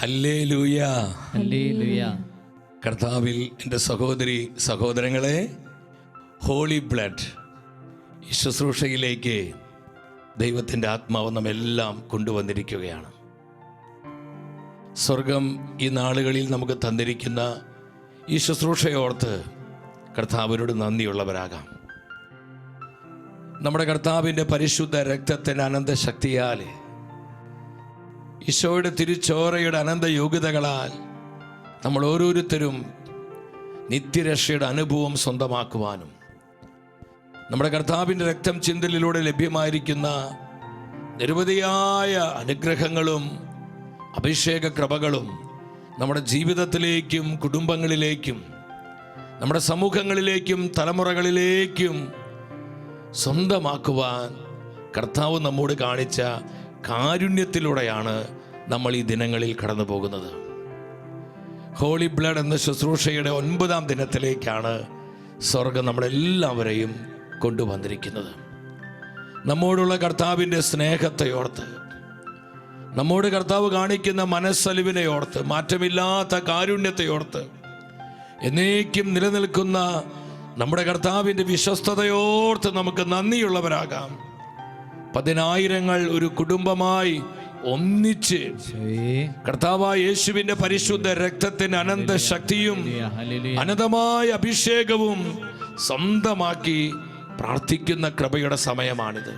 Hallelujah, hallelujah. കർത്താവിൽ എൻ്റെ സഹോദരി സഹോദരങ്ങളെ, ഹോളി ബ്ലഡ് ഈ ശുശ്രൂഷയിലേക്ക് ദൈവത്തിൻ്റെ ആത്മാവ് നമ്മെല്ലാം കൊണ്ടുവന്നിരിക്കുകയാണ്. സ്വർഗം ഈ നാളുകളിൽ നമുക്ക് തന്നിരിക്കുന്ന ഈ ശുശ്രൂഷയോർത്ത് കർത്താവിനോട് നന്ദിയുള്ളവരാകാം. നമ്മുടെ കർത്താവിൻ്റെ പരിശുദ്ധ രക്തത്തിൻ്റെ അനന്തശക്തിയാൽ, ഈശോയുടെ തിരുച്ചോരയുടെ അനന്ത യോഗ്യതകളാൽ നമ്മൾ ഓരോരുത്തരും നിത്യരക്ഷയുടെ അനുഭവം സ്വന്തമാക്കുവാനും, നമ്മുടെ കർത്താവിൻ്റെ രക്തം ചിന്തലിലൂടെ ലഭ്യമായിരിക്കുന്ന നിരവധിയായ അനുഗ്രഹങ്ങളും അഭിഷേക കൃപകളും നമ്മുടെ ജീവിതത്തിലേക്കും കുടുംബങ്ങളിലേക്കും നമ്മുടെ സമൂഹങ്ങളിലേക്കും തലമുറകളിലേക്കും സ്വന്തമാക്കുവാൻ കർത്താവ് നമ്മോട് കാണിച്ച കാരുണ്യത്തിലൂടെയാണ് നമ്മൾ ഈ ദിനങ്ങളിൽ കടന്നു പോകുന്നത്. ഹോളി ബ്ലഡ് എന്ന ശുശ്രൂഷയുടെ 9ാം ദിനത്തിലേക്കാണ് സ്വർഗം നമ്മളെല്ലാവരെയും കൊണ്ടുവന്നിരിക്കുന്നത്. നമ്മോടുള്ള കർത്താവിൻ്റെ സ്നേഹത്തെ ഓർത്ത്, നമ്മോട് കർത്താവ് കാണിക്കുന്ന മനസ്സലിവിനെ ഓർത്ത്, മാറ്റമില്ലാത്ത കാരുണ്യത്തെ ഓർത്ത്, എന്നേക്കും നിലനിൽക്കുന്ന നമ്മുടെ കർത്താവിൻ്റെ വിശ്വസ്തതയോർത്ത് നമുക്ക് നന്ദിയുള്ളവരാകാം. 10,000 ഒരു കുടുംബമായി ഒന്നിച്ച് കർത്താവായ യേശുവിൻ്റെ പരിശുദ്ധ രക്തത്തിന് അനന്ത ശക്തിയും അനന്തമായ അഭിഷേകവും സ്വന്തമാക്കി പ്രാർത്ഥിക്കുന്ന കൃപയുടെ സമയമാണിത്.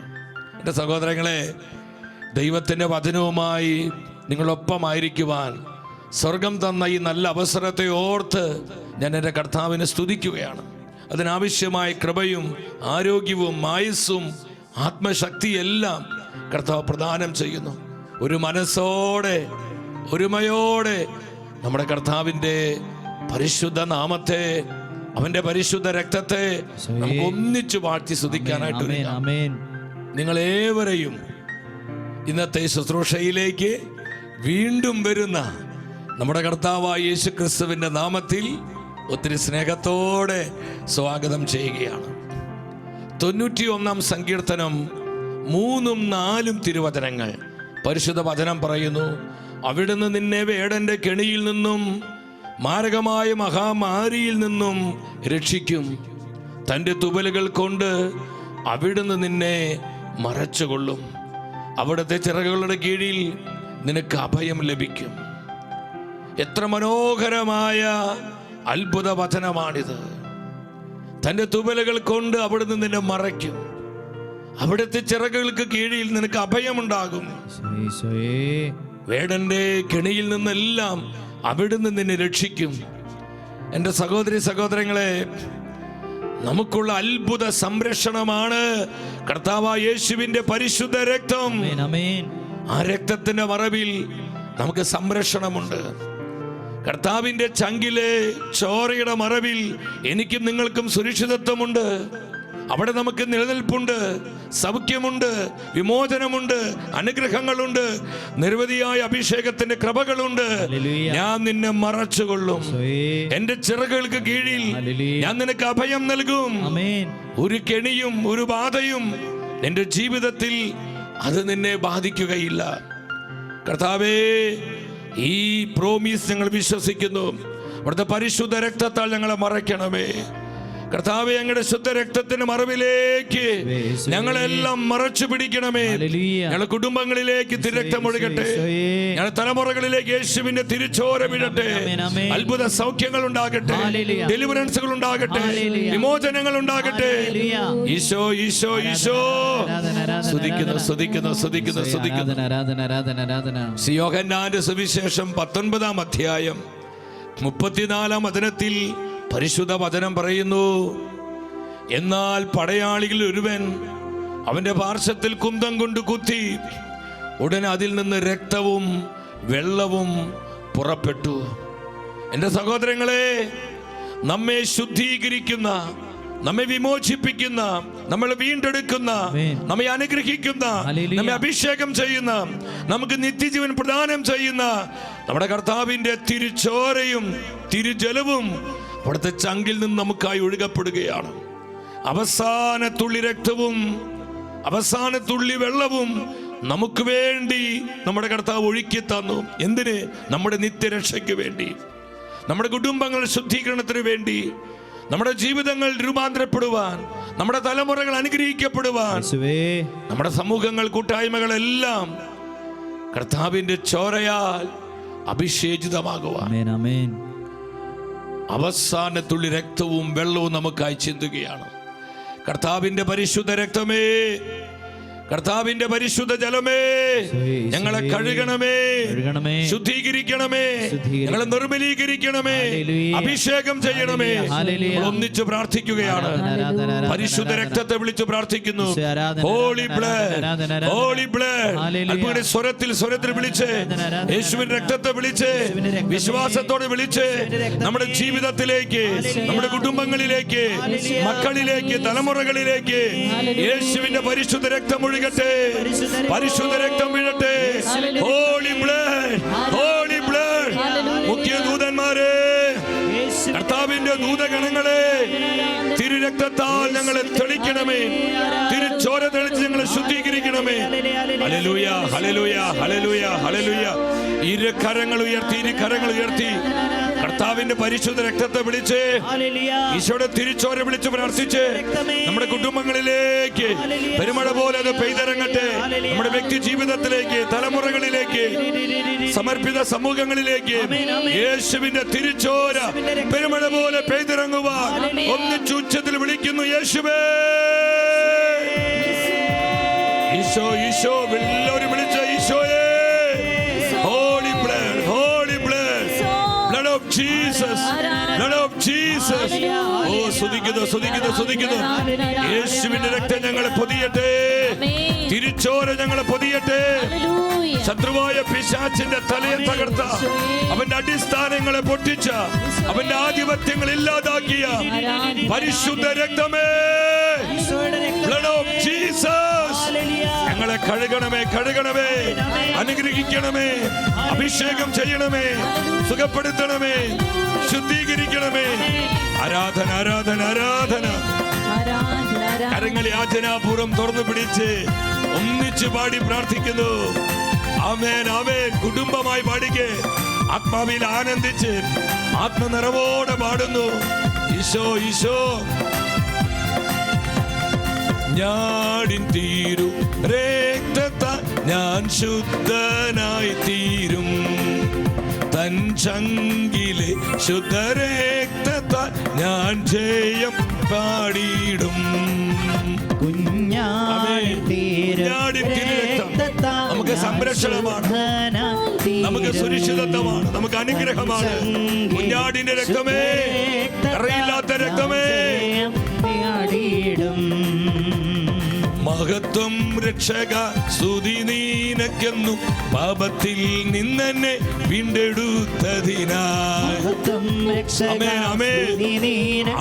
എൻ്റെ സഹോദരങ്ങളെ, ദൈവത്തിൻ്റെ വചനവുമായി നിങ്ങളൊപ്പമായിരിക്കുവാൻ സ്വർഗം തന്ന ഈ നല്ല അവസരത്തെ ഓർത്ത് ഞാൻ എൻ്റെ കർത്താവിനെ സ്തുതിക്കുകയാണ്. അതിനാവശ്യമായ കൃപയും ആരോഗ്യവും ആയുസ്സും ആത്മശക്തിയെല്ലാം കർത്താവ് പ്രദാനം ചെയ്യുന്നു. ഒരു മനസ്സോടെ ഒരുമയോടെ നമ്മുടെ കർത്താവിൻ്റെ പരിശുദ്ധ നാമത്തെ, അവൻ്റെ പരിശുദ്ധ രക്തത്തെ നമുക്ക് ഒന്നിച്ചു വാഴ്ത്തി സ്തുതിക്കാനായിട്ട് നിങ്ങളേവരെയും ഇന്നത്തെ ശുശ്രൂഷയിലേക്ക് വീണ്ടും വരുന്ന നമ്മുടെ കർത്താവായ യേശു ക്രിസ്തുവിൻ്റെ നാമത്തിൽ ഒത്തിരി സ്നേഹത്തോടെ സ്വാഗതം ചെയ്യുകയാണ്. 91-ാം സങ്കീർത്തനം 3ഉം 4ഉം തിരുവചനങ്ങൾ പരിശുദ്ധ വചനം പറയുന്നു, അവിടുന്ന് നിന്നെ വേടന്റെ കെണിയിൽ നിന്നും മാരകമായ മഹാമാരിയിൽ നിന്നും രക്ഷിക്കും. തൻ്റെ തുവലുകൾ കൊണ്ട് അവിടുന്ന് നിന്നെ മറച്ചുകൊള്ളും. അവിടുത്തെ ചിറകുകളുടെ കീഴിൽ നിനക്ക് അഭയം ലഭിക്കും. എത്ര മനോഹരമായ അത്ഭുത വചനമാണിത്. തൻ്റെ തുവലുകൾ കൊണ്ട് അവിടുന്ന് നിന്നെ മറയ്ക്കും. അവിടുത്തെ ചിറകുകൾക്ക് കീഴിൽ നിനക്ക് അഭയമുണ്ടാകും. വേടന്റെ കെണിയിൽ നിന്നെല്ലാം അവിടുന്ന് നിന്നെ രക്ഷിക്കും. എൻ്റെ സഹോദരി സഹോദരങ്ങളെ, നമുക്കുള്ള അത്ഭുത സംരക്ഷണമാണ് കർത്താവായ യേശുവിൻ്റെ പരിശുദ്ധ രക്തം. ആ രക്തത്തിന്റെ മറവിൽ നമുക്ക് സംരക്ഷണമുണ്ട്. കർത്താവിൻ്റെ ചങ്കിലെ ചോരയുടെ മറവിൽ എനിക്കും നിങ്ങൾക്കും സുരക്ഷിതത്വമുണ്ട്. അവിടെ നമുക്ക് നിലനിൽപ്പുണ്ട്, സൗഖ്യമുണ്ട്, വിമോചനമുണ്ട്, അനുഗ്രഹങ്ങളുണ്ട്, നിരവധിയായ അഭിഷേകത്തിന്റെ കൃപകളുണ്ട്. ഞാൻ നിന്നെ മറച്ചുകൊള്ളും. എന്റെ ചിറകുകൾക്ക് കീഴിൽ ഞാൻ നിനക്ക് അഭയം നൽകും. ഒരു കെണിയും ഒരു ബാധയും നിന്റെ ജീവിതത്തിൽ അത് നിന്നെ ബാധിക്കുകയില്ല. കർത്താവേ, ഈ പ്രോമിസ് ഞങ്ങൾ വിശ്വസിക്കുന്നു. അവിടുത്തെ പരിശുദ്ധ രക്തത്താൽ ഞങ്ങളെ മറയ്ക്കണമേ. കർത്താവേ, ഞങ്ങളുടെ ശുദ്ധ രക്തത്തിന്റെ മറവിലേക്ക് ഞങ്ങളെല്ലാം മറച്ചു പിടിക്കണമേ. ഞങ്ങളുടെ കുടുംബങ്ങളിലേക്ക് തിരക്തം ഒഴുകട്ടെ. ഞങ്ങളുടെ തലമുറകളിലേക്ക് യേശുവിന്റെ തിരുച്ചോര വീഴട്ടെ. അത്ഭുത സൗഖ്യങ്ങൾ ഉണ്ടാകട്ടെ, ഡെലിവറൻസുകൾ ഉണ്ടാകട്ടെ, വിമോചനങ്ങൾ ഉണ്ടാകട്ടെ. ഈശോ ഈശോ ഈശോ സ്തുതിക്കുന്നു സ്തുതിക്കുന്നു സ്തുതിക്കുന്നു സ്തുതിക്കുന്നു. യോഹന്നാന്റെ സുവിശേഷം 19-ാം അധ്യായം 34-ാം വചനത്തിൽ പരിശുദ്ധ വചനം പറയുന്നു, എന്നാൽ പടയാളികളിൽ ഒരുവൻ അവന്റെ പാർശ്വത്തിൽ കുന്തം കൊണ്ട് കുത്തി, ഉടനെ അതിൽ നിന്ന് രക്തവും വെള്ളവും പുറപ്പെട്ടു. എൻ്റെ സഹോദരങ്ങളെ, നമ്മെ ശുദ്ധീകരിക്കുന്ന, നമ്മെ വിമോചിപ്പിക്കുന്ന, നമ്മളെ വീണ്ടെടുക്കുന്ന, നമ്മെ അനുഗ്രഹിക്കുന്ന, നമ്മെ അഭിഷേകം ചെയ്യുന്ന, നമുക്ക് നിത്യജീവൻ പ്രദാനം ചെയ്യുന്ന നമ്മുടെ കർത്താവിൻ്റെ തിരുച്ചോരയും തിരുജലവും അവിടുത്തെ ചങ്കിൽ നിന്ന് നമുക്കായി ഒഴുകപ്പെടുകയാണ്. അവസാന തുള്ളി രക്തവും അവസാന തുള്ളി വെള്ളവും നമുക്ക് വേണ്ടി നമ്മുടെ കർത്താവ് ഒഴുക്കി തന്നു. എന്തിന്? നമ്മുടെ നിത്യരക്ഷയ്ക്ക് വേണ്ടി, നമ്മുടെ കുടുംബങ്ങളുടെ ശുദ്ധീകരണത്തിന് വേണ്ടി, നമ്മുടെ ജീവിതങ്ങൾ രൂപാന്തരപ്പെടുവാൻ, നമ്മുടെ തലമുറകൾ അനുഗ്രഹിക്കപ്പെടുവാൻ, നമ്മുടെ സമൂഹങ്ങൾ കൂട്ടായ്മകളെല്ലാം കർത്താവിന്റെ ചോരയാൽ അഭിഷേചിതമാകുവാൻ അവസാനത്തുള്ളി രക്തവും വെള്ളവും നമുക്കായി ചിന്തുകയാണ്. കർത്താവിന്റെ പരിശുദ്ധ രക്തമേ, കർത്താവിന്റെ പരിശുദ്ധ ജലമേ, ഞങ്ങളെ കഴുകണമേ, ശുദ്ധീകരിക്കണമേ, ഞങ്ങളെ നിർമ്മലീകരിക്കണമേ, അഭിഷേകം ചെയ്യണമേ. ഒന്നിച്ച് പ്രാർത്ഥിക്കുകയാണ്. പരിശുദ്ധ രക്തത്തെ വിളിച്ച് പ്രാർത്ഥിക്കുന്നു. Holy blood, holy blood. അല്പം സ്വരത്തിൽ വിളിച്ച്, യേശുവിന്റെ രക്തത്തെ വിളിച്ച്, വിശ്വാസത്തോടെ വിളിച്ച്, നമ്മുടെ ജീവിതത്തിലേക്ക്, നമ്മുടെ കുടുംബങ്ങളിലേക്ക്, മക്കളിലേക്ക്, തലമുറകളിലേക്ക് യേശുവിന്റെ പരിശുദ്ധ രക്തം ഒഴുകട്ടെ, പരിശുദ്ധ രക്തം വീഴട്ടെ. Holy blood, holy blood. മുഖ്യ ദൂതന്മാരെ, കർത്താവിന്റെ ദൂതഗണങ്ങളെ, തിരുരക്തത്താൽ ഞങ്ങളെ തെളിക്കണമേ, തിരുച്ചോര തെളിച്ച് ഞങ്ങളെ ശുദ്ധീകരിക്കണമേ. Hallelujah, hallelujah, hallelujah, hallelujah. ഇരു കരങ്ങൾ ഉയർത്തി കർത്താവിന്റെ പരിശുദ്ധ രക്തത്തെ വിളിച്ച്, ഈശോയുടെ തിരുച്ചോര വിളിച്ച് പ്രാർത്ഥിച്ച്, നമ്മുടെ കുടുംബങ്ങളിലേക്ക് പെരുമഴ പോലെ അത് പെയ്തിറങ്ങട്ടെ. നമ്മുടെ വ്യക്തി ജീവിതത്തിലേക്ക്, തലമുറകളിലേക്ക്, സമർപ്പിത സമൂഹങ്ങളിലേക്ക് യേശുവിന്റെ തിരുച്ചോര പെരുമഴ പോലെ പെയ്തിറങ്ങുവാൻ ഒന്നിച്ച് ഉച്ചത്തിൽ വിളിക്കുന്നു. യേശുവേ, ഈശോ, ഈശോ, എല്ലാവരും വിളിച്ച ഈശോയെ. Holy blood, holy blood, blood of Jesus, blood of Jesus. Oh, സ്തുതിക്കുന്നു. യേശുവിന്റെ രക്തം ഞങ്ങളെ പൊതിയട്ടെ, തിരുച്ചോര ഞങ്ങളെ പൊതിയട്ടെ. ശത്രുവായ പിശാചിന്റെ തലയെ തകർത്ത, അവന്റെ അടിസ്ഥാനങ്ങളെ പൊട്ടിച്ച, അവന്റെ ആധിപത്യങ്ങൾ ഇല്ലാതാക്കിയ പരിശുദ്ധ രക്തമേ, ബ്ലഡ് ഓഫ് ജീസസ്, ഞങ്ങളെ കഴുകണമേ, അനുഗ്രഹിക്കണമേ, അഭിഷേകം ചെയ്യണമേ, സുഖപ്പെടുത്തണമേ, ശുദ്ധീകരിക്കണമേ. ആരാധന, ആരാധന, ആരാധന. കരങ്ങളെ യാചനാപൂർവം തുറന്നു പിടിച്ച് ഒന്നിച്ച് പാടി പ്രാർത്ഥിക്കുന്നു. ആമേൻ, ആമേൻ. കുടുംബമായി പാടിക്ക്, ആത്മാവിൽ ആനന്ദിച്ച് ആത്മനിറവോടെ പാടുന്നു. ഈശോ, ഈശോ. ഞാടിൻ തീരും രക്തത്താൽ ഞാൻ ശുദ്ധനായി തീരും, തൻ ചങ്കിലെ ശുദ്ധരക്തത്താൽ ഞാൻ ജയം പാടിയിടും. നമുക്ക് സംരക്ഷണമാണ്, നമുക്ക് സുരക്ഷിതത്വമാണ്, നമുക്ക് അനുഗ്രഹമാണ്. കുഞ്ഞാടിന്റെ രക്തമേ, കറയില്ലാത്ത രക്തമേ, മഹത്വം രക്ഷക സ്തുതി നീനക്കെന്നു, പാപത്തിൽ നിന്നെന്നെ വീണ്ടെടുത്തതിനാൽ.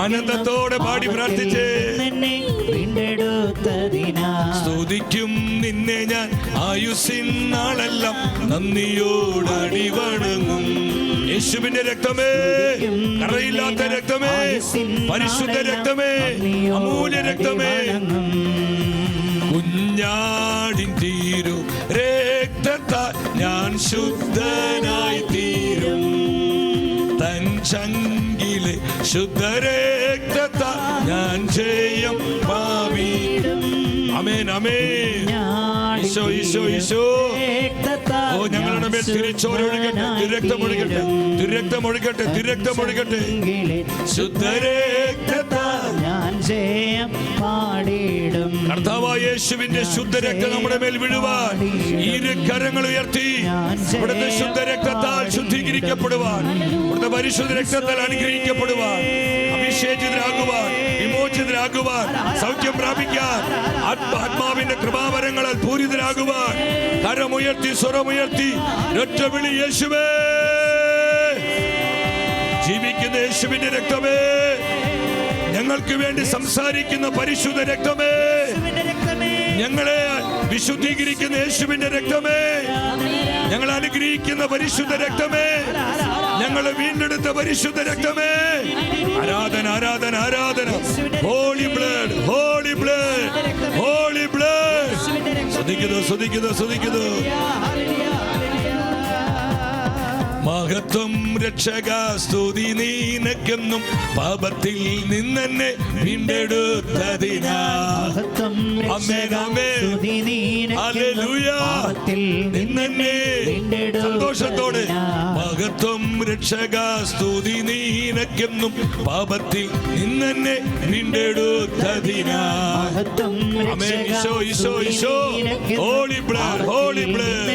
ആനന്ദത്തോടെ പാടി പ്രാർത്ഥിച്ച് സ്തുതിക്കും നിന്നെ ഞാൻ ആയുസ്സിൻ നാളെല്ലാം, നന്ദിയോടടി വണങ്ങും. യേശുവിന്റെ രക്തമേ, കറയില്ലാത്ത രക്തമേ, പരിശുദ്ധ രക്തമേ, അമൂല്യ രക്തമേ, കുഞ്ഞാടിൻ തീരു രക്തത്താൽ ഞാൻ ശുദ്ധനായി തീരും, തൻ ചങ്കിലെ ശുദ്ധരക്തത്താൽ ഞാൻ ജയം പാവിടും. ആമേൻ, ആമേൻ. ഈശോ, ഈശോ, ഈശോ. ഓ, ഞങ്ങളുടെ മേൽ തിരുച്ചോര ഒഴുകട്ടെ, തിരുരക്തം ഒഴുകട്ടെ, തിരുരക്തം ഒഴുകട്ടെ, തിരുരക്തം ഒഴുകട്ടെ. ശുദ്ധരക്തത്താൽ ഞാൻ ജയം പാടിടും. കർത്താവായ യേശുവിന്റെ ശുദ്ധരക്തം നമ്മുടെ മേൽ വിഴുവാൻ ഇരു കരങ്ങൾ ഉയർത്തി ഇവിടുത്തെ ശുദ്ധരക്തത്താൽ ശുദ്ധീകരിക്കപ്പെടുവാൻ, ഇവിടുത്തെ പരിശുദ്ധ രക്തത്താൽ അനുഗ്രഹിക്കപ്പെടുവാൻ, അഭിഷേചിതരാകുവാൻ, വിമോചിതരാകുവാൻ, സൗഖ്യം പ്രാപിക്കാൻ, ആത്മാവിന്റെ കൃപാവരങ്ങളാൽ പൂരിതരാകുവാൻ കരമുയർത്തി, സ്വരമുയർത്തി ഒറ്റ വിളി, യേശുവേ. ജീവിക്കുന്ന യേശുവിന്റെ രക്തമേ, ഞങ്ങൾക്ക് വേണ്ടി സംസാരിക്കുന്ന പരിശുദ്ധ രക്തമേ, ഞങ്ങളെ വിശുദ്ധീകരിക്കുന്ന യേശുവിന്റെ രക്തമേ, ഞങ്ങളെ അനുഗ്രഹിക്കുന്ന പരിശുദ്ധ രക്തമേ, ഞങ്ങളെ വീണ്ടെടുത്ത പരിശുദ്ധ രക്തമേ. ആരാധന, ആരാധന, ആരാധന. Holy blood, holy blood, holy blood. സ്തുതിക്കുന്നു, സ്തുതിക്കുന്നു, സ്തുതിക്കുന്നു. മഹത്വം രക്ഷക സ്തുതി നീനക്കെന്നും പാപത്തിൽ നിന്നെന്നെ വീണ്ടെടുത്തതിനാ. ആമേൻ, ആമേൻ, ഹല്ലേലൂയ. നിന്നെന്നെ സന്തോഷത്തോടെ മഹത്വം രക്ഷക സ്തുതി നീനക്കെന്നും പാപത്തിൽ നിന്നെന്നെ വീണ്ടെടുത്തതിനാ. Amen. Isho, Isho, Isho. Holy blood, holy blood.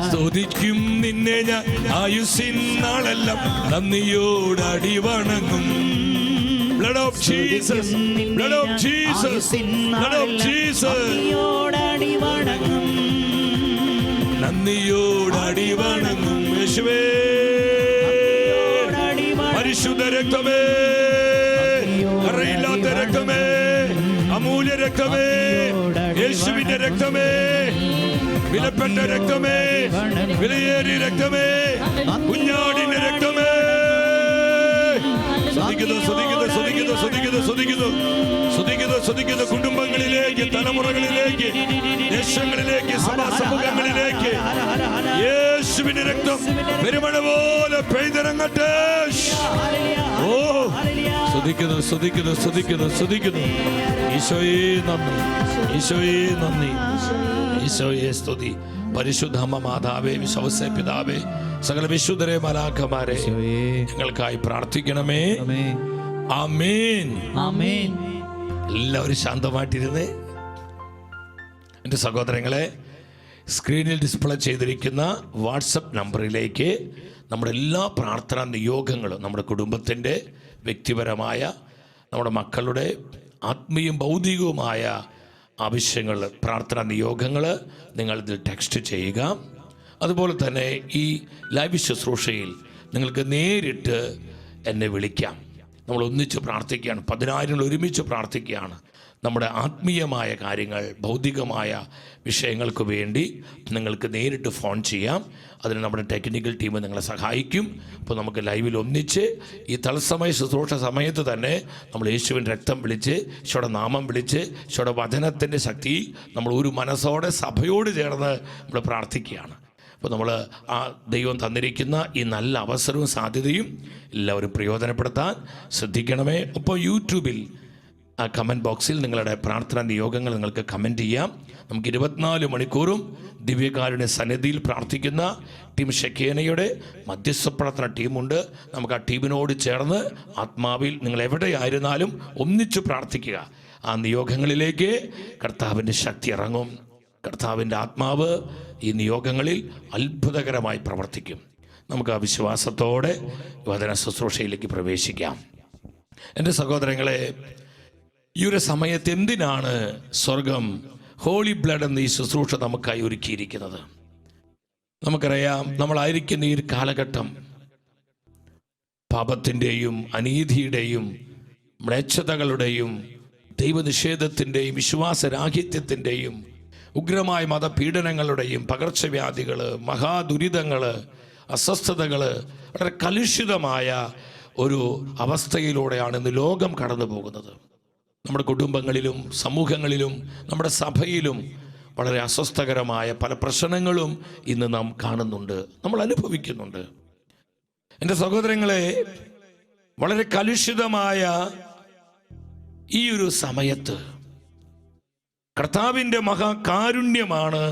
സ്തുതിക്കും നിന്നെ ഞാൻ ആയുസ്സിൻ നാളെല്ലാം നന്ദിയോടടി വണങ്ങും. Blood of Jesus, blood of Jesus, blood of Jesus. നന്ദിയോടടി വണങ്ങും യേശുവേ. പരിശുദ്ധ രക്തമേ, കറയില്ലാത്ത രക്തമേ, അമൂല്യ രക്തമേ, യേശുവിന്റെ രക്തമേ, വിലപ്പെട്ട രക്തമേ, വിലയേറിയ രക്തമേ, കുഞ്ഞാടിന്റെ രക്തമേ. സ്തുതിക്കുന്നു, സ്തുതിക്കുന്നു, സ്തുതിക്കുന്നു, സ്തുതിക്കുന്നു, സ്തുതിക്കുന്നു, സ്തുതിക്കുന്നു, സ്തുതിക്കുന്നു. കുടുംബങ്ങളിലേക്ക്, തലമുറകളിലേക്ക്, ദേശങ്ങളിലേക്ക്, സഭാ സമൂഹങ്ങളിലേക്ക് യേശുവിന്റെ രക്തം പെരുമഴ പോലെ പെയ്തിറങ്ങട്ടെ. ഓ, സ്തുതിക്കുന്നു, സ്തുതിക്കുന്നു, സ്തുതിക്കുന്നു, സ്തുതിക്കുന്നു. ഈശോയെ നന്ദി, ഈശോയെ നന്ദി, ഈശോയെ സ്തുതി. പരിശുദ്ധ അമ്മ മാതാവേ, വിശ്വാസ പിതാവേ, സകല വിശുദ്ധരെ മലാഖമാരെ ഞങ്ങൾക്കായി പ്രാർത്ഥിക്കണമേ. ആമേൻ, ആമേൻ. എല്ലാവരും ശാന്തമായിട്ടിരുന്നേ. എൻ്റെ സഹോദരങ്ങളെ, സ്ക്രീനിൽ ഡിസ്പ്ലേ ചെയ്തിരിക്കുന്ന വാട്സപ്പ് നമ്പറിലേക്ക് നമ്മുടെ എല്ലാ പ്രാർത്ഥനാ നിയോഗങ്ങളും, നമ്മുടെ കുടുംബത്തിൻ്റെ, വ്യക്തിപരമായ, നമ്മുടെ മക്കളുടെ ആത്മീയവും ഭൗതികവുമായ ആവശ്യങ്ങൾ, പ്രാർത്ഥനാ നിയോഗങ്ങൾ നിങ്ങളിതിൽ ടെക്സ്റ്റ് ചെയ്യുക. അതുപോലെ തന്നെ ഈ ലൈവ് ശുശ്രൂഷയിൽ നിങ്ങൾക്ക് നേരിട്ട് എന്നെ വിളിക്കാം. നമ്മൾ ഒന്നിച്ച് പ്രാർത്ഥിക്കുകയാണ്, 10,000 ഒരുമിച്ച് പ്രാർത്ഥിക്കുകയാണ്. നമ്മുടെ ആത്മീയമായ കാര്യങ്ങൾ, ഭൗതികമായ വിഷയങ്ങൾക്ക് വേണ്ടി നിങ്ങൾക്ക് നേരിട്ട് ഫോൺ ചെയ്യാം. അതിന് നമ്മുടെ ടെക്നിക്കൽ ടീം നിങ്ങളെ സഹായിക്കും. അപ്പോൾ നമുക്ക് ലൈവിൽ ഒന്നിച്ച് ഈ തത്സമയ ശുശ്രൂഷ സമയത്ത് തന്നെ നമ്മൾ യേശുവിൻ്റെ രക്തം വിളിച്ച്, ഈശോയുടെ നാമം വിളിച്ച്, ഈശോയുടെ വചനത്തിൻ്റെ ശക്തി നമ്മൾ ഒരു മനസ്സോടെ സഭയോട് ചേർന്ന് നമ്മൾ പ്രാർത്ഥിക്കുകയാണ്. അപ്പോൾ നമ്മൾ ആ ദൈവം തന്നിരിക്കുന്ന ഈ നല്ല അവസരവും സാധ്യതയും എല്ലാവരും പ്രയോജനപ്പെടുത്താൻ ശ്രദ്ധിക്കണമേ. ഒപ്പം യൂട്യൂബിൽ ആ കമൻറ്റ് ബോക്സിൽ നിങ്ങളുടെ പ്രാർത്ഥനാ നിയോഗങ്ങൾ നിങ്ങൾക്ക് കമൻറ്റ് ചെയ്യാം. നമുക്ക് 24 മണിക്കൂറും ദിവ്യകാരുണ്യ സന്നിധിയിൽ പ്രാർത്ഥിക്കുന്ന ടീം ഷെക്കേനയുടെ മധ്യസ്ഥ പ്രാർത്ഥന ടീമുണ്ട്. നമുക്ക് ആ ടീമിനോട് ചേർന്ന് ആത്മാവിൽ നിങ്ങൾ എവിടെയായിരുന്നാലും ഒന്നിച്ചു പ്രാർത്ഥിക്കുക. ആ നിയോഗങ്ങളിലേക്ക് കർത്താവിൻ്റെ ശക്തി ഇറങ്ങും. കർത്താവിൻ്റെ ആത്മാവ് ഈ നിയോഗങ്ങളിൽ അത്ഭുതകരമായി പ്രവർത്തിക്കും. നമുക്ക് ആ വിശ്വാസത്തോടെ വചന ശുശ്രൂഷയിലേക്ക് പ്രവേശിക്കാം. എൻ്റെ സഹോദരങ്ങളെ, ഈ ഒരു സമയത്ത് എന്തിനാണ് സ്വർഗം ഹോളി ബ്ലഡ് എന്ന ഈ ശുശ്രൂഷ നമുക്കായി ഒരുക്കിയിരിക്കുന്നത്? നമുക്കറിയാം, നമ്മളായിരിക്കുന്ന ഈ ഒരു കാലഘട്ടം പാപത്തിൻ്റെയും അനീതിയുടെയും മ്ലേച്ഛതകളുടെയും ദൈവനിഷേധത്തിൻ്റെയും വിശ്വാസരാഹിത്യത്തിൻ്റെയും ഉഗ്രമായ മതപീഡനങ്ങളുടെയും പകർച്ചവ്യാധികൾ, മഹാദുരിതങ്ങൾ, അസ്വസ്ഥതകൾ, വളരെ കലുഷിതമായ ഒരു അവസ്ഥയിലൂടെയാണ് ഇന്ന് ലോകം കടന്നു പോകുന്നത്. നമ്മുടെ കുടുംബങ്ങളിലും സമൂഹങ്ങളിലും നമ്മുടെ സഭയിലും വളരെ അസ്വസ്ഥകരമായ പല പ്രശ്നങ്ങളും ഇന്ന് നാം കാണുന്നുണ്ട്, നമ്മൾ അനുഭവിക്കുന്നുണ്ട്. എൻ്റെ സഹോദരങ്ങളെ, വളരെ കലുഷിതമായ ഈ ഒരു സമയത്ത് കർത്താവിൻ്റെ മഹാകാരുണ്യമാണ്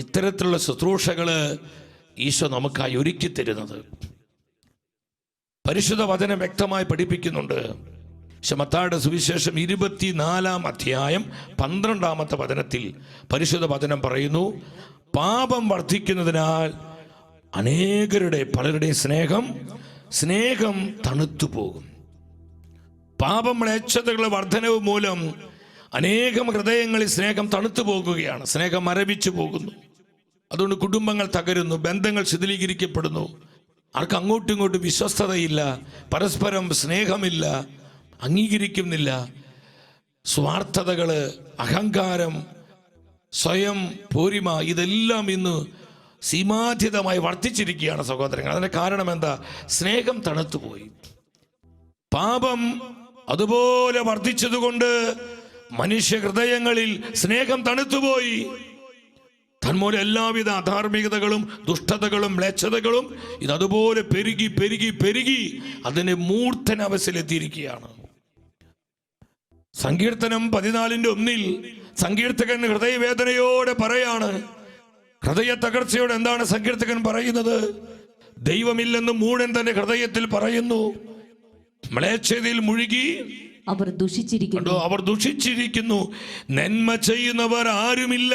ഇത്തരത്തിലുള്ള ശുശ്രൂഷകൾ ഈശോ നമുക്കായി ഒരുക്കി തരുന്നത്. പരിശുദ്ധ വചനം വ്യക്തമായി പഠിപ്പിക്കുന്നുണ്ട്. മത്തായിയുടെ സുവിശേഷം 24-ാം അധ്യായം 12-ാമത്തെ വചനത്തിൽ പരിശുദ്ധ വചനം പറയുന്നു, പാപം വർദ്ധിക്കുന്നതിനാൽ പലരുടെയും സ്നേഹം തണുത്തു പോകും. പാപം മ്ലേച്ഛതകളുടെ വർധനവ് മൂലം അനേകം ഹൃദയങ്ങളിൽ സ്നേഹം തണുത്തു പോകുകയാണ്, സ്നേഹം മരവിച്ചു പോകുന്നു. അതുകൊണ്ട് കുടുംബങ്ങൾ തകരുന്നു, ബന്ധങ്ങൾ ശിഥിലീകരിക്കപ്പെടുന്നു, ആർക്കും അങ്ങോട്ടും ഇങ്ങോട്ടും വിശ്വസ്തതയില്ല, പരസ്പരം സ്നേഹമില്ല, അംഗീകരിക്കുന്നില്ല. സ്വാർത്ഥതകൾ, അഹങ്കാരം, സ്വയം പോരിമ, ഇതെല്ലാം ഇന്ന് സീമാതീതമായി വർദ്ധിച്ചിരിക്കുകയാണ് സഹോദരങ്ങൾ. അതിൻ്റെ കാരണം എന്താ? സ്നേഹം തണുത്തുപോയി. പാപം അതുപോലെ വർദ്ധിച്ചതുകൊണ്ട് മനുഷ്യ ഹൃദയങ്ങളിൽ സ്നേഹം തണുത്തുപോയി. തന്മൂലം എല്ലാവിധ അധാർമികതകളും ദുഷ്ടതകളും മ്ലേച്ഛതകളും ഇതതുപോലെ പെരുകി പെരുകി പെരുകി അതിന്റെ മൂർധനാവസ്ഥയിലെത്തിയിരിക്കുകയാണ്. സങ്കീർത്തനം 14:1 സങ്കീർത്തകൻ ഹൃദയവേദനയോടെ പറയാണ്. ഹൃദയ തകർച്ചയോടെ എന്താണ് സങ്കീർത്തകൻ പറയുന്നത്? ദൈവമില്ലെന്ന് മൂഢൻ തന്റെ ഹൃദയത്തിൽ പറയുന്നു. മ്ലേച്ഛതയിൽ മുഴുകി അവർ ദുഷിച്ചിരിക്കുന്നു. നന്മ ചെയ്യുന്നവർ ആരുമില്ല,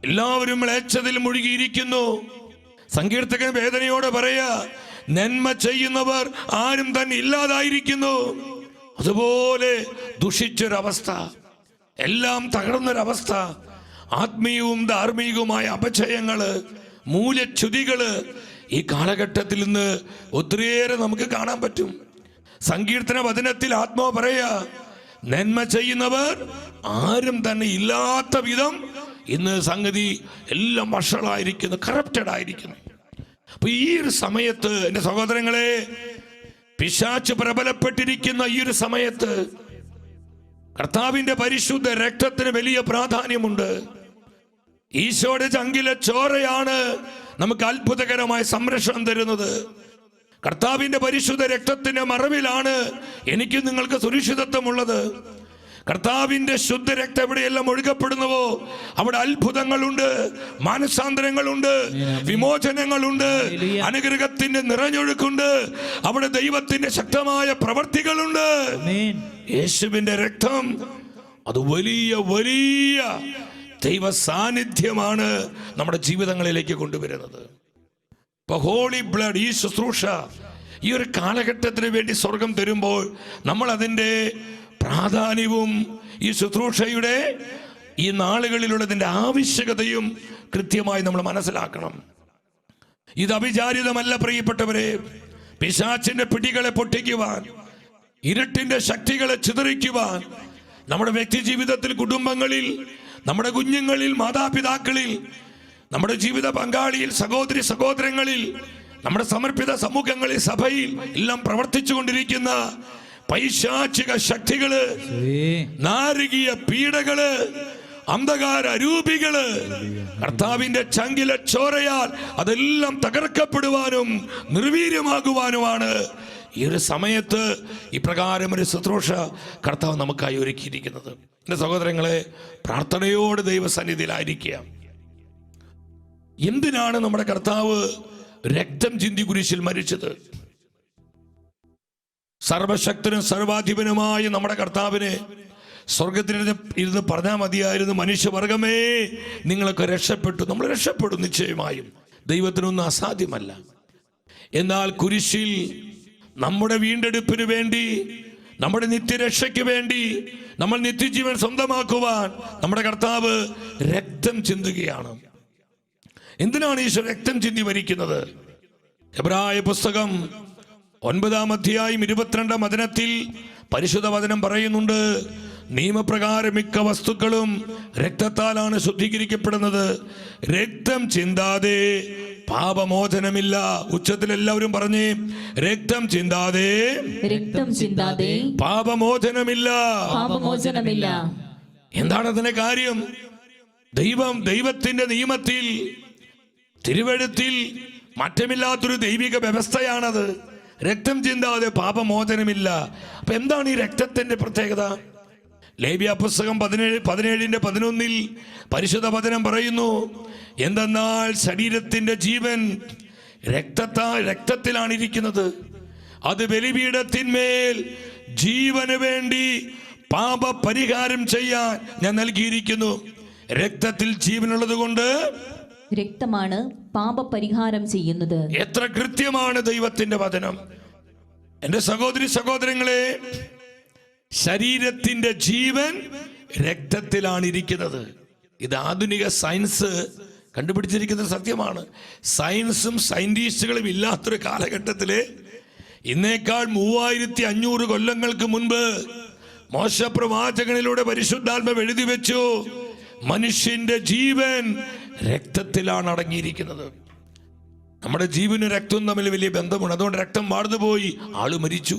എല്ലാവരും മ്ലേച്ഛതയിൽ മുഴുകിയിരിക്കുന്നു. സങ്കീർത്തകൻ വേദനയോടെ പറയാ, നന്മ ചെയ്യുന്നവർ ആരും തന്നെ ഇല്ലാതായിരിക്കുന്നു. അതുപോലെ ദുഷിച്ചൊരവസ്ഥ, എല്ലാം തകർന്നൊരവസ്ഥ, ആത്മീയവും ധാർമ്മികവുമായ അപചയങ്ങള്, മൂല്യച്യുതികള് ഈ കാലഘട്ടത്തിൽ നിന്ന് ഒത്തിരിയേറെ നമുക്ക് കാണാൻ പറ്റും. സങ്കീർത്തന വചനത്തിൽ ആത്മാവ് പറയാ, നന്മ ചെയ്യുന്നവർ ആരും തന്നെ ഇല്ലാത്ത വിധം ഇന്ന് സംഗതി എല്ലാം വഷളായിരിക്കുന്നു, കറപ്റ്റഡ് ആയിരിക്കുന്നു. അപ്പൊ ഈ ഒരു സമയത്ത് എന്റെ സഹോദരങ്ങളെ, പിശാച് പ്രബലപ്പെട്ടിരിക്കുന്ന ഈ ഒരു സമയത്ത് കർത്താവിന്റെ പരിശുദ്ധ രക്തത്തിന് വലിയ പ്രാധാന്യമുണ്ട്. ഈശോയുടെ ചങ്കിലെ ചോരയാണ് നമുക്ക് അത്ഭുതകരമായ സംരക്ഷണം തരുന്നത്. കർത്താവിന്റെ പരിശുദ്ധ രക്തത്തിന്റെ മറവിലാണ് എനിക്ക് നിങ്ങൾക്ക് സുരക്ഷിതത്വമുള്ളത്. കർത്താവിന്റെ ശുദ്ധ രക്തം എവിടെയെല്ലാം ഒഴുകപ്പെടുന്നുവോ അവിടെ അത്ഭുതങ്ങളുണ്ട്, മാനസാന്തരങ്ങളുണ്ട്, വിമോചനങ്ങളുണ്ട്, അനുഗ്രഹത്തിന്റെ നിറഞ്ഞൊഴുക്കുണ്ട്, അവിടെ ദൈവത്തിന്റെ ശക്തമായ പ്രവർത്തികളുണ്ട്. യേശുവിന്റെ രക്തം അത് വലിയ വലിയ ദൈവ സാന്നിധ്യമാണ് നമ്മുടെ ജീവിതങ്ങളിലേക്ക് കൊണ്ടുവരുന്നത്. ഹോളി ബ്ലഡ്, ഈ ശുശ്രൂഷ ഈ ഒരു കാലഘട്ടത്തിന് വേണ്ടി സ്വർഗം തരുമ്പോൾ നമ്മൾ അതിൻ്റെ പ്രാധാന്യവും ഈ ശുശ്രൂഷയുടെ ഈ നാളുകളിലുള്ളതിൻ്റെ ആവശ്യകതയും കൃത്യമായി നമ്മൾ മനസ്സിലാക്കണം. ഇത് അവിചാരിതമല്ല പ്രിയപ്പെട്ടവരെ. പിശാചിന്റെ പിടികളെ പൊട്ടിക്കുവാൻ, ഇരുട്ടിന്റെ ശക്തികളെ ചിതറിക്കുവാൻ നമ്മുടെ വ്യക്തി ജീവിതത്തിൽ, കുടുംബങ്ങളിൽ, നമ്മുടെ കുഞ്ഞുങ്ങളിൽ, മാതാപിതാക്കളിൽ, നമ്മുടെ ജീവിത പങ്കാളിയിൽ, സഹോദരി സഹോദരങ്ങളിൽ, നമ്മുടെ സമർപ്പിത സമൂഹങ്ങളിൽ, സഭയിൽ എല്ലാം പ്രവർത്തിച്ചു കൊണ്ടിരിക്കുന്ന പൈശാചിക ശക്തികള്, നാരകീയ പീഡകള്, അന്ധകാര രൂപികള് കർത്താവിന്റെ ചങ്കിലെ ചോരയാൽ അതെല്ലാം തകർക്കപ്പെടുവാനും നിർവീര്യമാകുവാനുമാണ് ഈ ഒരു സമയത്ത് ഇപ്രകാരം ഒരു ശുശ്രൂഷ കർത്താവ് നമുക്കായി ഒരുക്കിയിരിക്കുന്നത്. എൻ്റെ സഹോദരങ്ങളെ, പ്രാർത്ഥനയോട് ദൈവസന്നിധിയിലായിരിക്കുക. എന്തിനാണ് നമ്മുടെ കർത്താവ് രക്തം ചിന്തി കുരിശിൽ മരിച്ചത്? സർവശക്തനും സർവാധിപനുമായ നമ്മുടെ കർത്താവിനെ സ്വർഗത്തിൽ ഇരുന്ന് പറഞ്ഞാൽ മതിയായിരുന്നു, മനുഷ്യവർഗമേ നിങ്ങളൊക്കെ രക്ഷപ്പെട്ടു. നമ്മൾ രക്ഷപ്പെടും നിശ്ചയമായും, ദൈവത്തിനൊന്നും അസാധ്യമല്ല. എന്നാൽ കുരിശിൽ നമ്മുടെ വീണ്ടെടുപ്പിന് വേണ്ടി, നമ്മുടെ നിത്യരക്ഷയ്ക്ക് വേണ്ടി, നമ്മൾ നിത്യജീവൻ സ്വന്തമാക്കുവാൻ നമ്മുടെ കർത്താവ് രക്തം ചിന്തുകയാണ്. എന്തിനാണ് ഈശോ രക്തം ചിന്തി മരിക്കുന്നത്? എബ്രായ പുസ്തകം 9-ാം അധ്യായം 22-ാം വചനത്തിൽ പരിശുദ്ധ വചനം പറയുന്നുണ്ട്, നിയമപ്രകാരം മിക്ക വസ്തുക്കളും രക്തത്താലാണ് ശുദ്ധീകരിക്കപ്പെടുന്നത്. രക്തം ചിന്താതെ പാപമോചനമില്ല. ഉച്ചത്തിൽ എല്ലാവരും പറഞ്ഞേ, രക്തം ചിന്താതെ പാപമോചനമില്ല. എന്താണ് അതിന്റെ കാര്യം? ദൈവത്തിന്റെ നിയമത്തിൽ, തിരുവെഴുത്തിൽ മാറ്റമില്ലാത്തൊരു ദൈവിക വ്യവസ്ഥയാണത്. രക്തം ചിന്താതെ പാപമോചനമില്ല. അപ്പൊ എന്താണ് ഈ രക്തത്തിന്റെ പ്രത്യേകത? ലേവ്യ പുസ്തകം 17:11 പരിശുദ്ധ വചനം പറയുന്നു, എന്തെന്നാൽ ശരീരത്തിന്റെ ജീവൻ രക്തത്തിലാണ് ഇരിക്കുന്നത്. അത് ബലിപീഠത്തിന്മേൽ ജീവന് വേണ്ടി പാപ പരിഹാരം ചെയ്യാൻ ഞാൻ നൽകിയിരിക്കുന്നു. രക്തത്തിൽ ജീവനുള്ളത് കൊണ്ട് രക്തമാണ് പാപപരിഹാരം ചെയ്യുന്നത്. എത്ര കൃത്യമാണ് ദൈവത്തിന്റെ വചനം! എന്റെ സഹോദരി സഹോദരങ്ങളെ, ശരീരത്തിന്റെ ജീവൻ രക്തത്തിലാണ് ഇരിക്കുന്നത്. ഇത് ആധുനിക സയൻസ് കണ്ടുപിടിച്ചിരിക്കുന്ന സത്യമാണ്. സയൻസും സയന്റിസ്റ്റുകളും ഇല്ലാത്തൊരു കാലഘട്ടത്തില്, ഇന്നേക്കാൾ 3500 കൊല്ലങ്ങൾക്ക് മുൻപ് മോശപ്രവാചകനിലൂടെ പരിശുദ്ധാത്മാവ് എഴുതി വെച്ചു, മനുഷ്യന്റെ ജീവൻ രക്തത്തിലാണ് അടങ്ങിയിരിക്കുന്നത്. നമ്മുടെ ജീവനും രക്തവും തമ്മിൽ വലിയ ബന്ധമുണ്ട്. അതുകൊണ്ട് രക്തം വാർന്നുപോയി, ആള് മരിച്ചു.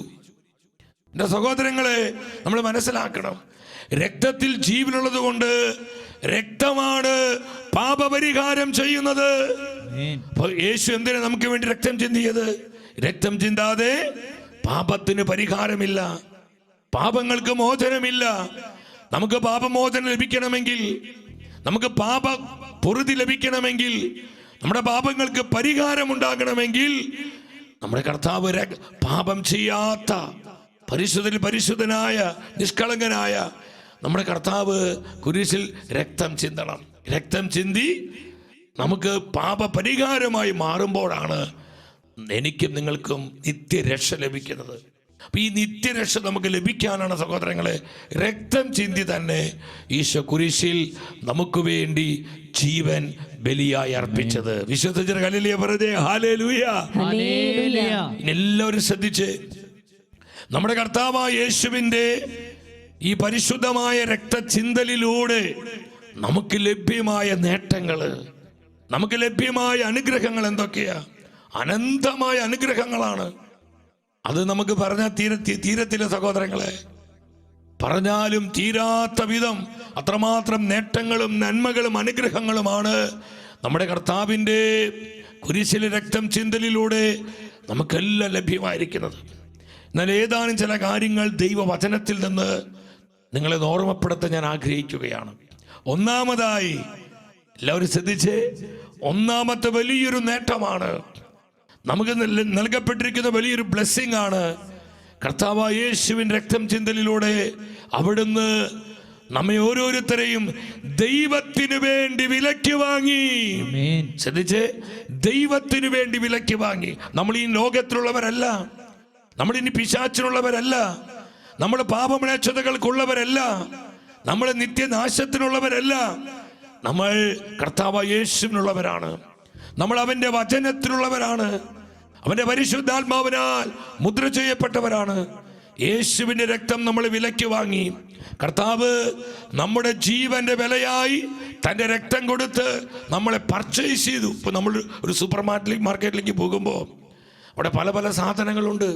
എൻ്റെ സഹോദരങ്ങളെ, നമ്മൾ മനസ്സിലാക്കണം, രക്തത്തിൽ ജീവനുള്ളത് കൊണ്ട് രക്തമാണ് പാപപരിഹാരം ചെയ്യുന്നത്. അപ്പോൾ യേശു എന്തിനാ നമുക്ക് വേണ്ടി രക്തം ചിന്തിയത്? രക്തം ചിന്താതെ പാപത്തിന് പരിഹാരമില്ല, പാപങ്ങൾക്ക് മോചനമില്ല. നമുക്ക് പാപമോചനം ലഭിക്കണമെങ്കിൽ, നമുക്ക് പാപ പൊറുതി ലഭിക്കണമെങ്കിൽ, നമ്മുടെ പാപങ്ങൾക്ക് പരിഹാരം ഉണ്ടാകണമെങ്കിൽ നമ്മുടെ കർത്താവ് പാപം ചെയ്യാത്ത പരിശുദ്ധനിൽ പരിശുദ്ധനായ നിഷ്കളങ്കനായ നമ്മുടെ കർത്താവ് കുരിശിൽ രക്തം ചിന്തണം. രക്തം ചിന്തി നമുക്ക് പാപ പരിഹാരമായി മാറുമ്പോഴാണ് എനിക്കും നിങ്ങൾക്കും നിത്യരക്ഷ ലഭിക്കുന്നത്. അപ്പൊ ഈ നിത്യരക്ഷ നമുക്ക് ലഭിക്കാനാണ് സഹോദരങ്ങളെ രക്തം ചിന്തി തന്നെ ഈശോ കുരിശിൽ നമുക്ക് വേണ്ടി ജീവൻ ബലിയായി അർപ്പിച്ചത്. വിശ്വസിച്ച ഹല്ലേലൂയ പറഞ്ഞേ, ഹല്ലേലൂയ. ഇനി എല്ലാവരും ശ്രദ്ധിച്ച്, നമ്മുടെ കർത്താവായ യേശുവിൻ്റെ ഈ പരിശുദ്ധമായ രക്തചിന്തലിലൂടെ നമുക്ക് ലഭ്യമായ നേട്ടങ്ങള്, നമുക്ക് ലഭ്യമായ അനുഗ്രഹങ്ങൾ എന്തൊക്കെയാ? അനന്തമായ അനുഗ്രഹങ്ങളാണ്. അത് നമുക്ക് പറഞ്ഞാൽ തീരത്തില്ല സഹോദരങ്ങളെ, പറഞ്ഞാലും തീരാത്ത വിധം അത്രമാത്രം നേട്ടങ്ങളും നന്മകളും അനുഗ്രഹങ്ങളുമാണ് നമ്മുടെ കർത്താവിൻ്റെ കുരിശിലെ രക്തം ചിന്തലിലൂടെ നമുക്കെല്ലാം ലഭ്യമായിരിക്കുന്നത്. എന്നാൽ ഏതാനും ചില കാര്യങ്ങൾ ദൈവവചനത്തിൽ നിന്ന് നിങ്ങളെ ഓർമ്മപ്പെടുത്താൻ ഞാൻ ആഗ്രഹിക്കുകയാണ്. ഒന്നാമതായി എല്ലാവരും ശ്രദ്ധിച്ച്, ഒന്നാമത്തെ വലിയൊരു നേട്ടമാണ്, നമുക്ക് നൽകപ്പെട്ടിരിക്കുന്ന വലിയൊരു ബ്ലെസ്സിംഗ് ആണ്. കർത്താവായ യേശുവിൻ രക്തം ചിന്തലിലൂടെ അവിടുന്ന് നമ്മെ ഓരോരുത്തരെയും ദൈവത്തിനു വേണ്ടി വിലയ്ക്ക് വാങ്ങി. ശ്രദ്ധിച്ച്, ദൈവത്തിനു വേണ്ടി വിലയ്ക്ക് വാങ്ങി. നമ്മൾ ഈ ലോകത്തിലുള്ളവരല്ല, നമ്മൾ ഇനി പിശാചിനുള്ളവരല്ല, നമ്മൾ പാപമ്ലേച്ഛതകൾക്കുള്ളവരല്ല, നമ്മൾ നിത്യനാശത്തിനുള്ളവരല്ല. നമ്മൾ കർത്താവായ യേശുവിനുള്ളവരാണ്. നമ്മൾ അവന്റെ വചനത്തിലുള്ളവരാണ്. അവന്റെ പരിശുദ്ധാത്മാവിനാൽ മുദ്ര ചെയ്യപ്പെട്ടവരാണ്. യേശുവിന്റെ രക്തം നമ്മളെ വിലയ്ക്ക് വാങ്ങി. കർത്താവ് നമ്മുടെ ജീവന്റെ വിലയായി തന്റെ രക്തം കൊടുത്ത് നമ്മളെ പർച്ചേസ് ചെയ്തു. ഇപ്പൊ നമ്മൾ ഒരു സൂപ്പർ മാർക്കറ്റിലേക്ക് പോകുമ്പോൾ അവിടെ പല പല സാധനങ്ങളുണ്ട്.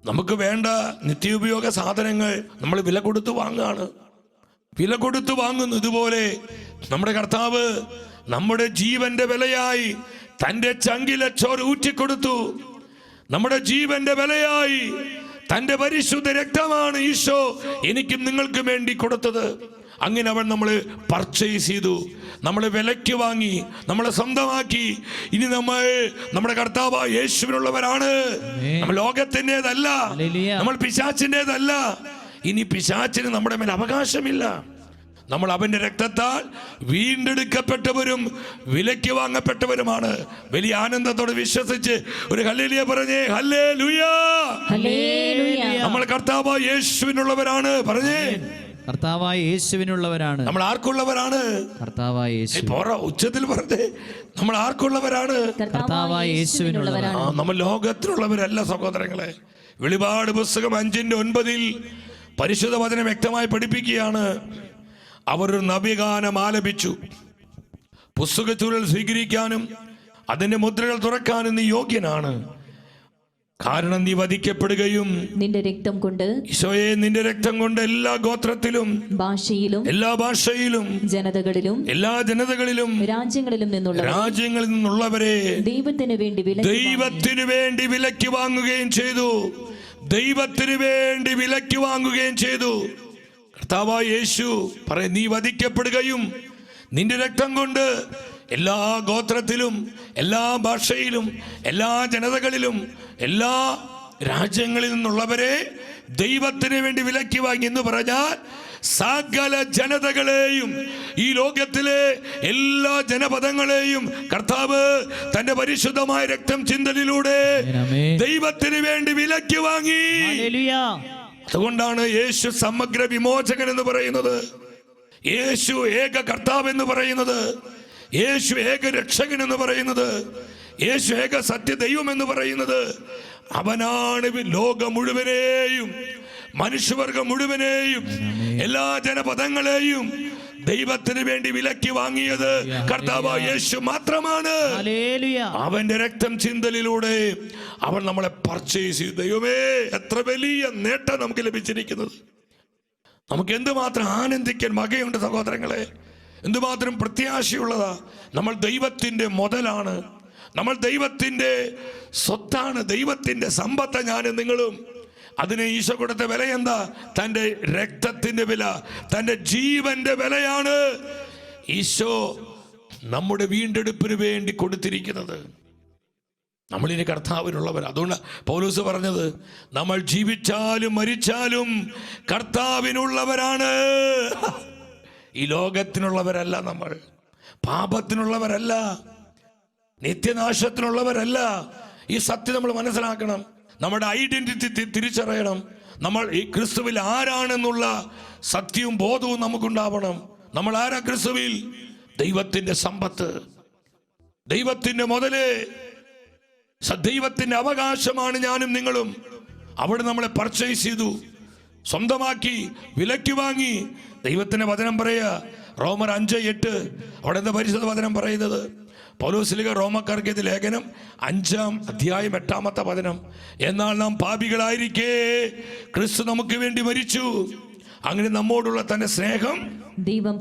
നമുക്ക് വേണ്ട നിത്യോപയോഗ സാധനങ്ങൾ നമ്മൾ വില കൊടുത്ത് വാങ്ങുകയാണ്, വില കൊടുത്ത് വാങ്ങുന്നു. ഇതുപോലെ നമ്മുടെ കർത്താവ് നമ്മുടെ ജീവന്റെ വിലയായി തന്റെ ചങ്കിലെ ചോര ഊറ്റിക്കൊടുത്തു. നമ്മുടെ ജീവന്റെ വിലയായി തന്റെ പരിശുദ്ധ രക്തമാണ് ഈശോ എനിക്കും നിങ്ങൾക്കും വേണ്ടി കൊടുത്തത്. അങ്ങനെ അവൻ നമ്മളെ പർച്ചേസ് ചെയ്തു, നമ്മളെ വിലയ്ക്ക് വാങ്ങി, നമ്മളെ സ്വന്തമാക്കി. ഇനി നമ്മൾ നമ്മുടെ കർത്താവായ യേശുവിനുള്ളവരാണ്. നമ്മൾ ലോകത്തിൻ്റെതല്ല, നമ്മൾ പിശാചിൻ്റെതല്ല. ഇനി പിശാചിന് നമ്മുടെ മേൽ അവകാശമില്ല. നമ്മൾ അവന്റെ രക്തത്താൽ വീണ്ടെടുക്കപ്പെട്ടവരും വിലയ്ക്ക് വാങ്ങപ്പെട്ടവരുമാണ്. വലിയ ആനന്ദത്തോടെ വിശ്വസിച്ച് ഒരു ഹല്ലേലൂയ പറഞ്ഞേ, ഹല്ലേലൂയ. നമ്മൾ കർത്താവായ യേശുവിനുള്ളവരാണ്. പറഞ്ഞേ, കർത്താവായ യേശുവിനുള്ളവരാണ്. നമ്മൾ ആർക്കുള്ളവരാണ്? കർത്താവായ യേശു. ഉച്ചത്തിൽ പറഞ്ഞേ, നമ്മൾ ആർക്കുള്ളവരാണ്? കർത്താവായ യേശുവിനുള്ളവരാണ്. നമ്മൾ ലോകത്തിലുള്ളവരല്ല സഹോദരങ്ങളെ. വെളിപാട് പുസ്തകം 5:9 പരിശുദ്ധ വചനം വ്യക്തമായി പഠിപ്പിക്കുകയാണ്. അവർ ഒരു നവ്യഗാനം ആലപിച്ചു. പുസ്തകച്ചുരുൾ സ്വീകരിക്കാനും അതിന്റെ മുദ്രകൾ തുറക്കാനും നീ യോഗ്യനാണ്, കാരണം നീ വധിക്കപ്പെടുകയും നിന്റെ രക്തം കൊണ്ട് ഈശോയെ നിന്റെ രക്തം കൊണ്ട് എല്ലാ ഗോത്രത്തിലും ഭാഷയിലും എല്ലാ ഭാഷയിലും ജനതകളിലും എല്ലാ ജനതകളിലും രാജ്യങ്ങളിൽ നിന്നുള്ളവരെ ദൈവത്തിന് വേണ്ടി വിലയ്ക്ക് വാങ്ങുകയും ചെയ്തു. ദൈവത്തിന് വേണ്ടി വിലയ്ക്ക് വാങ്ങുകയും ചെയ്തു. കർത്താവായ യേശു പറയും, നീ വധിക്കപ്പെടുകയും നിന്റെ രക്തം കൊണ്ട് എല്ലാ ഗോത്രത്തിലും എല്ലാ ഭാഷയിലും എല്ലാ ജനതകളിലും എല്ലാ രാജ്യങ്ങളിൽ നിന്നുള്ളവരെ ദൈവത്തിന് വേണ്ടി വിലയ്ക്ക് വാങ്ങി എന്ന് പറഞ്ഞാൽ സകല ജനതകളെയും ഈ ലോകത്തിലെ എല്ലാ ജനപദങ്ങളെയും കർത്താവ് തന്റെ പരിശുദ്ധമായ രക്തം ചിന്തലിലൂടെ ദൈവത്തിന് വേണ്ടി വിലയ്ക്ക് വാങ്ങി. അതുകൊണ്ടാണ് യേശു സമഗ്ര വിമോചകൻ എന്ന് പറയുന്നത്, യേശു ഏക കർത്താവ് എന്ന് പറയുന്നത്, യേശു ഏക രക്ഷകൻ എന്ന് പറയുന്നത്, യേശു ഏക സത്യദൈവം എന്ന് പറയുന്നത്. അവനാണ് ലോകം മുഴുവനെയും മനുഷ്യവർഗം മുഴുവനെയും എല്ലാ ജനപദങ്ങളെയും ദൈവത്തിന് വേണ്ടി വിലയ്ക്ക് വാങ്ങിയത് കർത്താവായ യേശു മാത്രമാണ്. അവന്റെ രക്തം ചിന്തലിലൂടെ അവൻ നമ്മളെ പർച്ചേസ് ചെയ്തു. ദൈവമേ, എത്ര വലിയ നേട്ടം നമുക്ക് ലഭിച്ചിരിക്കുന്നത്. നമുക്ക് എന്തുമാത്രം ആനന്ദിക്കാൻ വകയുണ്ട് സഹോദരങ്ങളെ, എന്തുമാത്രം പ്രത്യാശയുള്ളതാ. നമ്മൾ ദൈവത്തിൻ്റെ മുതലാണ്, നമ്മൾ ദൈവത്തിൻ്റെ സ്വത്താണ്, ദൈവത്തിൻ്റെ സമ്പത്ത് ഞാനും നിങ്ങളും. അതിന് ഈശോ കൊടുത്ത വില എന്താ? തൻ്റെ രക്തത്തിൻ്റെ വില, തൻ്റെ ജീവന്റെ വിലയാണ് ഈശോ നമ്മുടെ വീണ്ടെടുപ്പിന് വേണ്ടി കൊടുത്തിരിക്കുന്നത്. നമ്മളിനി കർത്താവിനുള്ളവർ. അതുകൊണ്ട് പൗലോസ് പറഞ്ഞത്, നമ്മൾ ജീവിച്ചാലും മരിച്ചാലും കർത്താവിനുള്ളവരാണ്. ഈ ലോകത്തിനുള്ളവരല്ല, നമ്മൾ പാപത്തിനുള്ളവരല്ല, നിത്യനാശത്തിനുള്ളവരല്ല. ഈ സത്യം നമ്മൾ മനസ്സിലാക്കണം. നമ്മുടെ ഐഡന്റിറ്റി തിരിച്ചറിയണം. നമ്മൾ ഈ ക്രിസ്തുവിൽ ആരാണെന്നുള്ള സത്യവും ബോധവും നമുക്കുണ്ടാവണം. നമ്മൾ ആരാ ക്രിസ്തുവിൽ? ദൈവത്തിന്റെ സമ്പത്ത്, ദൈവത്തിന്റെ മുതല്, ദൈവത്തിന്റെ അവകാശമാണ് ഞാനും നിങ്ങളും. അവിടെ നമ്മളെ പർച്ചേസ് ചെയ്തു, സ്വന്തമാക്കി, വിലയ്ക്ക് വാങ്ങി. ദൈവത്തിന്റെ വചനം പറയുക റോമർ 5:8. അവിടെ എന്താ പരിശുദ്ധ വചനം പറയുന്നത്? പൗലോസ്ലീഹ റോമക്കാർക്ക് ലേഖനം 5-ാം അധ്യായം 8-ാമത്തെ വചനം. എന്നാൽ നാം പാപികളായിരിക്കെ ക്രിസ്തു നമുക്ക് വേണ്ടി മരിച്ചു, അങ്ങനെ നമ്മോടുള്ള തന്റെ സ്നേഹം ദൈവം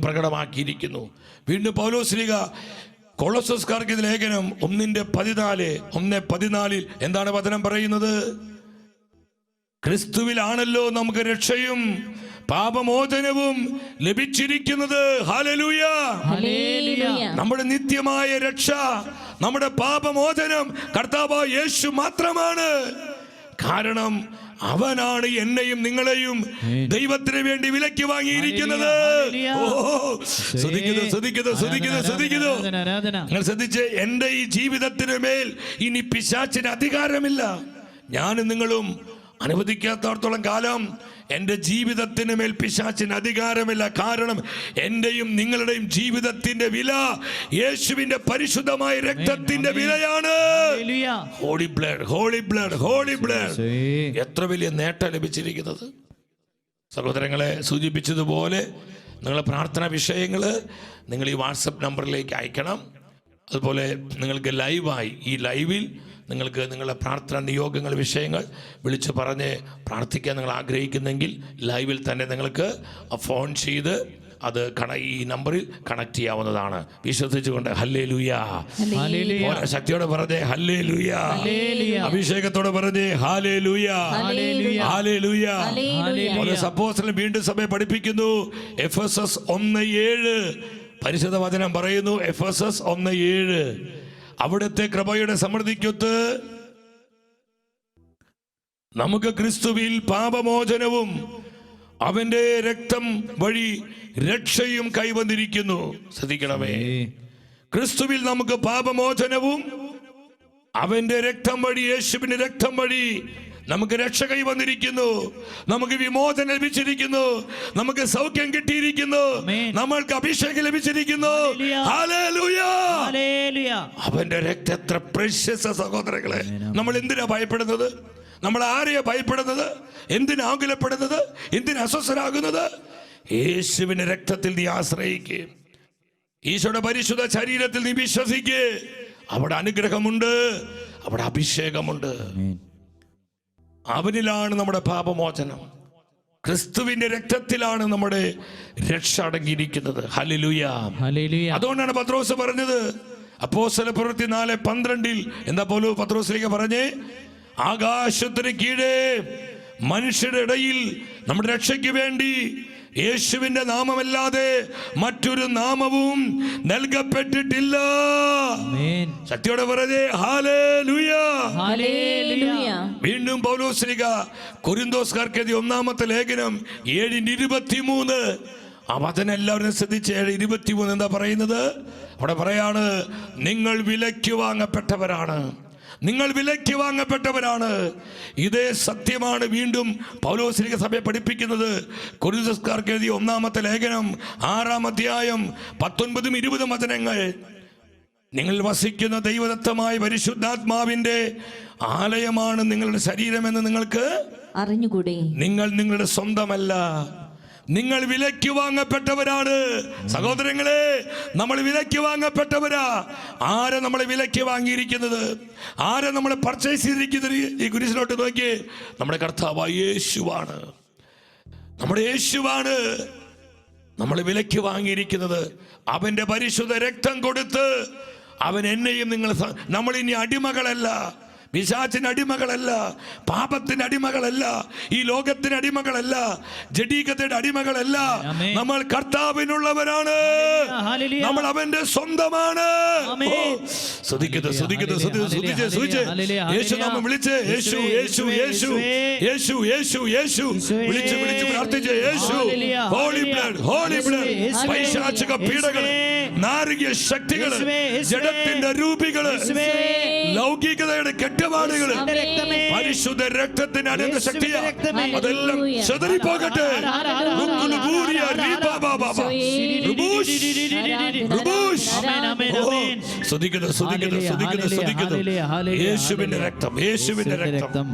പ്രകടമാക്കിയിരിക്കുന്നു. വീണ്ടും പൗലോസ്ലീഹ കൊളോസ്യർക്കാർക്ക് ലേഖനം 1:14 എന്താണ് വചനം പറയുന്നത്? ക്രിസ്തുവിലാണല്ലോ നമുക്ക് രക്ഷയും പാപമോചനവും ലഭിച്ചിരിക്കുന്നത്. ഹല്ലേലൂയ! നമ്മുടെ നിത്യമായ രക്ഷ, നമ്മുടെ പാപമോചനം കർത്താവായ യേശു മാത്രമാണ്. കാരണം അവനാണ് എന്നെയും നിങ്ങളെയും ദൈവത്തിന് വേണ്ടി വിലയ്ക്ക് വാങ്ങിയിരിക്കുന്നത്. നിങ്ങൾ ശ്രദ്ധിച്ച്, എന്റെ ഈ ജീവിതത്തിന് മേൽ ഇനി പിശാചിന് അധികാരമില്ല. ഞാനും നിങ്ങളും അനുവദിക്കാത്തടത്തോളം കാലം എൻ്റെ ജീവിതത്തിന് മേൽ പിശാചിന് അധികാരമില്ല. കാരണം എന്റെയും നിങ്ങളുടെയും ജീവിതത്തിന്റെ വില യേശുവിന്റെ പരിശുദ്ധമായ രക്തത്തിന്റെ വിലയാണ്. Holy blood, holy blood, holy blood. എത്ര വലിയ നേട്ടം ലഭിച്ചിരിക്കുന്നത്. സഹോദരങ്ങളെ, സൂചിപ്പിച്ചതുപോലെ നിങ്ങളുടെ പ്രാർത്ഥനാ വിഷയങ്ങൾ നിങ്ങൾ ഈ വാട്സപ്പ് നമ്പറിലേക്ക് അയക്കണം. അതുപോലെ നിങ്ങൾക്ക് ലൈവായി ഈ ലൈവിൽ നിങ്ങൾക്ക് നിങ്ങളുടെ പ്രാർത്ഥനാ നിയോഗങ്ങൾ, വിഷയങ്ങൾ വിളിച്ച് പറഞ്ഞ് പ്രാർത്ഥിക്കാൻ നിങ്ങൾ ആഗ്രഹിക്കുന്നെങ്കിൽ ലൈവിൽ തന്നെ നിങ്ങൾക്ക് ഫോൺ ചെയ്ത് അത് ഈ നമ്പറിൽ കണക്ട് ചെയ്യാവുന്നതാണ്. വിശ്വസിച്ചുകൊണ്ട് ഹല്ലേലൂയ, ശക്തിയോടെ പറഞ്ഞേ ഹല്ലേലൂയ, അഭിഷേകത്തോടെ പറഞ്ഞേ ഹല്ലേലൂയ, ഹല്ലേലൂയ. അപ്പോസ്തലൻ വീണ്ടും സഭയെ പഠിപ്പിക്കുന്നു. എഫെസസ് 1:7 പരിശുദ്ധ വചനം പറയുന്നു. എഫെസസ് 1:7 അവിടുത്തെ കൃപയുടെ സമൃദ്ധിക്കൊത്ത് നമുക്ക് ക്രിസ്തുവിൽ പാപമോചനവും അവന്റെ രക്തം വഴി രക്ഷയും കൈവന്നിരിക്കുന്നു. ശ്രദ്ധിക്കണമേ, ക്രിസ്തുവിൽ നമുക്ക് പാപമോചനവും അവന്റെ രക്തം വഴി, യേശുവിന്റെ രക്തം വഴി നമുക്ക് രക്ഷ കൈവന്നിരിക്കുന്നു, നമുക്ക് വിമോചനം ലഭിച്ചിരിക്കുന്നു, നമുക്ക് സൗഖ്യം കിട്ടിയിരിക്കുന്നു, നമ്മൾക്ക് അഭിഷേകം ലഭിച്ചിരിക്കുന്നു. ഹല്ലേലൂയ! അവന്റെ രക്തം എത്ര പ്രഷ്യസ് സഹോദരങ്ങളെ. നമ്മൾ എന്തിനാ ഭയപ്പെടുന്നത്? നമ്മൾ ആരെയാ ഭയപ്പെടുന്നത്? എന്തിനാ ആകുലപ്പെടുന്നത്? എന്തിനാ അസ്വസ്ഥരാകുന്നത്? യേശുവിന്റെ രക്തത്തിൽ നീ ആശ്രയിക്കുക, ഈശോയുടെ പരിശുദ്ധ ശരീരത്തിൽ നീ വിശ്വസിക്കുക. അവിടെ അനുഗ്രഹമുണ്ട്, അവിടെ അഭിഷേകമുണ്ട്. അവനിലാണ് നമ്മുടെ പാപമോചനം, ക്രിസ്തുവിന്റെ രക്തത്തിലാണ് നമ്മുടെ രക്ഷ അടങ്ങിയിരിക്കുന്നത്. ഹല്ലേലൂയ! അതുകൊണ്ടാണ് പത്രോസ് പറഞ്ഞത്, അപ്പോസ്തല പ്രവൃത്തി 4:12 എന്താ പോലും പത്രോസിലേക്ക് പറഞ്ഞേ? ആകാശത്തിന് കീഴേ മനുഷ്യരുടെ ഇടയിൽ നമ്മുടെ രക്ഷയ്ക്ക് വേണ്ടി യേശുവിന്റെ നാമമല്ലാതെ മറ്റൊരു നാമവും നൽകപ്പെട്ടിട്ടില്ല. ശക്തിയോടെ പറഞ്ഞേ ഹല്ലേലൂയ, ഹല്ലേലൂയ. വീണ്ടും പൗലോസ്ലീഹ കൊരിന്തോസ്കാർക്ക് 1-ാമത്തെ ലേഖനം 7:23 ആ വചനം എല്ലാവരും ശ്രദ്ധിച്ച് 7:23 എന്താ പറയുന്നത്? അവിടെ പറയാണ്, നിങ്ങൾ വിലയ്ക്ക് വാങ്ങപ്പെട്ടവരാണ്, നിങ്ങൾ വിലയ്ക്ക് വാങ്ങപ്പെട്ടവരാണ്. ഇതേ സത്യമാണ് വീണ്ടും പൗലോസ്ലീഹ സഭയെ പഠിപ്പിക്കുന്നത്. കൊരിന്തോസ്കാർക്ക് 1-ാമത്തെ ലേഖനം 6-ാം അധ്യായം 19-20 വചനങ്ങൾ. നിങ്ങൾ വസിക്കുന്ന ദൈവദത്തമായ പരിശുദ്ധാത്മാവിന്റെ ആലയമാണ് നിങ്ങളുടെ ശരീരമെന്ന് നിങ്ങൾക്ക് അറിഞ്ഞുകൂടെ? നിങ്ങൾ നിങ്ങളുടെ സ്വന്തമല്ല, നിങ്ങൾ വിലയ്ക്ക് വാങ്ങപ്പെട്ടവരാണ്. സഹോദരങ്ങളെ, നമ്മൾ വിലയ്ക്ക് വാങ്ങപ്പെട്ടവരാ. ആരെ നമ്മളെ വിലയ്ക്ക് വാങ്ങിയിരിക്കുന്നത്? ആരെ നമ്മളെ പർച്ചേസ് ചെയ്തിരിക്കുന്നത്? ഈ കുരിശിലോട്ട് നോക്കി, നമ്മുടെ കർത്താവായ യേശുവാണ്. നമ്മുടെ യേശുവാണ് നമ്മളെ വിലയ്ക്ക് വാങ്ങിയിരിക്കുന്നത്. അവന്റെ പരിശുദ്ധ രക്തം കൊടുത്ത് അവൻ എന്നെയും നമ്മൾ ഇനി അടിമകളല്ല, പിശാചിന് അടിമകളല്ല, പാപത്തിന് അടിമകളല്ല, ഈ ലോകത്തിന് അടിമകളല്ല, ജഡീകതയുടെ അടിമകളല്ല. നമ്മൾ കർത്താവിനുള്ളവരാണ്, നമ്മൾ അവന്റെ സ്വന്തമാണ്. യേശു നാമം വിളിച്ച് യേശു യേശു യേശു യേശു യേശു യേശു വിളിച്ച് വിളിച്ച് പ്രാർത്ഥിച്ച് Yesu. Holy blood, holy blood. പൈശാചിക പീഡകള്, നാരകീയ ശക്തികള്, ജഡത്തിന്റെ രൂപികള്, ലൗകികതയുടെ കെട്ടുപാടുകള്, പരിശുദ്ധ രക്തത്തിന് അനന്ത ശക്തിയാ, അതെല്ലാം ചെതറിപ്പോകട്ടെ. യേശുവിന്റെ രക്തം, യേശുവിന്റെ രക്തം.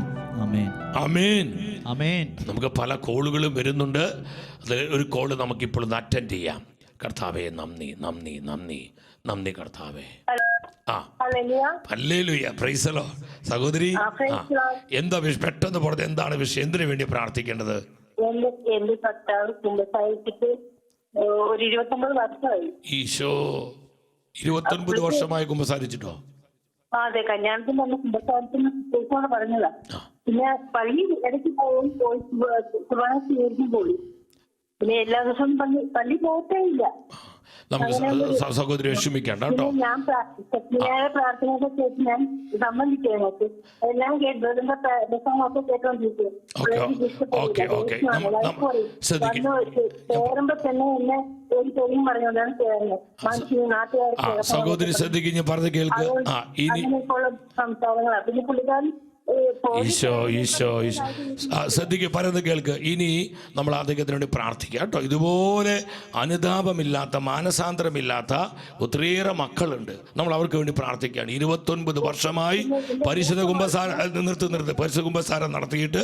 ആമേൻ, ആമേൻ. നമുക്ക് പല കോളുകളും വരുന്നുണ്ട്. അതിൽ ഒരു കോള് നമുക്കിപ്പോൾ അറ്റൻഡ് ചെയ്യാം. കർത്താവേ നന്ദി, നന്ദി, നന്ദി, നന്ദി കർത്താവേ. Hallelujah, praise the Lord. സഹോദരി, എന്താ പെട്ടെന്ന് പറഞ്ഞത്, എന്താണ് വിഷയം, എന്തിനു വേണ്ടി പ്രാർത്ഥിക്കേണ്ടത്? എന്റെ ഭർത്താവ് കുമ്പസാരിച്ചിട്ട് ഒരു 29 വർഷമായി. ഈശോ, 29 വർഷമായി കുമ്പസാരിച്ചിട്ടോ? അതെ, കല്യാണത്തിന് തന്നെ കുമ്പസാരിക്കുന്ന പറഞ്ഞതാ. പിന്നെ പള്ളി ഇടയ്ക്ക് പോയി കുർബാന സ്വീകരിക്കും പോയി. പിന്നെ എല്ലാ ദിവസവും പള്ളി പോകത്തേ ഇല്ല. നമുക്ക് സഹോദരി വിഷമിക്കണ്ട കേട്ടോ. ഞാൻ പ്രാർത്ഥനയൊക്കെ കേട്ട് ഞാൻ സമ്മതിച്ചു, എല്ലാം കേട്ടൊക്കെ കേട്ടോണ്ടിരിക്കും. കേറുമ്പോ തന്നെ എന്നെ ഒരു തെളിയും പറഞ്ഞുകൊണ്ടാണ് കേറുന്നത്. നാട്ടുകാർ സഹോദരി ശ്രദ്ധിക്കും, ഞാൻ പറഞ്ഞു കേൾക്ക്. അതിനൊക്കെയുള്ള സംസാരങ്ങളാണ്. പിന്നെ പുള്ളിക്കാരൻ ഈശോ, ഈശോ, ഈശോ. ശ്രദ്ധിക്കുക, പറയുന്നത് കേൾക്ക്. ഇനി നമ്മൾ അദ്ദേഹത്തിന് വേണ്ടി പ്രാർത്ഥിക്കാം കേട്ടോ. ഇതുപോലെ അനുതാപമില്ലാത്ത, മാനസാന്തരമില്ലാത്ത ഒത്തിരിയേറെ മക്കളുണ്ട്. നമ്മൾ അവർക്ക് വേണ്ടി പ്രാർത്ഥിക്കുകയാണ്. 29 വർഷമായി പരിശുദ്ധ കുമ്പസാരം നടത്തിയിട്ട്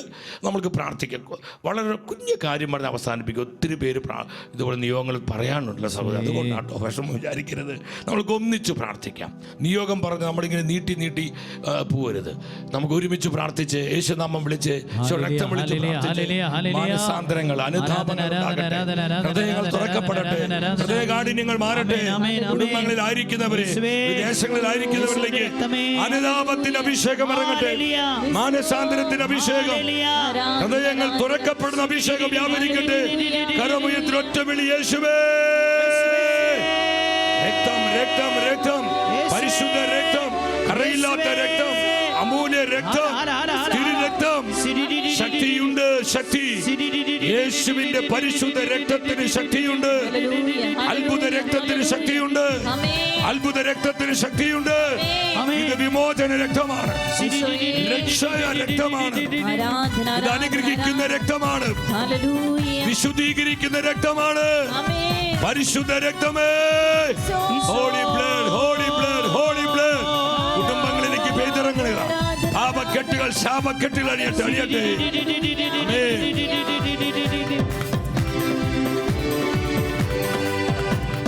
നമ്മൾക്ക് പ്രാർത്ഥിക്കാം. വളരെ കുഞ്ഞു കാര്യം പറഞ്ഞ് അവസാനിപ്പിക്കും. ഒത്തിരി പേര് ഇതുപോലെ നിയോഗങ്ങൾ പറയാനുണ്ടല്ലോ സഹോദരൻ, അതുകൊണ്ടാട്ടോ വിഷമം വിചാരിക്കരുത്. നമ്മൾക്ക് ഒന്നിച്ച് പ്രാർത്ഥിക്കാം. നിയോഗം പറഞ്ഞ് നമ്മളിങ്ങനെ നീട്ടി നീട്ടി പോകരുത്. നമുക്ക് ഒരുമിച്ച് പ്രാർത്ഥിച്ച് യേശുനാമം വിളിച്ച് രക്തം വിളിച്ച് മാനസാന്തരങ്ങൾ, അനുതാപങ്ങൾ ഉണ്ടാകട്ടെ, ഹൃദയങ്ങൾ തുറക്കപ്പെടട്ടെ, ഹൃദയകാഠിന്യങ്ങൾ മാറട്ടെ. കുടുംബങ്ങളിലായിരിക്കുന്നവരെ, വിദേശങ്ങളിലായിരിക്കുന്നവരിലേക്ക് അനുതാപത്തിന്റെ അഭിഷേകം ഇറങ്ങട്ടെ, മാനസാന്തരത്തിന്റെ അഭിഷേകം, ഹൃദയങ്ങൾ തുറക്കപ്പെടുന്ന അഭിഷേകം വ്യാപരിക്കട്ടെ. കരമുയർത്തി ഒറ്റ വിളി, യേശുവേ. രക്തം, രക്തം, രക്തം, പരിശുദ്ധ രക്തം, കറയില്ലാത്ത രക്തം, അമൂല്യ രക്തം, രക്തം. ശക്തിയുണ്ട്, ശക്തി. യേശുവിന്റെ പരിശുദ്ധ രക്തത്തിന് ശക്തിയുണ്ട്. അത്ഭുത രക്തത്തിന് ശക്തിയുണ്ട്. അത്ഭുത രക്തത്തിന് ശക്തിയുണ്ട്. ഇത് വിമോചന രക്തമാണ്, രക്ഷാ രക്തമാണ്, ഇത് അനുഗ്രഹിക്കുന്ന രക്തമാണ്, വിശുദ്ധീകരിക്കുന്ന രക്തമാണ്. പരിശുദ്ധ രക്തമേ, holy blood, holy blood, holy blood. കുടുംബങ്ങളിലേക്ക് പെയ്തിറങ്ങുക. പാപക്കെട്ടുകൾ, ശാപക്കെട്ടുകൾ അണിയട്ടെ, അണിയട്ടെ.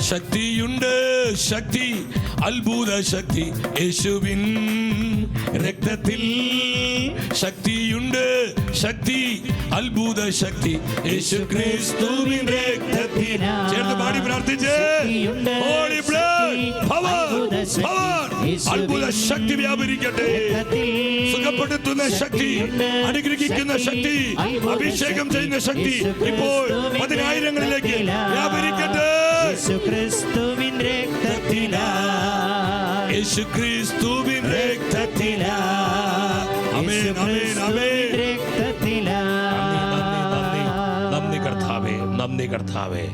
ശക്തിയുണ്ട്, ശക്തി, അത്ഭുത ശക്തി യേശുവിൻ രക്തത്തിൽ. ശക്തിയുണ്ട്, ശക്തി, അത്ഭുത ശക്തി യേശു ക്രിസ്തുവിൻ രക്തത്തിൽ. ചേർന്ന് പാടി പ്രാർത്ഥിച്ച് ഹോളി ബ്ലഡ്, പവർ, പവർ. അത്ഭുത ശക്തി വ്യാപരിക്കട്ടെ. സുഖപ്പെടുത്തുന്ന ശക്തി, അനുഗ്രഹിക്കുന്ന ശക്തി, അഭിഷേകം ചെയ്യുന്ന ശക്തി ഇപ്പോൾ 10,000ങ്ങളിലേക്ക് വ്യാപരിക്കട്ടെ. യേശുക്രിസ്തുവിൻ രക്തത്തിലാ, യേശുക്രിസ്തുവിൻ രക്തത്തിലാ. ആമേൻ, ആമേൻ, ആമേൻ. രക്തത്തിലാ. നന്ദി കർത്താവേ, നന്ദി കർത്താവേ.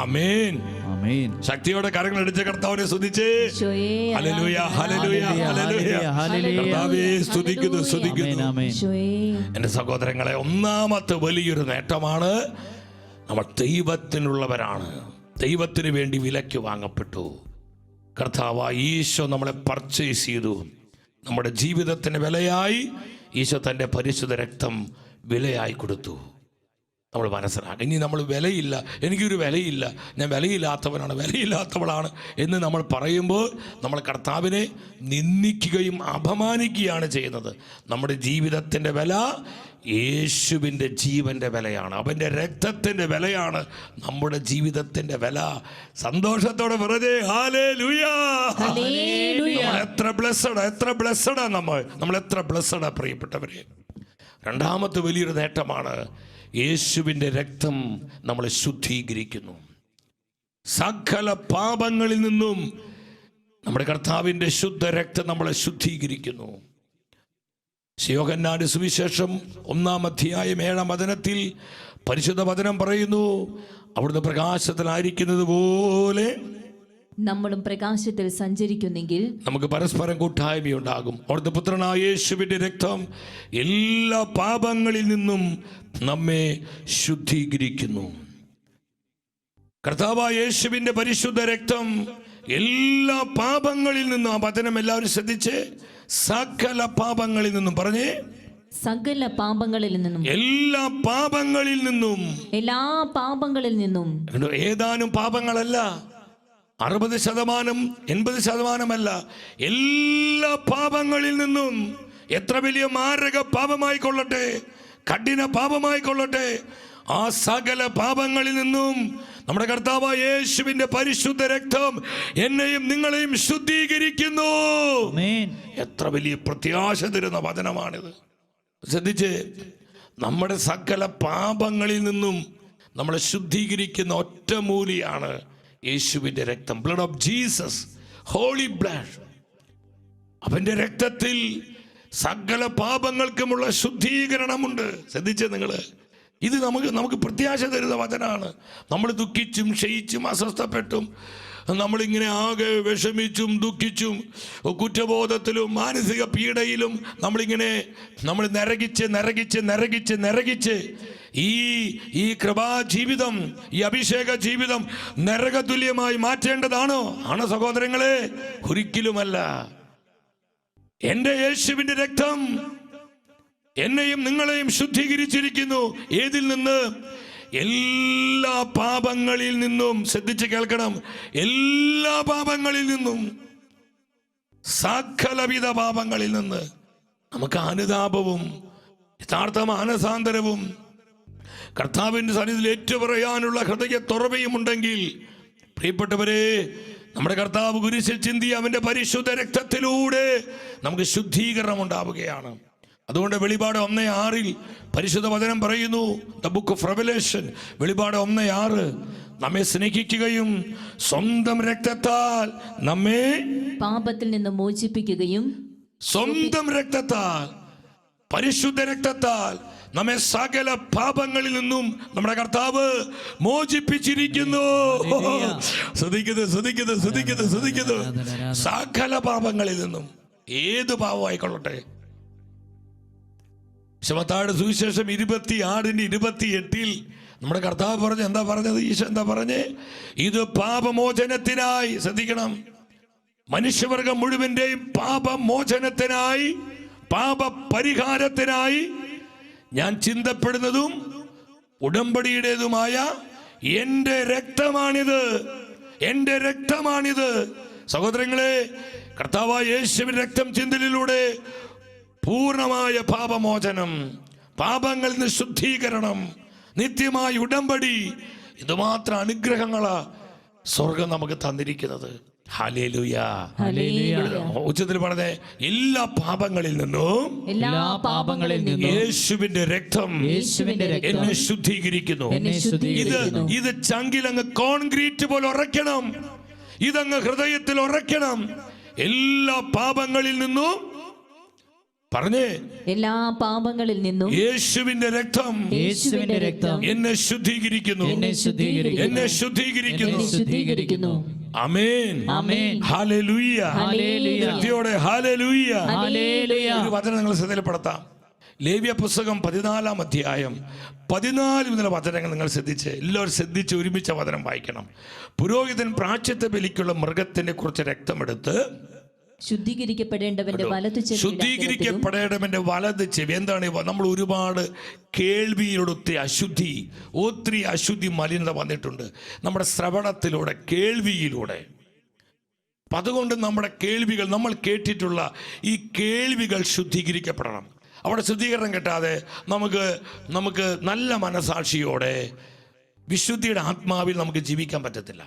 ആമേൻ, ആമേൻ. ശക്തിയോടെ കരങ്ങൾ അടിച്ച കർത്താവിനെ സ്തുതിച്ച് ഹല്ലേലൂയ, ഹല്ലേലൂയ, ഹല്ലേലൂയ. കർത്താവേ സ്തുതിക്കുന്നു, സ്തുതിക്കുന്നു. എൻ്റെ സഹോദരങ്ങളെ, ഒന്നാമത്തെ വലിയൊരു നേട്ടമാണ് നമ്മൾ ദൈവത്തിനുള്ളവരാണ്. ദൈവത്തിന് വേണ്ടി വിലയ്ക്ക് വാങ്ങപ്പെട്ടു. കർത്താവായ ഈശോ നമ്മളെ പർച്ചേസ് ചെയ്തു. നമ്മുടെ ജീവിതത്തിന് വിലയായി ഈശോ തൻ്റെ പരിശുദ്ധ രക്തം വിലയായി കൊടുത്തു. നമ്മൾ മനസ്സിലാക്കുക. ഇനി നമ്മൾ വിലയില്ല, എനിക്കൊരു വിലയില്ല, ഞാൻ വിലയില്ലാത്തവനാണ്, വിലയില്ലാത്തവളാണ് എന്ന് നമ്മൾ പറയുമ്പോൾ നമ്മൾ കർത്താവിനെ നിന്ദിക്കുകയും അപമാനിക്കുകയാണ് ചെയ്യുന്നത്. നമ്മുടെ ജീവിതത്തിൻ്റെ വില യേശുവിൻ്റെ ജീവൻ്റെ വിലയാണ്, അവൻ്റെ രക്തത്തിൻ്റെ വിലയാണ് നമ്മുടെ ജീവിതത്തിൻ്റെ വില. സന്തോഷത്തോടെ പറഞ്ഞേ ഹല്ലേലൂയാ. എത്ര ബ്ലെസ്സഡാ നമ്മൾ എത്ര ബ്ലെസ്സഡാ പ്രിയപ്പെട്ടവരെ. രണ്ടാമത്തെ വലിയൊരു നേട്ടമാണ് യേശുവിൻ്റെ രക്തം നമ്മളെ ശുദ്ധീകരിക്കുന്നു. സകല പാപങ്ങളിൽ നിന്നും നമ്മുടെ കർത്താവിൻ്റെ ശുദ്ധ രക്തം നമ്മളെ ശുദ്ധീകരിക്കുന്നു. യോഹന്നാന്റെ സുവിശേഷം 1-ാം അധ്യായം 7-ാം വചനത്തിൽ പരിശുദ്ധ വചനം പറയുന്നു, അവിടുന്ന് പ്രകാശത്തിലായിരിക്കുന്നത് പോലെ നമ്മളും പ്രകാശത്തിൽ സഞ്ചരിക്കുന്നെങ്കിൽ നമുക്ക് പരസ്പരം കൂട്ടായ്മയുണ്ടാകും. അവിടുത്തെ പുത്രനായ യേശുവിൻ്റെ രക്തം എല്ലാ പാപങ്ങളിൽ നിന്നും നമ്മെ ശുദ്ധീകരിക്കുന്നു. കർത്താവായ യേശുവിൻ്റെ പരിശുദ്ധ രക്തം എല്ലാ പാപങ്ങളിൽ നിന്നും, ആ വചനം എല്ലാവരും ശ്രദ്ധിച്ച്, സകല പാപങ്ങളിൽ നിന്നും പറഞ്ഞേ, സകല പാപങ്ങളിൽ നിന്നും, എല്ലാ പാപങ്ങളിൽ നിന്നും, എല്ലാ പാപങ്ങളിൽ നിന്നും. ഏതാനും പാപങ്ങളല്ല, 60%, 80%, എല്ലാ പാപങ്ങളിൽ നിന്നും. എത്ര വലിയ മാരക പാപമായിക്കൊള്ളട്ടെ, കഠിന പാപമായിക്കൊള്ളട്ടെ, ആ സകല പാപങ്ങളിൽ നിന്നും നമ്മുടെ കർത്താവായ യേശുവിന്റെ പരിശുദ്ധ രക്തം എന്നെയും നിങ്ങളെയും ശുദ്ധീകരിക്കുന്നു. എത്ര വലിയ പ്രത്യാശ തരുന്ന വചനമാണിത്. ശ്രദ്ധിച്ച്, നമ്മുടെ സകല പാപങ്ങളിൽ നിന്നും നമ്മളെ ശുദ്ധീകരിക്കുന്ന ഒറ്റമൂലിയാണ് യേശുവിൻ്റെ രക്തം. Blood of Jesus, holy blood. അവൻ്റെ രക്തത്തിൽ സകല പാപങ്ങൾക്കുമുള്ള ശുദ്ധീകരണമുണ്ട്. ശ്രദ്ധിച്ചേ നിങ്ങൾ, ഇത് നമുക്ക് പ്രത്യാശ തരുന്ന വചനമാണ്. നമ്മൾ ദുഃഖിച്ചും ക്ഷയിച്ചും അസ്വസ്ഥപ്പെട്ടും നമ്മളിങ്ങനെ ആകെ വിഷമിച്ചും ദുഃഖിച്ചും കുറ്റബോധത്തിലും മാനസിക പീഡയിലും നമ്മൾ നരകിച്ച് ഈ കൃപാ ജീവിതം, ഈ അഭിഷേക ജീവിതം നരകതുല്യമായി മാറ്റേണ്ടതാണോ? ആണ് സഹോദരങ്ങളെ, ഒരിക്കലുമല്ല. എൻ്റെ യേശുവിൻ്റെ രക്തം എന്നെയും നിങ്ങളെയും ശുദ്ധീകരിച്ചിരിക്കുന്നു. ഏതിൽ നിന്ന്? എല്ലാ പാപങ്ങളിൽ നിന്നും. ശ്രദ്ധിച്ച് കേൾക്കണം, എല്ലാ പാപങ്ങളിൽ നിന്നും, സകലവിധ പാപങ്ങളിൽ നിന്ന്. നമുക്ക് അനുതാപവും യഥാർത്ഥ മാനസാന്തരവും കർത്താവിൻ്റെ സന്നിധിയിൽ ഏറ്റുപറയാനുള്ള ഹൃദയ തുറവയും ഉണ്ടെങ്കിൽ, പ്രിയപ്പെട്ടവരെ, നമ്മുടെ കർത്താവ് കുരിശിൽ ചിന്തിയ അവൻ്റെ പരിശുദ്ധ രക്തത്തിലൂടെ നമുക്ക് ശുദ്ധീകരണം ഉണ്ടാവുകയാണ്. അതുകൊണ്ട് വെളിപാട് 1:6 പരിശുദ്ധ വചനം പറയുന്നു, ദ ബുക്ക് ഓഫ് റെവലേഷൻ, വെളിപാട് 1:6, നമ്മെ സ്നേഹിക്കുകയും സ്വന്തം രക്തത്താൽ നമ്മെ പാപത്തിൽ നിന്ന് മോചിപ്പിക്കുകയും, സ്വന്തം രക്തത്താൽ, പരിശുദ്ധ രക്തത്താൽ നമ്മെ സകല പാപങ്ങളിൽ നിന്നും നമ്മുടെ കർത്താവ് മോചിപ്പിച്ചിരിക്കുന്നു. ശ്രദ്ധിക്കുന്നു, സകല പാപങ്ങളിൽ നിന്നും. ഏത് പാപമായിക്കൊള്ളട്ടെ. മത്തായിയുടെ സുവിശേഷം 26:28 നമ്മുടെ കർത്താവ് പറഞ്ഞു, എന്താ പറഞ്ഞത്? ഈശോ എന്താ പറഞ്ഞേ? ഇത് പാപമോചനത്തിനായി, ശ്രദ്ധിക്കണം, മനുഷ്യവർഗം മുഴുവന്റെയും പാപമോചനത്തിനായി, പാപപരിഹാരത്തിനായി ഞാൻ ചിന്തപ്പെടുന്നതും ഉടമ്പടിയുടേതുമായ എൻ്റെ രക്തമാണിത്. സഹോദരങ്ങളെ, കർത്താവായ യേശുവിന്റെ രക്തം ചിന്തലിലൂടെ പൂർണ്ണമായ പാപമോചനം, പാപങ്ങളിൽ നിന്ന് ശുദ്ധീകരണം, നിത്യമായ ഉടമ്പടി, ഇതുമാത്രം അനുഗ്രഹങ്ങളാ സ്വർഗം നമുക്ക് തന്നിരിക്കുന്നത്. ഹല്ലേലൂയാ. ഉച്ചത്തിൽ പറഞ്ഞേ, എല്ലാ പാപങ്ങളിൽ നിന്നും യേശുവിന്റെ രക്തം എന്നെ ശുദ്ധീകരിക്കുന്നു. ഇത് ചങ്കിലങ്ങ് കോൺക്രീറ്റ് പോലെ ഉറയ്ക്കണം, ഇതങ്ങ് ഹൃദയത്തിൽ ഉറയ്ക്കണം. എല്ലാ പാപങ്ങളിൽ നിന്നും പറഞ്ഞേ, എല്ലാ പാപങ്ങളിൽ നിന്നും യേശുവിന്റെ രക്തം എന്നെ ശുദ്ധീകരിക്കുന്നു. ആമേൻ, ഹല്ലേലൂയ. ശക്തിയോടെ ഹല്ലേലൂയ. ഒരു വചനം നിങ്ങൾ ശ്രദ്ധയിൽപ്പെടുത്താം. ലേവ്യ പുസ്തകം 14-ാം അധ്യായം 14 മുതലുള്ള വചനങ്ങൾ നിങ്ങൾ ശ്രദ്ധിച്ച്, എല്ലാവരും ശ്രദ്ധിച്ച് ഒരുമിച്ച വചനം വായിക്കണം. പുരോഹിതൻ പ്രായശ്ചിത്ത ബലിക്കുള്ള മൃഗത്തിനെ കുറിച്ച് രക്തമെടുത്ത് ശുദ്ധീകരിക്കപ്പെടേണ്ടവന്റെ വലതു ചെവിയുടെ അഗ്രത്തിലും ശുദ്ധീകരിക്കപ്പെടേണ്ടവന്റെ വലത് ചെവി. എന്താണ് നമ്മൾ ഒരുപാട് കേൾവിയിലൂടെ ഒത്തിരി അശുദ്ധി മലിനത വന്നിട്ടുണ്ട് നമ്മുടെ ശ്രവണത്തിലൂടെ, കേൾവിയിലൂടെ. അപ്പം അതുകൊണ്ട് നമ്മുടെ കേൾവികൾ, നമ്മൾ കേട്ടിട്ടുള്ള ഈ കേൾവികൾ ശുദ്ധീകരിക്കപ്പെടണം. അവിടെ ശുദ്ധീകരണം കിട്ടാതെ നമുക്ക് നല്ല മനസാക്ഷിയോടെ വിശുദ്ധിയുടെ ആത്മാവിൽ നമുക്ക് ജീവിക്കാൻ പറ്റത്തില്ല.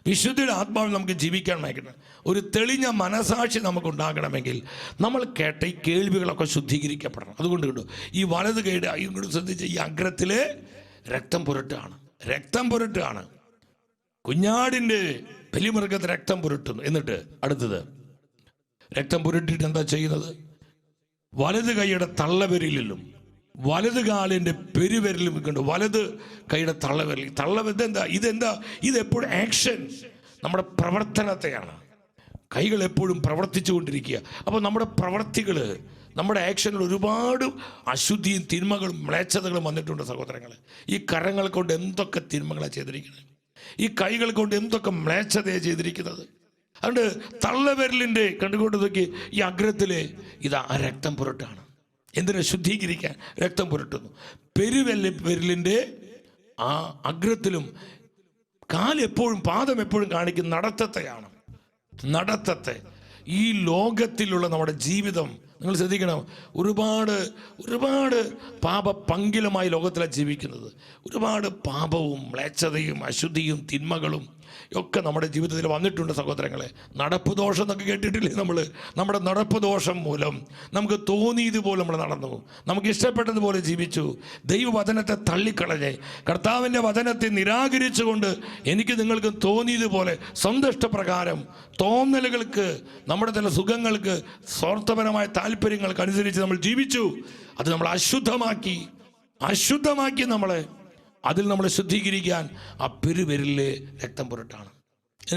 വിശുദ്ധിയുടെ ആത്മാവിൽ നമുക്ക് ജീവിക്കാൻ വയ്ക്കണം. ഒരു തെളിഞ്ഞ മനസാക്ഷി നമുക്ക് ഉണ്ടാകണമെങ്കിൽ നമ്മൾ കേട്ട ഈ കേൾവികളൊക്കെ ശുദ്ധീകരിക്കപ്പെടണം. അതുകൊണ്ട് കണ്ടു, ഈ വലത് കൈയുടെ ഇങ്ങോട്ട് ശ്രദ്ധിച്ച ഈ അഗ്രത്തിലെ രക്തം പുരട്ടുകയാണ്. കുഞ്ഞാടിൻ്റെ ബലിമൃഗത്തെ രക്തം പുരട്ടുന്നു. എന്നിട്ട് അടുത്തത് രക്തം പുരട്ടിയിട്ട് എന്താ ചെയ്യുന്നത്? വലത് കൈയുടെ തള്ളവിരലിലും വലത് കാലിൻ്റെ പെരുവിരലും കണ്ടു. വലത് കൈയുടെ തള്ളവിരൽ ഇതെപ്പോഴും ആക്ഷൻ, നമ്മുടെ പ്രവർത്തനത്തെയാണ്. കൈകൾ എപ്പോഴും പ്രവർത്തിച്ചു കൊണ്ടിരിക്കുക. അപ്പോൾ നമ്മുടെ പ്രവർത്തികൾ, നമ്മുടെ ആക്ഷനിൽ ഒരുപാട് അശുദ്ധിയും തിന്മകളും മ്ലേച്ഛതകളും വന്നിട്ടുണ്ട് സഹോദരങ്ങൾ. ഈ കരങ്ങൾ കൊണ്ട് എന്തൊക്കെ തിന്മകളാണ് ചെയ്തിരിക്കുന്നത്, ഈ കൈകൾ കൊണ്ട് എന്തൊക്കെ മ്ലേച്ഛതയാണ് ചെയ്തിരിക്കുന്നത്. അതുകൊണ്ട് തള്ളവിരലിൻ്റെ കണ്ടുകൊണ്ട് നോക്കി ഈ അഗ്രത്തിലെ ഇതാ ആ രക്തം പുരട്ടാണ്. എന്തിനാ? ശുദ്ധീകരിക്കാൻ രക്തം പുരട്ടുന്നു. പെരുവിരലിൻ്റെ ആ അഗ്രത്തിലും പാദം എപ്പോഴും കാണിക്കുന്ന നടത്തത്തെ. ഈ ലോകത്തിലുള്ള നമ്മുടെ ജീവിതം നിങ്ങൾ ശ്രദ്ധിക്കണം. ഒരുപാട് പാപപങ്കിലമായി ലോകത്തിലാണ് ജീവിക്കുന്നത്. ഒരുപാട് പാപവും മ്ലേച്ഛതയും അശുദ്ധിയും തിന്മകളും ഒക്കെ നമ്മുടെ ജീവിതത്തിൽ വന്നിട്ടുണ്ട് സഹോദരങ്ങളെ. നടപ്പ് ദോഷം എന്നൊക്കെ കേട്ടിട്ടില്ലേ നമ്മൾ? നമ്മുടെ നടപ്പ് ദോഷം മൂലം നമുക്ക് തോന്നിയതുപോലെ നമ്മൾ നടന്നു, നമുക്ക് ഇഷ്ടപ്പെട്ടതുപോലെ ജീവിച്ചു, ദൈവവചനത്തെ തള്ളിക്കളഞ്ഞ് കർത്താവിൻ്റെ വചനത്തെ നിരാകരിച്ചുകൊണ്ട് എനിക്ക് നിങ്ങൾക്ക് തോന്നിയതുപോലെ സ്വന്തം ഇഷ്ടപ്രകാരം തോന്നലുകൾക്ക്, നമ്മുടെ ചില സുഖങ്ങൾക്ക്, സ്വാർത്ഥപരമായ താല്പര്യങ്ങൾക്ക് അനുസരിച്ച് നമ്മൾ ജീവിച്ചു. അത് നമ്മൾ അശുദ്ധമാക്കി അതിൽ നമ്മളെ ശുദ്ധീകരിക്കാൻ ആ പെരുവിരലിലെ രക്തം പുരട്ടാണ്.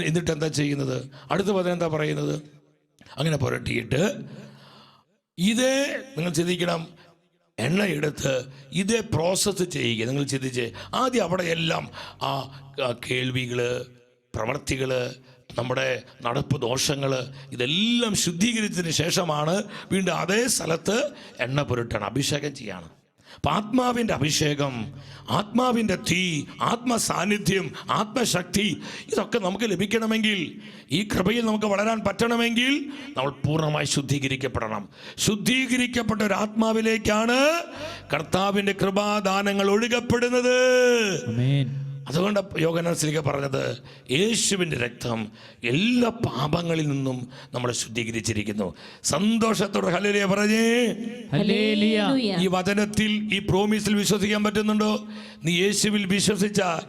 എന്നിട്ട് എന്താ ചെയ്യുന്നത്? അടുത്ത വചനം എന്താ പറയുന്നത്? അങ്ങനെ പുരട്ടിയിട്ട് ഇതേ നിങ്ങൾ ചിന്തിക്കണം, എണ്ണയെടുത്ത് ഇതേ പ്രോസസ്സ് ചെയ്യുക. നിങ്ങൾ ചിന്തിച്ച് ആദ്യം അവിടെ എല്ലാം ആ കേൾവികൾ, പ്രവർത്തികൾ, നമ്മുടെ നടപ്പ് ദോഷങ്ങൾ ഇതെല്ലാം ശുദ്ധീകരിച്ചതിന് ശേഷമാണ് വീണ്ടും അതേ സ്ഥലത്ത് എണ്ണ പുരട്ടണം, അഭിഷേകം ചെയ്യണം. അപ്പം ആത്മാവിൻ്റെ അഭിഷേകം, ആത്മാവിൻ്റെ തീ, ആത്മസാന്നിധ്യം, ആത്മശക്തി ഇതൊക്കെ നമുക്ക് ലഭിക്കണമെങ്കിൽ, ഈ കൃപയിൽ നമുക്ക് വളരാൻ പറ്റണമെങ്കിൽ നമ്മൾ പൂർണ്ണമായി ശുദ്ധീകരിക്കപ്പെടണം. ശുദ്ധീകരിക്കപ്പെട്ട ഒരു ആത്മാവിലേക്കാണ് കർത്താവിൻ്റെ കൃപാദാനങ്ങൾ ഒഴുകപ്പെടുന്നത്. അതുകൊണ്ട് യോഹന്നാൻ ശ്ലീഹ പറഞ്ഞത്, യേശുവിൻ്റെ രക്തം എല്ലാ പാപങ്ങളിൽ നിന്നും നമ്മളെ ശുദ്ധീകരിച്ചിരിക്കുന്നു. സന്തോഷത്തോടെ ഹല്ലേലൂയ പറഞ്ഞേ. ഈ വചനത്തിൽ, ഈ പ്രോമിസിൽ വിശ്വസിക്കാൻ പറ്റുന്നുണ്ടോ? നീ യേശുവിൽ വിശ്വസിച്ചാൽ,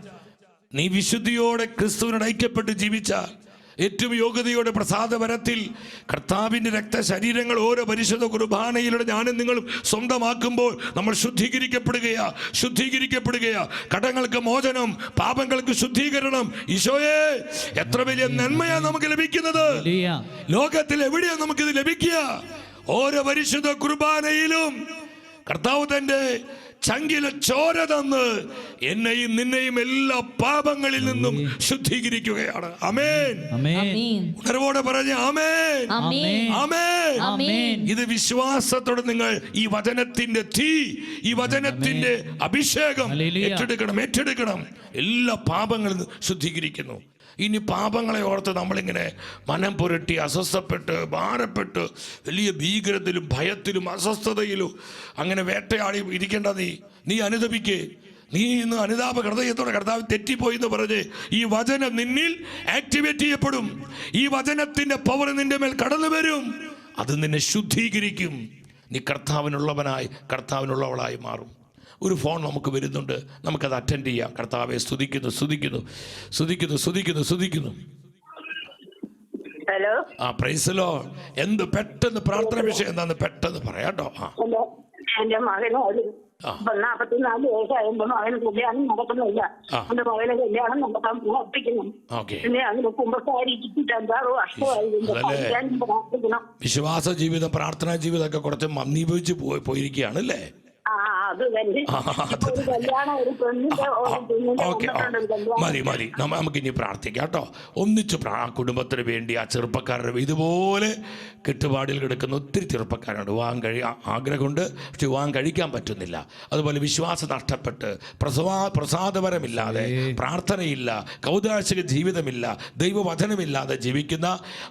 നീ വിശുദ്ധിയോടെ ക്രിസ്തുവിനോട് ഐക്യപ്പെട്ട് ജീവിച്ചാൽ, ഏറ്റവും യോഗ്യതയോടെ പ്രസാദവരത്തിൽ കർത്താവിൻ്റെ രക്തശരീരങ്ങൾ ഓരോ പരിശുദ്ധ കുർബാനയിലൂടെ ഞാനും നിങ്ങളും സ്വന്തമാക്കുമ്പോൾ നമ്മൾ ശുദ്ധീകരിക്കപ്പെടുകയാ. കടങ്ങൾക്ക് മോചനം, പാപങ്ങൾക്ക് ശുദ്ധീകരണം. ഈശോയെ, എത്ര വലിയ നന്മയാണ് നമുക്ക് ലഭിക്കുന്നത്! ലോകത്തിൽ എവിടെയാണ് നമുക്കിത് ലഭിക്കുക? ഓരോ പരിശുദ്ധ കുർബാനയിലും കർത്താവ് തന്റെ ചങ്കിലെ ചോര തന്ന് എന്നെയും നിന്നെയും എല്ലാ പാപങ്ങളിൽ നിന്നും ശുദ്ധീകരിക്കുകയാണ്. ആമേൻ. ഉണർവോടെ പറഞ്ഞ ആമേൻ, ആമേൻ. ഇത് വിശ്വാസത്തോടെ നിങ്ങൾ ഈ വചനത്തിന്റെ തീ, ഈ വചനത്തിന്റെ അഭിഷേകം ഏറ്റെടുക്കണം. എല്ലാ പാപങ്ങളിൽ നിന്നും ശുദ്ധീകരിക്കുന്നു. ഇനി പാപങ്ങളെ ഓർത്ത് നമ്മളിങ്ങനെ മനം പുരട്ടി അസ്വസ്ഥപ്പെട്ട് ഭാരപ്പെട്ട് വലിയ ഭീകരത്തിലും ഭയത്തിലും അസ്വസ്ഥതയിലും അങ്ങനെ വേട്ടയാടി ഇരിക്കേണ്ട. നീ അനുതപിക്കേ. നീ ഇന്ന് അനുതാപ ഹൃദയത്തോടെ കർത്താവ് തെറ്റിപ്പോയി എന്ന് പറഞ്ഞ് ഈ വചനം നിന്നിൽ ആക്ടിവേറ്റ് ചെയ്യപ്പെടും. ഈ വചനത്തിന്റെ പവർ നിന്റെ മേൽ കടന്നു വരും. അത് നിന്നെ ശുദ്ധീകരിക്കും. നീ കർത്താവിനുള്ളവളായി മാറും. ഒരു ഫോൺ നമുക്ക് വരുന്നുണ്ട്, നമുക്കത് അറ്റൻഡ് ചെയ്യാം. കർത്താവെ സ്തുതിക്കുന്നു. Hello, praise the Lord. എന്ത് പെട്ടെന്ന് പ്രാർത്ഥന വിഷയം എന്താന്ന് പെട്ടെന്ന് പറയാട്ടോ. എന്റെ മകന് 44 വയസ്സായ എന്റെ മകന് കല്യാണം നടക്കുന്നില്ല. എന്റെ മകന് കല്യാണം നടക്കാൻ പ്രവർത്തിക്കുന്നു. പിന്നെ അതിന് കുമ്പസാരി 5-6 വർഷമായി. വിശ്വാസ ജീവിതം, പ്രാർത്ഥനാ ജീവിതം ഒക്കെ കുറച്ച് മന്ദീഭവിച്ച് പോയിരിക്കുകയാണ് അല്ലേ? അത് തന്നെ. ഇപ്പൊ ഒരു കല്യാണം, ഒരു പെണ്ണിന്റെ ഓക്കെ, മതി മതി. നമുക്ക് ഇനി പ്രാർത്ഥിക്കാം കേട്ടോ. ഒന്നിച്ച് ആ കുടുംബത്തിന് വേണ്ടി, ആ ചെറുപ്പക്കാരുടെ ഇതുപോലെ കെട്ടുപാടിൽ കിടക്കുന്ന ഒത്തിരി ചെറുപ്പക്കാരുണ്ട്. വിവാഹം ആഗ്രഹമുണ്ട്, പക്ഷെ വിവാഹം കഴിക്കാൻ പറ്റുന്നില്ല. അതുപോലെ വിശ്വാസം നഷ്ടപ്പെട്ട് പ്രസാദപരമില്ലാതെ, പ്രാർത്ഥനയില്ല, കൗതാശിക ജീവിതമില്ല, ദൈവവചനമില്ലാതെ ജീവിക്കുന്ന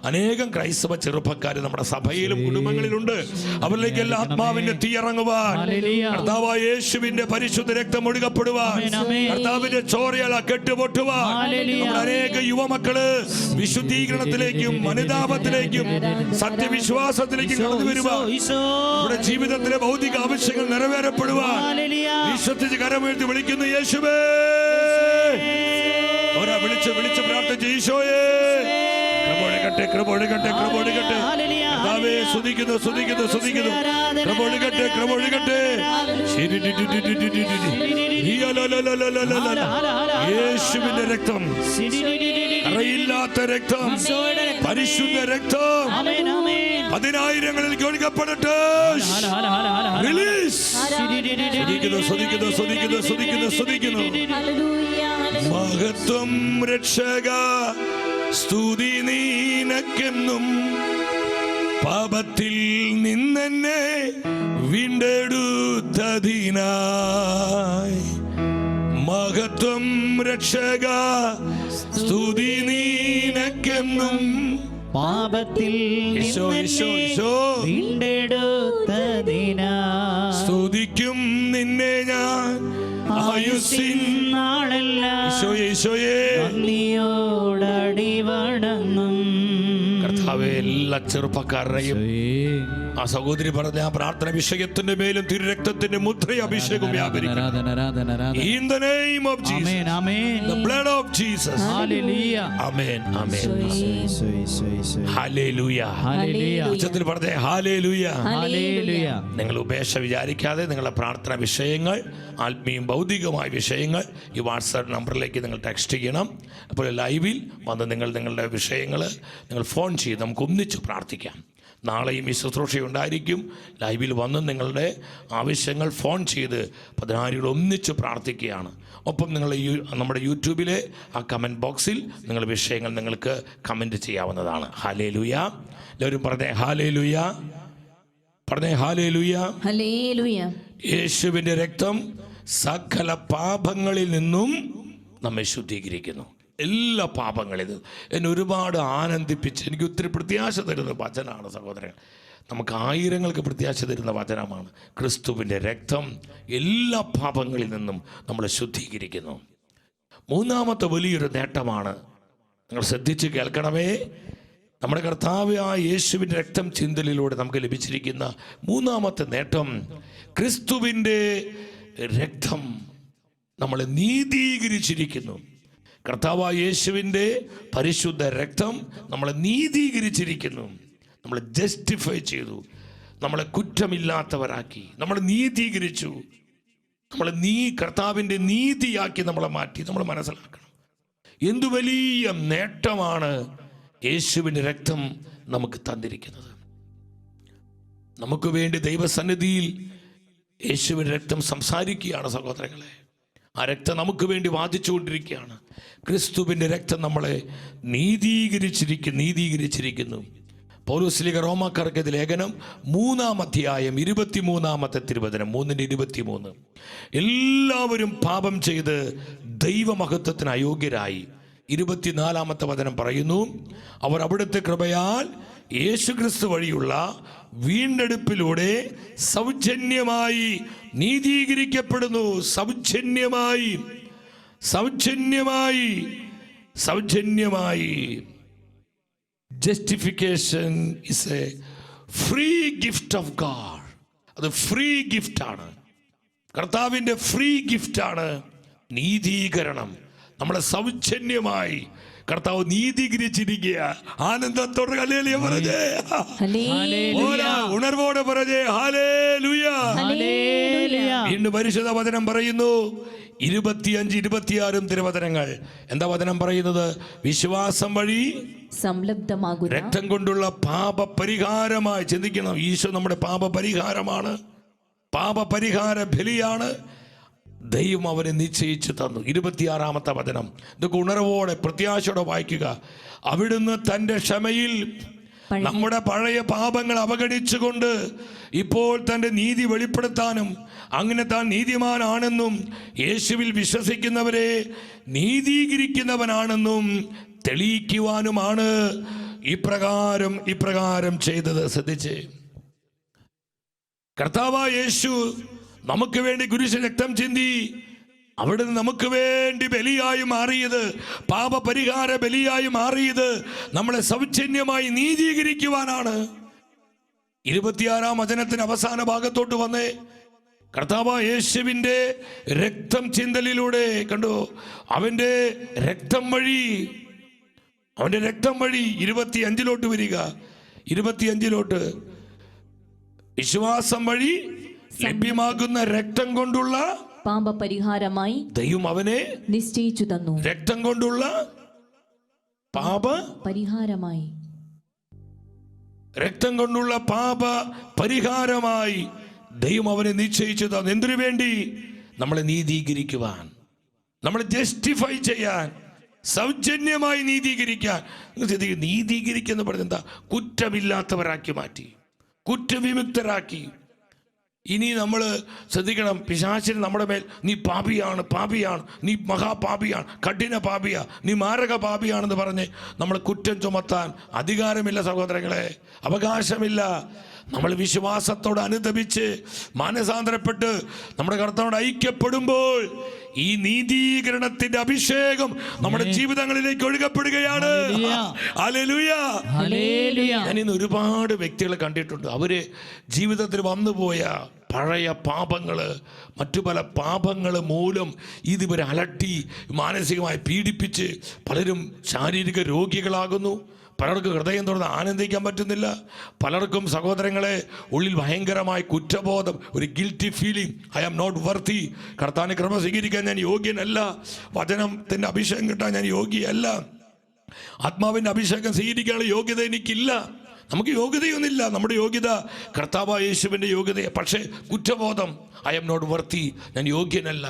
അനേകം ക്രൈസ്തവ ചെറുപ്പക്കാർ നമ്മുടെ സഭയിലും കുടുംബങ്ങളിലുണ്ട്. അവരിലേക്ക് എല്ലാ ആത്മാവിന്റെ തീ ഇറങ്ങുവാൻ, കർത്താവായ യേശുവിന്റെ പരിശുദ്ധ രക്തം ഒഴുകപ്പെടുവാൻ, കർത്താവിന്റെ ചോരയാൽ കെട്ടുപൊട്ടുവാൻ, നമ്മുടെ അനേക യുവമക്കള് വിശുദ്ധീകരണത്തിലേക്കും അനുതാപത്തിലേക്കും സത്യവിശ്വാസത്തിലേക്കും കടന്നു വരുവാൻ, നമ്മുടെ ജീവിതത്തിലെ ഭൗതിക ആവശ്യങ്ങൾ നിറവേറപ്പെടുവാൻ വിശ്വസിച്ച് കരമുയർത്തി വിളിക്കുന്നു യേശുവേ. വിളിച്ച് വിളിച്ച് പ്രാർത്ഥിച്ച് ഈശോയെ കൃപൊഴുകട്ടെ, കൃപൊഴുകട്ടെ, കൃപൊഴുകട്ടെ. കർത്താവേ സ്തുതിക്കുന്നു, സ്തുതിക്കുന്നു, സ്തുതിക്കുന്നു. കൃപൊഴുകട്ടെ, കൃപൊഴുകട്ടെ. യേശുവിന്റെ രക്തം, കറയില്ലാത്ത രക്തം, പരിശുദ്ധ രക്തം 10,000ങ്ങളിൽ ഒഴുകപ്പെടട്ടെ. റിലീസ്. സ്തുതിക്കുന്നു, സ്തുതിക്കുന്നു, സ്തുതിക്കുന്നു, സ്തുതിക്കുന്നു, സ്തുതിക്കുന്നു. മഹത്വം രക്ഷക സ്തുതി നീനക്കെന്നും, പാപത്തിൽ നിന്നെന്നെ വീണ്ടെടുത്തതിനായി. മഹത്വം രക്ഷക സ്തുതി നീനക്കെന്നും, പാപത്തിൽ വീണ്ടെടുത്തതിനായി. സ്തുതിക്കും നിന്നെ ഞാൻ ആയുസ്സിൻ നാളെല്ലാം നന്ദിയോടടി വണങ്ങും. കർത്താവേ, എല്ലാ ചെറുപ്പക്കാരുടെയും ആ സഹോദരി പറഞ്ഞ ആ പ്രാർത്ഥന വിഷയത്തിന്റെ മേലും തിരുരക്തത്തിന്റെ മുദ്ര അഭിഷേകം വ്യാപരിക്കും. In the name of Jesus, the blood of Jesus. Hallelujah. Amen, amen. Hallelujah. ഉച്ചത്തിൽ പറഞ്ഞേ Hallelujah. നിങ്ങൾ ഉപേക്ഷ വിചാരിക്കാതെ നിങ്ങളുടെ പ്രാർത്ഥന വിഷയങ്ങൾ, ആത്മീയം ഭൗതികമായ വിഷയങ്ങൾ ഈ വാട്സാപ്പ് നമ്പറിലേക്ക് നിങ്ങൾ ടെക്സ്റ്റ് ചെയ്യണം. അപ്പോൾ ലൈവിൽ വന്ന് നിങ്ങളുടെ വിഷയങ്ങൾ നിങ്ങൾ ഫോൺ ചെയ്ത് നമുക്ക് ഒന്നിച്ച് പ്രാർത്ഥിക്കാം. നാളെയും ഈ ശുശ്രൂഷയുണ്ടായിരിക്കും. ലൈവിൽ വന്ന് നിങ്ങളുടെ ആവശ്യങ്ങൾ ഫോൺ ചെയ്ത് 10,000 ഒന്നിച്ച് പ്രാർത്ഥിക്കുകയാണ്. ഒപ്പം നിങ്ങൾ നമ്മുടെ യൂട്യൂബിലെ ആ കമൻറ്റ് ബോക്സിൽ നിങ്ങളുടെ വിഷയങ്ങൾ നിങ്ങൾക്ക് കമൻറ്റ് ചെയ്യാവുന്നതാണ്. ഹല്ലേലൂയ. എല്ലാവരും പറഞ്ഞേ ഹല്ലേലൂയ, പറഞ്ഞേ ഹല്ലേലൂയ. യേശുവിൻ്റെ രക്തം സകല പാപങ്ങളിൽ നിന്നും നമ്മെ ശുദ്ധീകരിക്കുന്നു. എല്ലാ പാപങ്ങളിൽ എന്നെ ഒരുപാട് ആനന്ദിപ്പിച്ച് എനിക്ക് ഒത്തിരി പ്രത്യാശ തരുന്ന വചനമാണ് സഹോദരങ്ങൾ. നമുക്ക് ആയിരങ്ങൾക്ക് പ്രത്യാശ തരുന്ന വചനമാണ്. ക്രിസ്തുവിൻ്റെ രക്തം എല്ലാ പാപങ്ങളിൽ നിന്നും നമ്മളെ ശുദ്ധീകരിക്കുന്നു. മൂന്നാമത്തെ വലിയൊരു നേട്ടമാണ്, നിങ്ങൾ ശ്രദ്ധിച്ച് കേൾക്കണമേ, നമ്മുടെ കർത്താവ് ആ യേശുവിൻ്റെ രക്തം ചിന്തലിലൂടെ നമുക്ക് ലഭിച്ചിരിക്കുന്ന മൂന്നാമത്തെ നേട്ടം, ക്രിസ്തുവിൻ്റെ രക്തം നമ്മളെ നീതീകരിച്ചിരിക്കുന്നു. കർത്താവായ യേശുവിൻ്റെ പരിശുദ്ധ രക്തം നമ്മളെ നീതീകരിച്ചിരിക്കുന്നു, നമ്മളെ ജസ്റ്റിഫൈ ചെയ്തു, നമ്മളെ കുറ്റമില്ലാത്തവരാക്കി, നമ്മളെ നീതീകരിച്ചു, നമ്മളെ കർത്താവിൻ്റെ നീതിയാക്കി നമ്മളെ മാറ്റി. നമ്മൾ മനസ്സിലാക്കണം എന്തു വലിയ നേട്ടമാണ് യേശുവിൻ്റെ രക്തം നമുക്ക് തന്നിരിക്കുന്നത്. നമുക്ക് വേണ്ടി ദൈവസന്നിധിയിൽ യേശുവിൻ്റെ രക്തം സംസാരിക്കുകയാണ് സഹോദരങ്ങളെ. ആ രക്തം നമുക്ക് വേണ്ടി വാദിച്ചുകൊണ്ടിരിക്കുകയാണ്. ക്രിസ്തുവിൻ്റെ രക്തം നമ്മളെ നീതീകരിച്ചിരിക്കുന്നു. പൗലോസ്ലീഹ റോമാക്കാർക്ക് ലേഖനം 3-ാം അധ്യായം 23-ാമത്തെ തിരുവചനം 3:23, എല്ലാവരും പാപം ചെയ്ത് ദൈവമഹത്വത്തിന് അയോഗ്യരായി. 24-ാമത്തെ വചനം പറയുന്നു, അവർ അവിടുത്തെ കൃപയാൽ യേശുക്രിസ്തു വഴിയുള്ള വീണ്ടെടുപ്പിലൂടെ സൗജന്യമായി നീതീകരിക്കപ്പെടുന്നു. സൗജന്യമായി. Justification is A free gift of God. അത് ഫ്രീ ഗിഫ്റ്റാണ്, കർത്താവിൻ്റെ ഫ്രീ ഗിഫ്റ്റാണ് നീതീകരണം. നമ്മളെ സൗജന്യമായി കർത്താവ് നീതീകരിച്ചിരിക്കുക. ആനന്ദത്തോടെ ഹല്ലേലൂയ പറഞ്ഞേ, ഉണർവോടെ പറഞ്ഞേ ഹല്ലേലൂയ. വീണ്ടും പരിശുദ്ധ വചനം പറയുന്നു, 25-26 തിരുവചനങ്ങൾ. എന്താ വചനം പറയുന്നത്? വിശ്വാസം വഴി സംലബ്ധമാകുന്ന രക്തം കൊണ്ടുള്ള പാപ പരിഹാരമായി. ചിന്തിക്കണം, ഈശോ നമ്മുടെ പാപ പരിഹാരമാണ്. പാപപരിഹാര ബലിയാണ്. ദൈവം അവനെ നിശ്ചയിച്ചു തന്നു. 26-ാമത്തെ വചനം ഇതൊക്കെ ഉണർവോടെ പ്രത്യാശയോടെ വായിക്കുക. അവിടുന്ന് തൻ്റെ ക്ഷമയിൽ നമ്മുടെ പഴയ പാപങ്ങൾ അവഗണിച്ചുകൊണ്ട് ഇപ്പോൾ തൻ്റെ നീതി വെളിപ്പെടുത്താനും അങ്ങനെ താൻ നീതിമാനാണെന്നും യേശുവിൽ വിശ്വസിക്കുന്നവരെ നീതീകരിക്കുന്നവനാണെന്നും തെളിയിക്കുവാനുമാണ് ഇപ്രകാരം ചെയ്തത്. ശ്രദ്ധിച്ച്, കർത്താവായ യേശു നമുക്ക് വേണ്ടി കുരിശിൽ രക്തം ചിന്തി അവിടുന്ന് നമുക്ക് വേണ്ടി ബലിയായി മാറിയത്, പാപപരിഹാര ബലിയായി മാറിയത് നമ്മളെ സൗജന്യമായി നീതീകരിക്കുവാനാണ്. 26-ാം വചനത്തിന് അവസാന ഭാഗത്തോട്ട് വന്നേ. കർത്താവായ യേശുവിൻ്റെ രക്തം ചിന്തലിലൂടെ കണ്ടു, അവൻ്റെ രക്തം വഴി 25-ലോട്ട് വരിക. 25-ലോട്ട് വിശ്വാസം വഴി ലഭ്യമാകുന്ന രക്തം കൊണ്ടുള്ള പാപപരിഹാരമായി ദൈവം അവനെ നിശ്ചയിച്ചു തന്നു. രക്തം കൊണ്ടുള്ള പരിഹാരമായി, രക്തം കൊണ്ടുള്ള പാപ പരിഹാരമായി ദൈവം അവനെ നിശ്ചയിച്ചു തന്നു. എന്തിനു വേണ്ടി? നമ്മളെ നീതീകരിക്കുവാൻ, നമ്മളെ ജസ്റ്റിഫൈ ചെയ്യാൻ, സൗജന്യമായി നീതീകരിക്കാൻ. നീതീകരിക്കുന്ന പറഞ്ഞ എന്താ? കുറ്റമില്ലാത്തവരാക്കി മാറ്റി, കുറ്റവിമുക്തരാക്കി. ഇനി നമ്മൾ ശ്രദ്ധിക്കണം, പിശാചിന് നമ്മുടെ മേൽ നീ പാപിയാണ്, നീ മഹാപാപിയാണ്, കഠിന പാപിയാ, നീ മാരക പാപിയാണെന്ന് പറഞ്ഞ് നമ്മളെ കുറ്റം ചുമത്താൻ അധികാരമില്ല സഹോദരങ്ങളെ, അവകാശമില്ല. നമ്മൾ വിശ്വാസത്തോട് അനുദപിച്ച് മാനസാന്തരപ്പെട്ട് നമ്മുടെ കർത്താവോട് ഐക്യപ്പെടുമ്പോൾ ഈ നീതീകരണത്തിന്റെ അഭിഷേകം നമ്മുടെ ജീവിതങ്ങളിലേക്ക് ഒഴുകപ്പെടുകയാണ്. ഹല്ലേലൂയ. ഞാൻ ഇന്ന് ഒരുപാട് വ്യക്തികളെ കണ്ടിട്ടുണ്ട്. അവര് ജീവിതത്തിൽ വന്നുപോയ പഴയ പാപങ്ങള്, മറ്റു പല പാപങ്ങൾ മൂലം ഇതിവരെ അലട്ടി മാനസികമായി പീഡിപ്പിച്ച് പലരും ശാരീരിക രോഗികളാകുന്നു. പലർക്കും ഹൃദയം തുറന്ന് ആനന്ദിക്കാൻ പറ്റുന്നില്ല. പലർക്കും സഹോദരങ്ങളെ ഉള്ളിൽ ഭയങ്കരമായ കുറ്റബോധം, ഒരു guilty feeling. I am not worthy. കർത്താവിന്റെ കൃപ സ്വീകരിക്കാൻ ഞാൻ യോഗ്യനല്ല, വചനത്തിൻ്റെ അഭിഷേകം കിട്ടാൻ ഞാൻ യോഗ്യയല്ല, ആത്മാവിൻ്റെ അഭിഷേകം സ്വീകരിക്കാനുള്ള യോഗ്യത എനിക്കില്ല. നമുക്ക് യോഗ്യതയൊന്നുമില്ല. നമ്മുടെ യോഗ്യത കർത്താവായ യേശുവിൻ്റെ യോഗ്യതയാണ്. പക്ഷേ കുറ്റബോധം, ഐ എം നോട്ട് വർത്തി, ഞാൻ യോഗ്യനല്ല,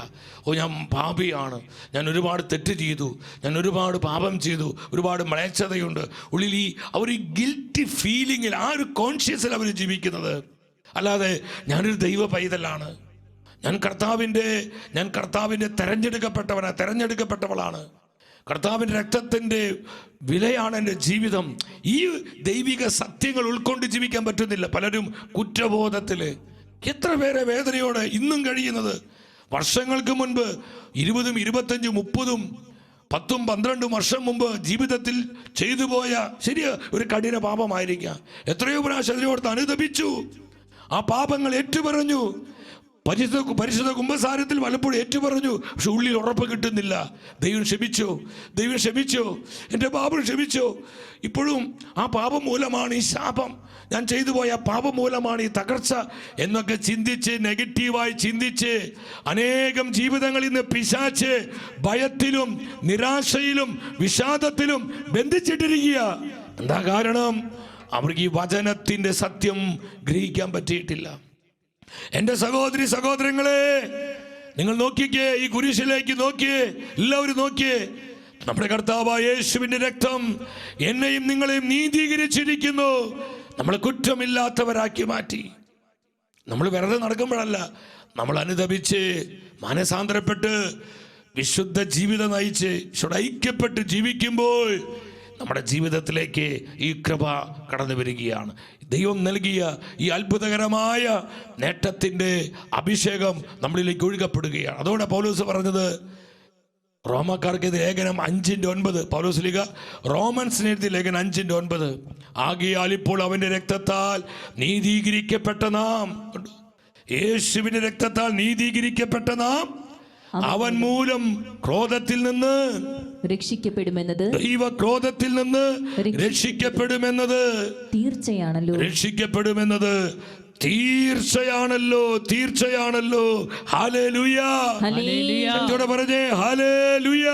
ഞാൻ പാപിയാണ്, ഞാൻ ഒരുപാട് തെറ്റ് ചെയ്തു, ഞാൻ ഒരുപാട് പാപം ചെയ്തു, ഒരുപാട് മ്ലേച്ഛതയുണ്ട്. ഉള്ളിൽ അവർ ഈ ഗിൽറ്റി ഫീലിങ്ങിൽ, ആ ഒരു കോൺഷ്യസിൽ അവർ ജീവിക്കുന്നത്. അല്ലാതെ ഞാനൊരു ദൈവ പൈതലാണ്, ഞാൻ കർത്താവിൻ്റെ തെരഞ്ഞെടുക്കപ്പെട്ടവളാണ്, കർത്താവിൻ്റെ രക്തത്തിൻ്റെ വിലയാണ് എൻ്റെ ജീവിതം. ഈ ദൈവിക സത്യങ്ങൾ ഉൾക്കൊണ്ട് ജീവിക്കാൻ പറ്റുന്നില്ല. പലരും കുറ്റബോധത്തിൽ. എത്ര പേരെ വേദനയോടെ ഇന്നും കഴിയുന്നത്. വർഷങ്ങൾക്ക് മുൻപ് 20, 25, 30, 10, 12 വർഷം മുമ്പ് ജീവിതത്തിൽ ചെയ്തു പോയ ശരിയാ ഒരു കഠിന പാപമായിരിക്കാം. എത്രയോ പ്രാവശ്യം അതിനോട് അനുദപിച്ചു, ആ പാപങ്ങൾ ഏറ്റുപറഞ്ഞു. പരിശുദ്ധ കുമ്പസാരത്തിൽ പലപ്പോഴും ഏറ്റുപറഞ്ഞു. പക്ഷെ ഉള്ളിൽ ഉറപ്പ് കിട്ടുന്നില്ല. ദൈവം ക്ഷമിച്ചോ, എൻ്റെ പാപം ക്ഷമിച്ചോ. ഇപ്പോഴും ആ പാപം മൂലമാണ് ഈ ശാപം, ഞാൻ ചെയ്തു പോയ പാപം മൂലമാണ് ഈ തകർച്ച എന്നൊക്കെ ചിന്തിച്ച്, നെഗറ്റീവായി ചിന്തിച്ച് അനേകം ജീവിതങ്ങളിൽ നിന്ന് പിശാച് ഭയത്തിലും നിരാശയിലും വിഷാദത്തിലും ബന്ധിച്ചിട്ടിരിക്കുക. എന്താ കാരണം? അവർക്ക് ഈ വചനത്തിൻ്റെ സത്യം ഗ്രഹിക്കാൻ പറ്റിയിട്ടില്ല. എൻ്റെ സഹോദരങ്ങളെ, നിങ്ങൾ നോക്കിക്കേ, ഈ കുരിശിലേക്ക് നോക്കിയേ, എല്ലാവരും നോക്കിയേ. നമ്മുടെ കർത്താവായ യേശുവിൻ്റെ രക്തം എന്നെയും നിങ്ങളെയും നീതീകരിച്ചിരിക്കുന്നു, നമ്മളെ കുറ്റമില്ലാത്തവരാക്കി മാറ്റി. നമ്മൾ വെറുതെ നടക്കുമ്പോഴല്ല, നമ്മൾ അനുദപിച്ച് മാനസാന്തരപ്പെട്ട് വിശുദ്ധ ജീവിതം നയിച്ച് ഐക്യപ്പെട്ട് ജീവിക്കുമ്പോൾ നമ്മുടെ ജീവിതത്തിലേക്ക് ഈ കൃപ കടന്നു വരികയാണ്. ദൈവം നൽകിയ ഈ അത്ഭുതകരമായ നേട്ടത്തിൻ്റെ അഭിഷേകം നമ്മളിലേക്ക് ഒഴുകപ്പെടുകയാണ്. അതോടെ പൗലോസ് പറഞ്ഞത്, റോമക്കാർക്ക് ലേഖനം 5:9, പൗലോസ് ലീഗ റോമൻസിന് എഴുതിയ ലേഖനം 5:9, ആകയാൽ ഇപ്പോൾ അവൻ്റെ രക്തത്താൽ നീതീകരിക്കപ്പെട്ട നാം, യേശുവിൻ്റെ രക്തത്താൽ നീതീകരിക്കപ്പെട്ട നാം അവൻ മൂലം ക്രോധത്തിൽ നിന്ന് രക്ഷിക്കപ്പെടുമെന്നത്, ദൈവക്രോധത്തിൽ നിന്ന് രക്ഷിക്കപ്പെടുമെന്നത് തീർച്ചയാണല്ലോ. രക്ഷിക്കപ്പെടുമെന്നത് തീർച്ചയാണല്ലോ. ഹല്ലേലൂയ. ശക്തിയോടെ പറഞ്ഞേ ഹല്ലേലൂയ.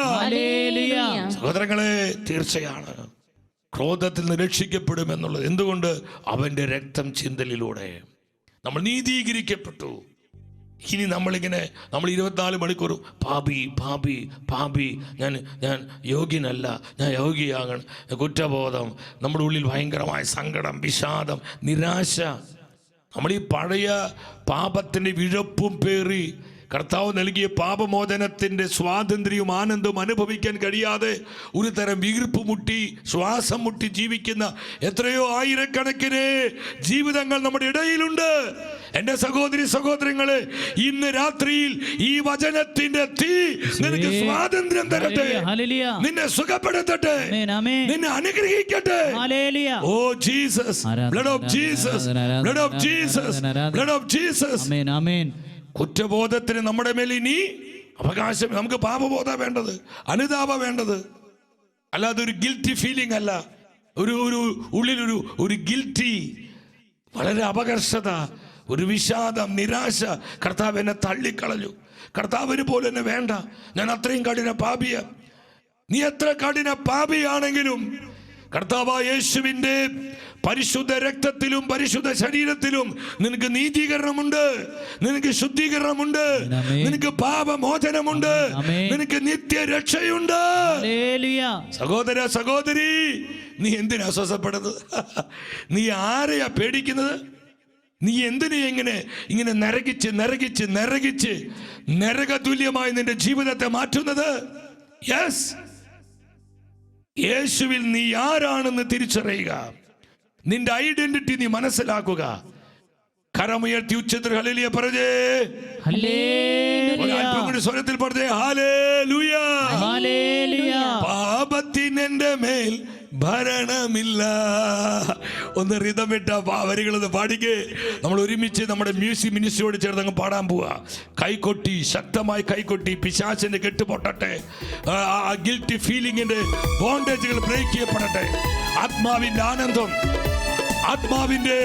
സഹോദരങ്ങളെ, തീർച്ചയാണ് ക്രോധത്തിൽ നിന്ന് രക്ഷിക്കപ്പെടുമെന്നുള്ളത്. എന്തുകൊണ്ട്? അവന്റെ രക്തം ചിന്തലിലൂടെ നമ്മൾ നീതീകരിക്കപ്പെട്ടു. ഇനി നമ്മൾ 24 മണിക്കൂർ പാപി പാപി പാപി, ഞാൻ യോഗ്യനല്ല, ഞാൻ യോഗ്യയാകണം, കുറ്റബോധം, നമ്മുടെ ഉള്ളിൽ ഭയങ്കരമായ സങ്കടം, വിഷാദം, നിരാശ. നമ്മൾ ഈ പഴയ പാപത്തിൻ്റെ വിഴപ്പും പേറി കർത്താവ് നൽകിയ പാപമോചനത്തിൻ്റെ സ്വാതന്ത്ര്യവും ആനന്ദവും അനുഭവിക്കാൻ കഴിയാതെ ഒരു തരം വീർപ്പ് മുട്ടി ശ്വാസം മുട്ടി ജീവിക്കുന്ന എത്രയോ ആയിരക്കണക്കിന് ജീവിതങ്ങൾ നമ്മുടെ ഇടയിലുണ്ട്. എൻ്റെ സഹോദരി സഹോദരങ്ങളെ, ഇന്ന് രാത്രിയിൽ ഈ വചനത്തിന്റെ തീ നിനക്ക് സ്വാതന്ത്ര്യം തരട്ടെ, നിന്നെ സുഖപ്പെടുത്തട്ടെ, നിന്നെ അനുഗ്രഹിക്കട്ടെ. Oh Jesus, blood of Jesus, blood of Jesus, blood of Jesus. കുറ്റബോധത്തിന് നമ്മുടെ മേൽ ഇനി അവകാശം. നമുക്ക് പാപബോധ വേണ്ടത്, അനുതാപ വേണ്ടത്, അല്ലാതെ ഒരു ഗിൽറ്റി ഫീലിംഗ് അല്ല. ഒരു ഉള്ളിലൊരു ഗിൽറ്റി, വളരെ അപകർഷത, ഒരു വിഷാദം, നിരാശ. കർത്താവ് എന്നെ തള്ളിക്കളഞ്ഞു, കർത്താവിന് പോലും എന്നെ വേണ്ട, ഞാൻ അത്രയും കഠിന പാപിയ. നീ എത്ര കഠിന പാപിയാണെങ്കിലും കർത്താവായ യേശുവിൻ്റെ പരിശുദ്ധ രക്തത്തിലും പരിശുദ്ധ ശരീരത്തിലും നിനക്ക് നീതീകരണമുണ്ട്, നിനക്ക് ശുദ്ധീകരണമുണ്ട്, നിനക്ക് പാപമോചനമുണ്ട്, നിനക്ക് നിത്യരക്ഷയുണ്ട്. സഹോദര സഹോദരി, നീ എന്തിനാ അസ്വസ്ഥപ്പെടുന്നത്? നീ ആരെയാ പേടിക്കുന്നത്? നീ എന്തിനാ ഇങ്ങനെ നരകിച്ച് നരകിച്ച് നരകിച്ച് നരകതുല്യമായി നിന്റെ ജീവിതത്തെ മാറ്റുന്നത്? യെസ്, യേശുവിൽ നീ ആരാണെന്ന് തിരിച്ചറിയുക, നിന്റെ ഐഡന്റിറ്റി നീ മനസ്സിലാക്കുക. കരമുയർത്തി ഉച്ചത്തിൽ ഹല്ലേലൂയ പറഞ്ഞേ, സ്വരത്തിൽ പറഞ്ഞേ ഹല്ലേലൂയ. പാപത്തിന് എന്റെ മേൽ ഭരണമില്ല. ഒന്ന് റിതമിട്ട വരികളൊന്ന് പാടിക്കേ. നമ്മൾ ഒരുമിച്ച് നമ്മുടെ മ്യൂസിക് മിനിസ്ട്രിയോട് ചേർന്ന് അങ്ങ് പാടാൻ പോവാ. കൈകൊട്ടി, ശക്തമായി കൈകൊട്ടി, പിശാചിന്റെ കെട്ടുപൊട്ടട്ടെ, ആ ഗിൽറ്റി ഫീലിംഗിന്റെ ബോണ്ടേജുകൾ ബ്രേക്ക് ചെയ്യപ്പെടട്ടെ. ആത്മാവിന്റെ ആനന്ദം, ആത്മാവിന്റെ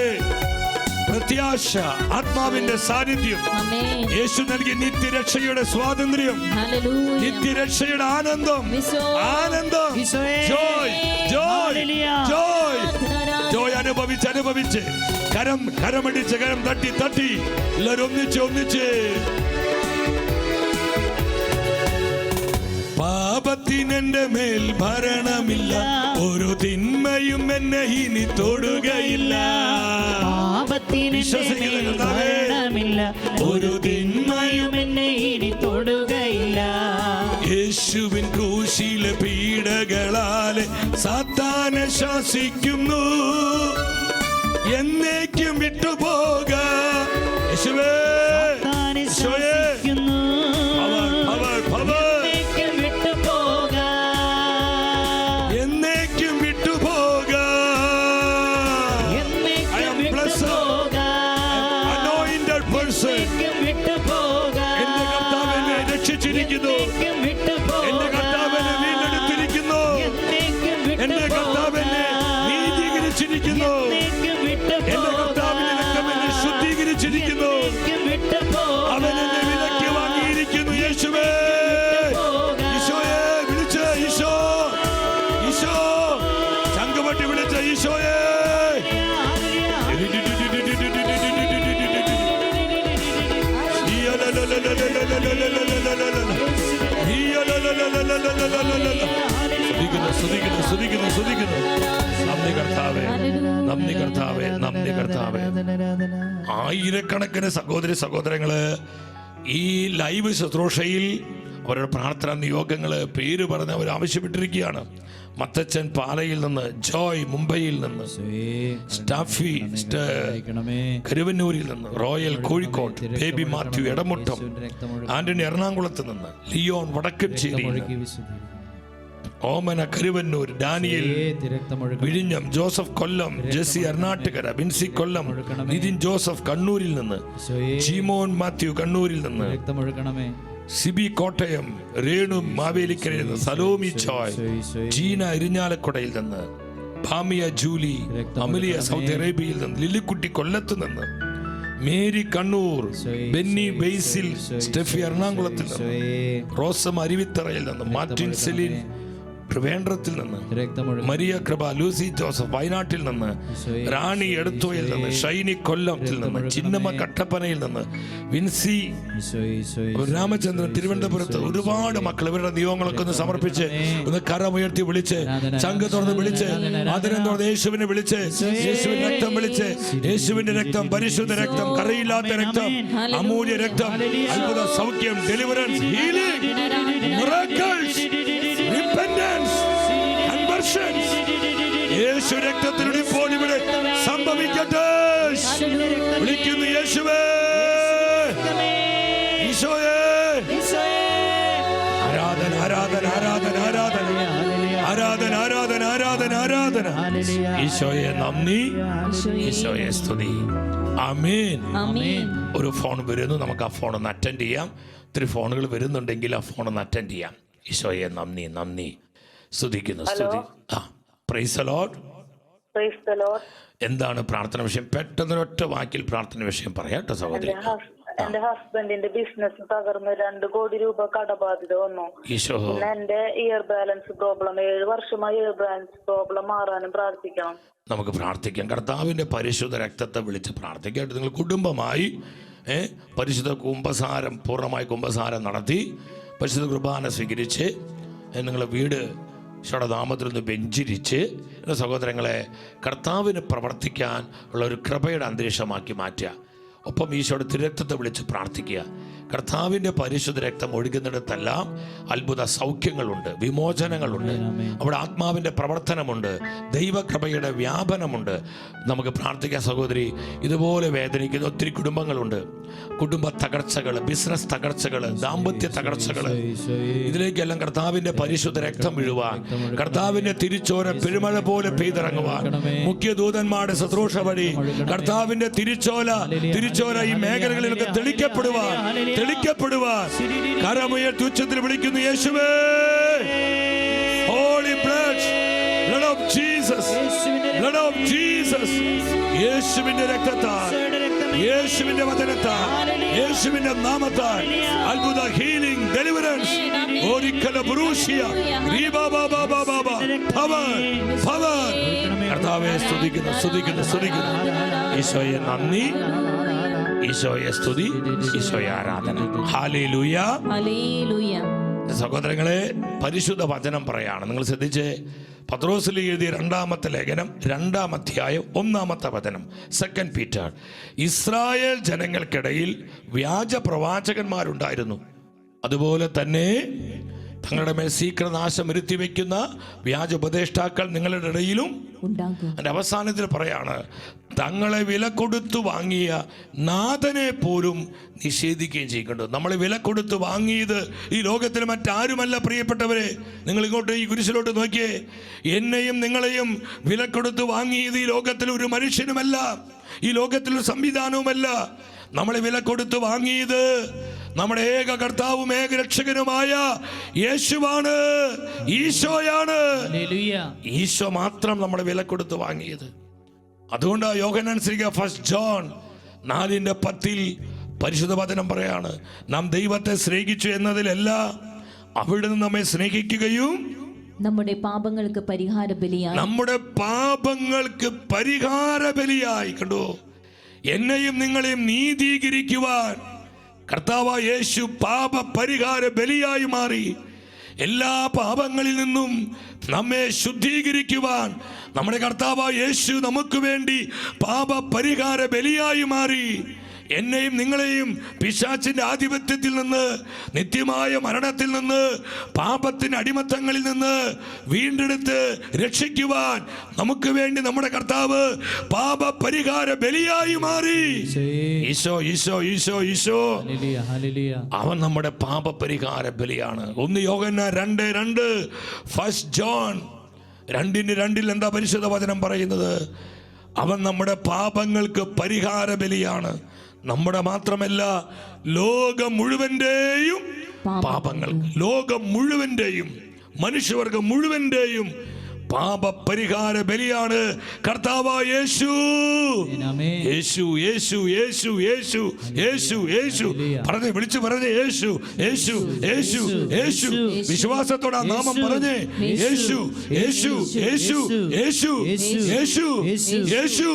പ്രത്യാശ, ആത്മാവിന്റെ സാന്നിധ്യം, യേശു നൽകിയ നിത്യരക്ഷയുടെ സ്വാതന്ത്ര്യം, നിത്യരക്ഷയുടെ ആനന്ദം, ആനന്ദം, ജോയ് ജോയ് ജോയ് ജോയ് അനുഭവിച്ച് കരമടിച്ച് കരം തട്ടി എല്ലാവരും ഒന്നിച്ച് പാപത്തിനെന്റെ മേൽ ഭരണമില്ല, ഒരു തിന്മയും എന്നെ ഇനി തൊടുകയില്ല. ഒരു തിന്മയും എന്നെ ഇനി തൊടുകയില്ല. യേശുവിൻ ക്രൂശിലെ പീഡകളാലെ സാത്താനെ ശാസിക്കുന്നു, എന്നേക്കും വിട്ടുപോക. യേശുവേ, യേശുവേ, എന്റെ കർത്താവിനെ വീണ്ടെടുത്തിരിക്കുന്നു, എന്റെ കർത്താവിനെ നീതീകരിച്ചിരിക്കുന്നു, എന്റെ കർത്താവിന്റെ രക്തം എന്നെ ശുദ്ധീകരിച്ചിരിക്കുന്നു, അവൻ എന്നെ വിലയ്ക്ക് വാങ്ങിയിരിക്കുന്നു. യേശുവേ, ഈശോയെ വിളിച്ച്, ഈശോ ഈശോ ചങ്കുപട്ടി വിളിച്ച ഈശോയെ. നന്ദി കർത്താവേ, നന്ദി കർത്താവേ. ആയിരക്കണക്കിന് സഹോദരി സഹോദരങ്ങള് ഈ ലൈവ് ശുശ്രൂഷയിൽ അവരുടെ പ്രാർത്ഥനാ നിയോഗങ്ങള് പേര് പറഞ്ഞ് അവർ ആവശ്യപ്പെട്ടിരിക്കുകയാണ്. മത്തച്ചൻ പാലയിൽ നിന്ന്, ജോയ് മുംബൈയിൽ നിന്ന്, സ്റ്റാഫി കരുവന്നൂരിൽ നിന്ന്, റോയൽ കോഴിക്കോട്, ബേബി മാത്യു എടമുട്ടം, ആന്റണി എറണാകുളത്ത് നിന്ന്, ലിയോൺ വടക്കഞ്ചേരി, ഓമന കരുവന്നൂർ, ഡാനിയൽ വിഴിഞ്ഞം, ജോസഫ് കൊല്ലം, ജെസ്സി എറണാട്ടുകര, ബിൻസി കൊല്ലം, നിതിൻ ജോസഫ് കണ്ണൂരിൽ നിന്ന്, ജിമോൻ മാത്യു കണ്ണൂരിൽ നിന്ന്, സിബി കോട്ടയം, രേണു മാവേലിക്കരയിൽ നിന്ന്, സലോമി ചോയ്, ജീന ഇരിഞ്ഞാലക്കുടയിൽ നിന്ന്, ഭാമിയ ജൂലി, അമലിയ സൗദി അറേബ്യയിൽ നിന്ന്, ലില്ലിക്കുട്ടി കൊല്ലത്ത് നിന്ന്, മേരി കണ്ണൂർ, ബെന്നി ബെയ്സിൽ, സ്റ്റെഫി എറണാകുളത്തിൽ നിന്ന്, റോസം അരുവിത്തറയിൽ നിന്ന്, മാർട്ടിൻ സെലിൻ ട്രിവേൻഡ്രത്തിൽ നിന്ന്, രക്തമൊഴുകി മരിയ കൃപ ലൂസി ജോസഫ് വയനാട്ടിൽ നിന്ന്, റാണി എടത്തോയിൽ നിന്ന്, ഷൈനി കൊല്ലത്തിൽ നിന്ന്, ചിന്നമ്മ കട്ടപ്പനയിൽ നിന്ന്, വിൻസി രാമചന്ദ്രൻ തിരുവനന്തപുരത്ത്, ഒരുപാട് മക്കൾ ഇവരുടെ നിയോഗങ്ങളൊക്കെ ഒന്ന് സമർപ്പിച്ച് ഒന്ന് കരമുയർത്തി വിളിച്ച്, ചങ്ക് തുറന്ന് വിളിച്ച്, ആദരം തുറന്ന് യേശുവിനെ വിളിച്ച്, യേശുവിന്റെ രക്തം വിളിച്ച്, യേശുവിന്റെ രക്തം, പരിശുദ്ധ രക്തം, കറയില്ലാത്ത രക്തം, അമൂല്യ രക്തം, അത്ഭുത സൗഖ്യം, deliverance, healing, miracles, repentance, conversions, Yesu രക്തത്തിലൂടെ ഇപ്പോൾ ഇവിടെ സംഭവിക്കട്ടെ. വിളിക്കുന്നു യേശുവേ, ഈശോയേ, ആരാധന ആരാധന ആരാധന ആരാധന ആരാധന ആരാധന ആരാധന ആരാധന. ഈശോയെ നന്ദി, ഈശോയെ സ്തുതി. ആമേൻ. ആമേൻ. ഒരു ഫോൺ വരുന്നു, നമുക്ക് ആ ഫോൺ ഒന്ന് അറ്റൻഡ് ചെയ്യാം. ഇത്തിരി ഫോണുകൾ വരുന്നുണ്ടെങ്കിൽ ആ ഫോൺ ഒന്ന് അറ്റൻഡ് ചെയ്യാം. ഈശോയെ നന്ദി നന്ദി, സ്തുതിക്കുന്നു സ്തുതി. Praise the Lord. Praise the Lord. എന്താണ് പ്രാർത്ഥന വിഷയം? പെട്ടെന്ന് ഒറ്റ വാക്കിൽ പ്രാർത്ഥന വിഷയം പറയാം കേട്ടോ സഹോദരി. എന്റെ ഹസ്ബൻഡിന്റെ ബിസിനസ് തകർന്ന് 2 കോടി രൂപ കടബാധ്യത വന്നു. ഈശോ, പിന്നെ എന്റെ ഇയർ ബാലൻസ് പ്രോബ്ലം, 7 വർഷമായി ഇയർ ബാലൻസ് പ്രോബ്ലം മാറാനും പ്രാർത്ഥിക്കണം. നമുക്ക് പ്രാർത്ഥിക്കാം. കർത്താവിന്റെ പരിശുദ്ധ രക്തത്തെ വിളിച്ച് പ്രാർത്ഥിക്കാം. നിങ്ങൾ കുടുംബമായി പരിശുദ്ധ കുംഭസാരം, പൂർണ്ണമായി കുംഭസാരം നടത്തി പരിശുദ്ധ കുർബാന സ്വീകരിച്ച് നിങ്ങളുടെ വീട് ഷടനാമത്തിൽ നിന്ന് വെഞ്ചിരിച്ച് സഹോദരങ്ങളെ കർത്താവിന് പ്രവർത്തിക്കാൻ ഉള്ള ഒരു കൃപയുടെ അന്തരീക്ഷമാക്കി മാറ്റുക. ഒപ്പം ഈശോയുടെ തിരുരക്തത്തെ വിളിച്ച് പ്രാർത്ഥിക്കുക. കർത്താവിൻ്റെ പരിശുദ്ധ രക്തം ഒഴുകുന്നിടത്തെല്ലാം അത്ഭുത സൗഖ്യങ്ങളുണ്ട്, വിമോചനങ്ങളുണ്ട്, അവിടെ ആത്മാവിൻ്റെ പ്രവർത്തനമുണ്ട്, ദൈവകൃപയുടെ വ്യാപനമുണ്ട്. നമുക്ക് പ്രാർത്ഥിക്കാം സഹോദരി. ഇതുപോലെ വേദനിക്കുന്ന ഒത്തിരി കുടുംബങ്ങളുണ്ട്. കുടുംബ തകർച്ചകൾ, ബിസിനസ് തകർച്ചകൾ, ദാമ്പത്യ തകർച്ചകൾ, ഇതിലേക്കെല്ലാം കർത്താവിൻ്റെ പരിശുദ്ധ രക്തം വീഴുവാൻ, കർത്താവിൻ്റെ തിരിച്ചോര പെരുമഴ പോലെ പെയ്തിറങ്ങുവാൻ, മുഖ്യദൂതന്മാരുടെ ശുശ്രൂഷ വഴി കർത്താവിൻ്റെ തിരിച്ചോല ഈ മേഖലകളിലൊക്കെ തെളിക്കപ്പെടുവാൻ കരമുയർത്തി ഉച്ചത്തിൽ വിളിക്കുന്നു യേശുവേ. Holy blood of Jesus, blood of Jesus, യേശുവിന്റെ രക്തത്താൽ, യേശുവിന്റെ വചനത്താൽ, യേശുവിന്റെ നാമത്താൽ അത്ഭുത ഹീലിംഗ്, ഡെലിവറൻസ്, ഒരിക്കല പുരുഷിയ പവർ. കർത്താവേ സ്തുതിക്കുന്നു സ്തുതിക്കുന്നു സ്തുതിക്കുന്നു. ഈശോയെ നന്ദി, ഈശോയെ സ്തുതി, ഈശോയെ ആരാധന. Hallelujah, hallelujah. സഹോദരങ്ങളെ, പരിശുദ്ധ വചനം പറയാണ്. നിങ്ങൾ ശ്രദ്ധിച്ചേ. പത്രോസിൽ എഴുതിയ 2-ാമത്തെ ലേഖനം 2-ാം അധ്യായം 1-ാമത്തെ വചനം. 2 പീറ്റർ. ഇസ്രായേൽ ജനങ്ങൾക്കിടയിൽ വ്യാജ പ്രവാചകന്മാരുണ്ടായിരുന്നു, അതുപോലെ തന്നെ തങ്ങളുടെ മേൽ ശീഘ്രനാശം വരുത്തി വയ്ക്കുന്ന വ്യാജ ഉപദേഷ്ടാക്കൾ നിങ്ങളുടെ ഇടയിലും ഉണ്ടാകും. അതിന്റെ അവസാനത്തിൽ പറയാണ്, തങ്ങളെ വില കൊടുത്തു വാങ്ങിയ നാഥനെ പോലും നിഷേധിക്കുകയും ചെയ്യുന്നുണ്ട്. നമ്മളെ വില കൊടുത്ത് വാങ്ങിയത് ഈ ലോകത്തിൽ മറ്റാരുമല്ല പ്രിയപ്പെട്ടവരെ. നിങ്ങൾ ഇങ്ങോട്ട് ഈ കുരിശിലോട്ട് നോക്കിയേ. എന്നെയും നിങ്ങളെയും വില കൊടുത്ത് വാങ്ങിയത് ഈ ലോകത്തിൽ ഒരു മനുഷ്യനുമല്ല, ഈ ലോകത്തിൽ ഒരു സംവിധാനവുമല്ല. നമ്മളെ വില കൊടുത്ത് വാങ്ങിയത് നമ്മുടെ ഏക കർത്താവും ഏക രക്ഷകനുമായ യേശുവാണ്, ഈശോയാണ്. ഈശോ മാത്രം നമ്മളെ വില കൊടുത്ത് വാങ്ങിയത്. അതുകൊണ്ടാണ് യോഹന്നാൻ ശ്ലീഹ 1 ജോൺ 4:10 പരിശുദ്ധ വചനം പറയാണ്, നാം ദൈവത്തെ സ്നേഹിച്ചു എന്നതിലല്ല, അവിടുന്ന് നമ്മെ സ്നേഹിക്കുകയും നമ്മുടെ പാപങ്ങൾക്ക് പരിഹാര ബലിയായി കണ്ടോ, എന്നെയും നിങ്ങളെയും നീതീകരിക്കുവാൻ കർത്താവായ യേശു പാപ പരിഹാര ബലിയായി മാറി. എല്ലാ പാപങ്ങളിൽ നിന്നും നമ്മെ ശുദ്ധീകരിക്കുവാൻ നമ്മുടെ കർത്താവായ യേശു നമുക്ക് വേണ്ടി പാപ പരിഹാര ബലിയായി മാറി. എന്നെയും നിങ്ങളെയും പിശാചിന്റെ ആധിപത്യത്തിൽ നിന്ന്, നിത്യമായ മരണത്തിൽ നിന്ന്, പാപത്തിന്റെ അടിമത്തങ്ങളിൽ നിന്ന് വീണ്ടെടുത്ത് രക്ഷിക്കുവാൻ നമുക്ക് വേണ്ടി നമ്മുടെ കർത്താവ് പാപ പരിഹാര ബലിയായി മാറി. ഈശോ ഈശോ ഈശോ ഈശോ, അവൻ നമ്മുടെ പാപ പരിഹാര ബലിയാണ്. 1 യോഹന്നാൻ 2:2, 1 ജോൺ 2:2 എന്താ പരിശുദ്ധ വചനം പറയുന്നത്? അവൻ നമ്മുടെ പാപങ്ങൾക്ക് പരിഹാര ബലിയാണ്. നമ്മുടെ മാത്രമല്ല, ലോകം മുഴുവന്റെയും പാപങ്ങൾ, ലോകം മുഴുവന്റെയും, മനുഷ്യവർഗം മുഴുവന്റെയും പാപപരിഹാര ബലിയാണ് കർത്താവായ യേശു. ആമേൻ. യേശു യേശു യേശു യേശു യേശു യേശു പറഞ്ഞേ, വിളിച്ചു പറഞ്ഞേ, യേശു യേശു യേശു യേശു. വിശ്വാസത്തോടെ ആ നാമം പറഞ്ഞേ, Yesu Yesu Yesu Yesu Yesu Yesu.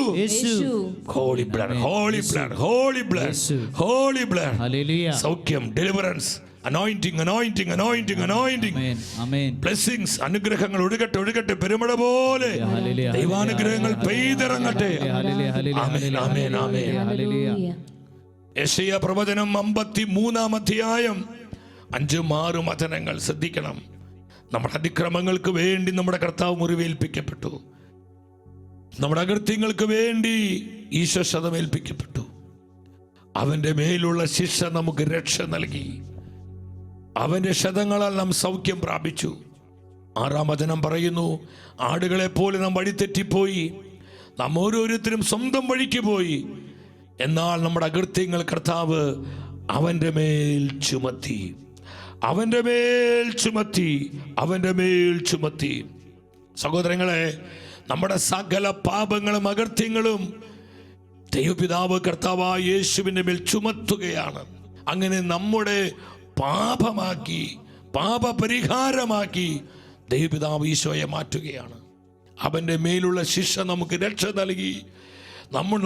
Holy blood, holy blood, holy blood, holy blood. Hallelujah. സൗഖ്യം, deliverance, anointing, anointing, anointing, anointing. Amen. Amen. Blessings, അനുഗ്രഹങ്ങൾ ഒഴുകട്ടെ, ഒഴുകട്ടെ, പെരുമഴ പോലെ ഹല്ലേലൂയ. ദൈവാനുഗ്രഹങ്ങൾ പെയ്തിറങ്ങട്ടെ. Hallelujah. Hallelujah. Amen, amen, amen. Hallelujah. യെശയ്യാ പ്രവചനം 53 അധ്യായം 5-6 വചനങ്ങൾ ശ്രദ്ധിക്കണം. നമ്മുടെ അതിക്രമങ്ങൾക്ക് വേണ്ടി നമ്മുടെ കർത്താവ് മുറിവേൽപ്പിക്കപ്പെട്ടു. നമ്മുടെ അകൃത്യങ്ങൾക്ക് വേണ്ടി ഈശോ ശതമേൽപ്പിക്കപ്പെട്ടു. അവന്റെ മേലുള്ള ശിക്ഷ നമുക്ക് രക്ഷ നൽകി. അവന്റെ ശതങ്ങളാൽ നാം സൗഖ്യം പ്രാപിച്ചു. 6 വചനം പറയുന്നു, ആടുകളെ പോലെ നാം വഴിതെറ്റിപ്പോയി, നാം ഓരോരുത്തരും സ്വന്തം വഴിക്ക് പോയി. എന്നാൽ നമ്മുടെ അകൃത്യങ്ങൾ കർത്താവ് അവന്റെ മേൽ ചുമത്തി, അവന്റെ മേൽ ചുമത്തി, അവന്റെ മേൽ ചുമത്തി. സഹോദരങ്ങളെ, നമ്മുടെ സകല പാപങ്ങളും അകൃത്യങ്ങളും ദൈവപിതാവ് കർത്താവായ യേശുവിന്റെ മേൽ ചുമത്തുകയാണ്. അങ്ങനെ നമ്മുടെ പാപമാക്കി, പാപപരിഹാരമാക്കി ദൈവപിതാവ് ഈശോയെ മാറ്റുകയാണ്. അവന്റെ മേലുള്ള ശിക്ഷ നമുക്ക് രക്ഷ നൽകി.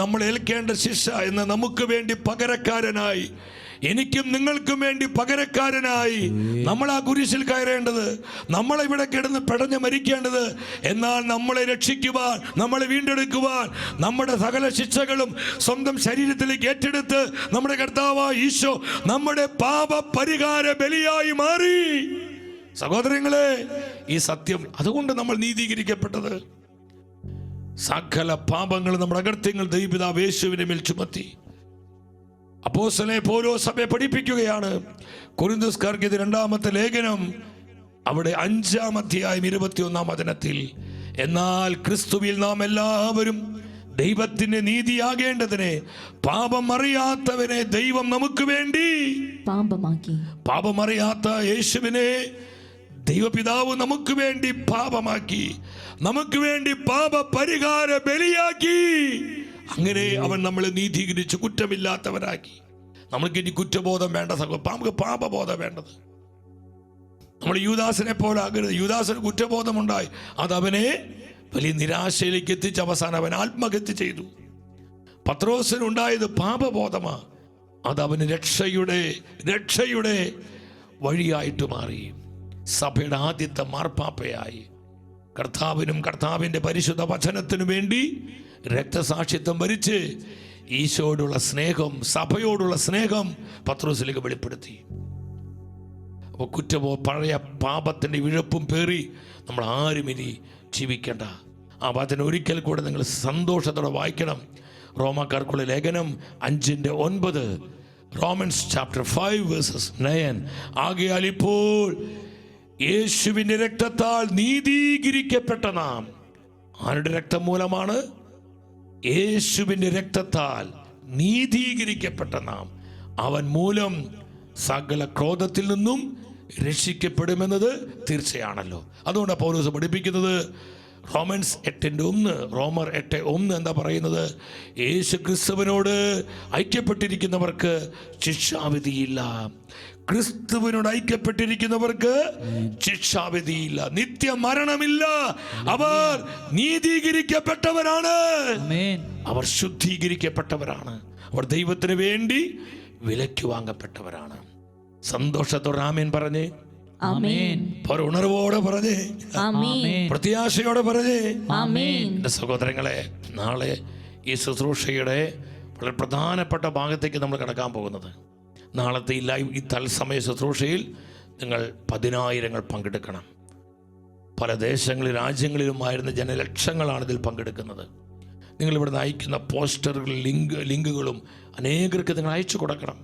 നമ്മൾ ഏൽക്കേണ്ട ശിക്ഷ എന്ന് നമുക്ക് വേണ്ടി പകരക്കാരനായി, എനിക്കും നിങ്ങൾക്കും വേണ്ടി പകരക്കാരനായി നമ്മൾ ആ കുരിശിൽ കയറേണ്ടത്, നമ്മളിവിടെ കിടന്ന് പിടഞ്ഞ് മരിക്കേണ്ടത്. എന്നാൽ നമ്മളെ രക്ഷിക്കുവാൻ, നമ്മളെ വീണ്ടെടുക്കുവാൻ നമ്മുടെ സകല ശിക്ഷകളും സ്വന്തം ശരീരത്തിലേക്ക് ഏറ്റെടുത്ത് നമ്മുടെ കർത്താവായ ഈശോ നമ്മുടെ പാപ പരിഹാര ബലിയായി മാറി. സഹോദരങ്ങളെ, ഈ സത്യം, അതുകൊണ്ട് നമ്മൾ നീതീകരിക്കപ്പെട്ടത്. സകല പാപങ്ങൾ, നമ്മുടെ അകൃത്യങ്ങൾ ദൈവപിതാവ് യേശുവിന്റെ മേൽ ചുമത്തി. അപ്പോസ്തലനായ പൗലോസ് സഭയെ പഠിപ്പിക്കുകയാണ്. കൊരിന്ത്യർക്കാർക്ക് 2 ലേഖനം, അവിടെ 5 അധ്യായം 21 വചനത്തിൽ, എന്നാൽ ക്രിസ്തുവിൽ നാം എല്ലാവരും ദൈവത്തിന്റെ നീതിയാകേണ്ടതിനെ പാപം അറിയാത്തവനെ ദൈവം നമുക്ക് വേണ്ടി പാപമാക്കി. പാപമറിയാത്ത യേശുവിനെ ദൈവപിതാവ് നമുക്ക് വേണ്ടി പാപമാക്കി, നമുക്ക് വേണ്ടി പാപ പരിഹാര ബലിയാക്കി. അങ്ങനെ അവൻ നമ്മളെ നീതീകരിച്ച് കുറ്റമില്ലാത്തവരാക്കി. നമ്മൾക്ക് ഇനി കുറ്റബോധം വേണ്ട, നമുക്ക് പാപബോധം വേണ്ടത്. നമ്മൾ യൂദാസിനെ പോലെ ആകരുത്. യൂദാസിന് കുറ്റബോധമുണ്ടായി, അതവനെ വലിയ നിരാശയിലേക്ക് എത്തിച്ച് അവസാനം അവൻ ആത്മഹത്യ ചെയ്തു. പത്രോസിനുണ്ടായത് പാപബോധമാ, അതവന് രക്ഷയുടെ വഴിയായിട്ട് മാറി. സഭയുടെ ആദ്യത്തെ മാർപ്പാപ്പയായി. കർത്താവിനും കർത്താവിൻ്റെ പരിശുദ്ധ വചനത്തിനു വേണ്ടി രക്തസാക്ഷിത്വം വരിച്ച് ഈശോയോടുള്ള സ്നേഹം, സഭയോടുള്ള സ്നേഹം പത്രോസിലേക്ക് വെളിപ്പെടുത്തി. അപ്പോൾ പഴയ പാപത്തിൻ്റെ വിഴപ്പും പേറി നമ്മൾ ആരും ഇനി ജീവിക്കേണ്ട. ആ വചനം ഒരിക്കൽ കൂടെ നിങ്ങൾ സന്തോഷത്തോടെ വായിക്കണം. റോമാക്കാർക്കുള്ള ലേഖനം 5:9, റോമൻസ് ചാപ്റ്റർ 5:9. ആകയാൽ ഇപ്പോൾ യേശുവിൻ്റെ രക്തത്താൽ നീതീകരിക്കപ്പെട്ട നാം, ആരുടെ രക്തം മൂലമാണ്? യേശുവിൻ്റെ രക്തത്താൽ നീതീകരിക്കപ്പെട്ട നാം, അവൻ മൂലം സകല ക്രോധത്തിൽ നിന്നും രക്ഷിക്കപ്പെടുമെന്നത് തീർച്ചയാണല്ലോ. അതുകൊണ്ടാണ് പൗലോസ് പഠിപ്പിക്കുന്നത്, റോമൻസ് 8:1, റോമർ 8:1 എന്താ പറയുന്നത്? യേശു ക്രിസ്തുവിനോട് ഐക്യപ്പെട്ടിരിക്കുന്നവർക്ക് ശിക്ഷാവിധിയില്ല. ക്രിസ്തുവിനോട് ഐക്യപ്പെട്ടിരിക്കുന്നവർക്ക് ശിക്ഷാവിധിയില്ല, നിത്യമരണമില്ല. അവർ നീതീകരിക്കപ്പെട്ടവരാണ്, അവർ ശുദ്ധീകരിക്കപ്പെട്ടവരാണ്, അവർ ദൈവത്തിന് വേണ്ടി വിലയ്ക്ക് വാങ്ങപ്പെട്ടവരാണ്. സന്തോഷത്തോടെ ആമേൻ പറഞ്ഞേ, ഉണർവോടെ പറഞ്ഞേ, പ്രത്യാശയോടെ പറഞ്ഞേ. എൻ്റെ സഹോദരങ്ങളെ, നാളെ ഈ ശുശ്രൂഷയുടെ വളരെ പ്രധാനപ്പെട്ട ഭാഗത്തേക്ക് നമ്മൾ കടക്കാൻ പോകുന്നത്. നാളത്തെ ഈ ലൈവ്, ഈ തത്സമയ ശുശ്രൂഷയിൽ നിങ്ങൾ 10,000 പങ്കെടുക്കണം. പല ദേശങ്ങളിൽ, രാജ്യങ്ങളിലുമായിരുന്ന ജനലക്ഷങ്ങളാണ് ഇതിൽ പങ്കെടുക്കുന്നത്. നിങ്ങളിവിടെ അയക്കുന്ന പോസ്റ്ററുകളും ലിങ്കുകളും അനേകർക്ക് നിങ്ങൾ അയച്ചു കൊടുക്കണം.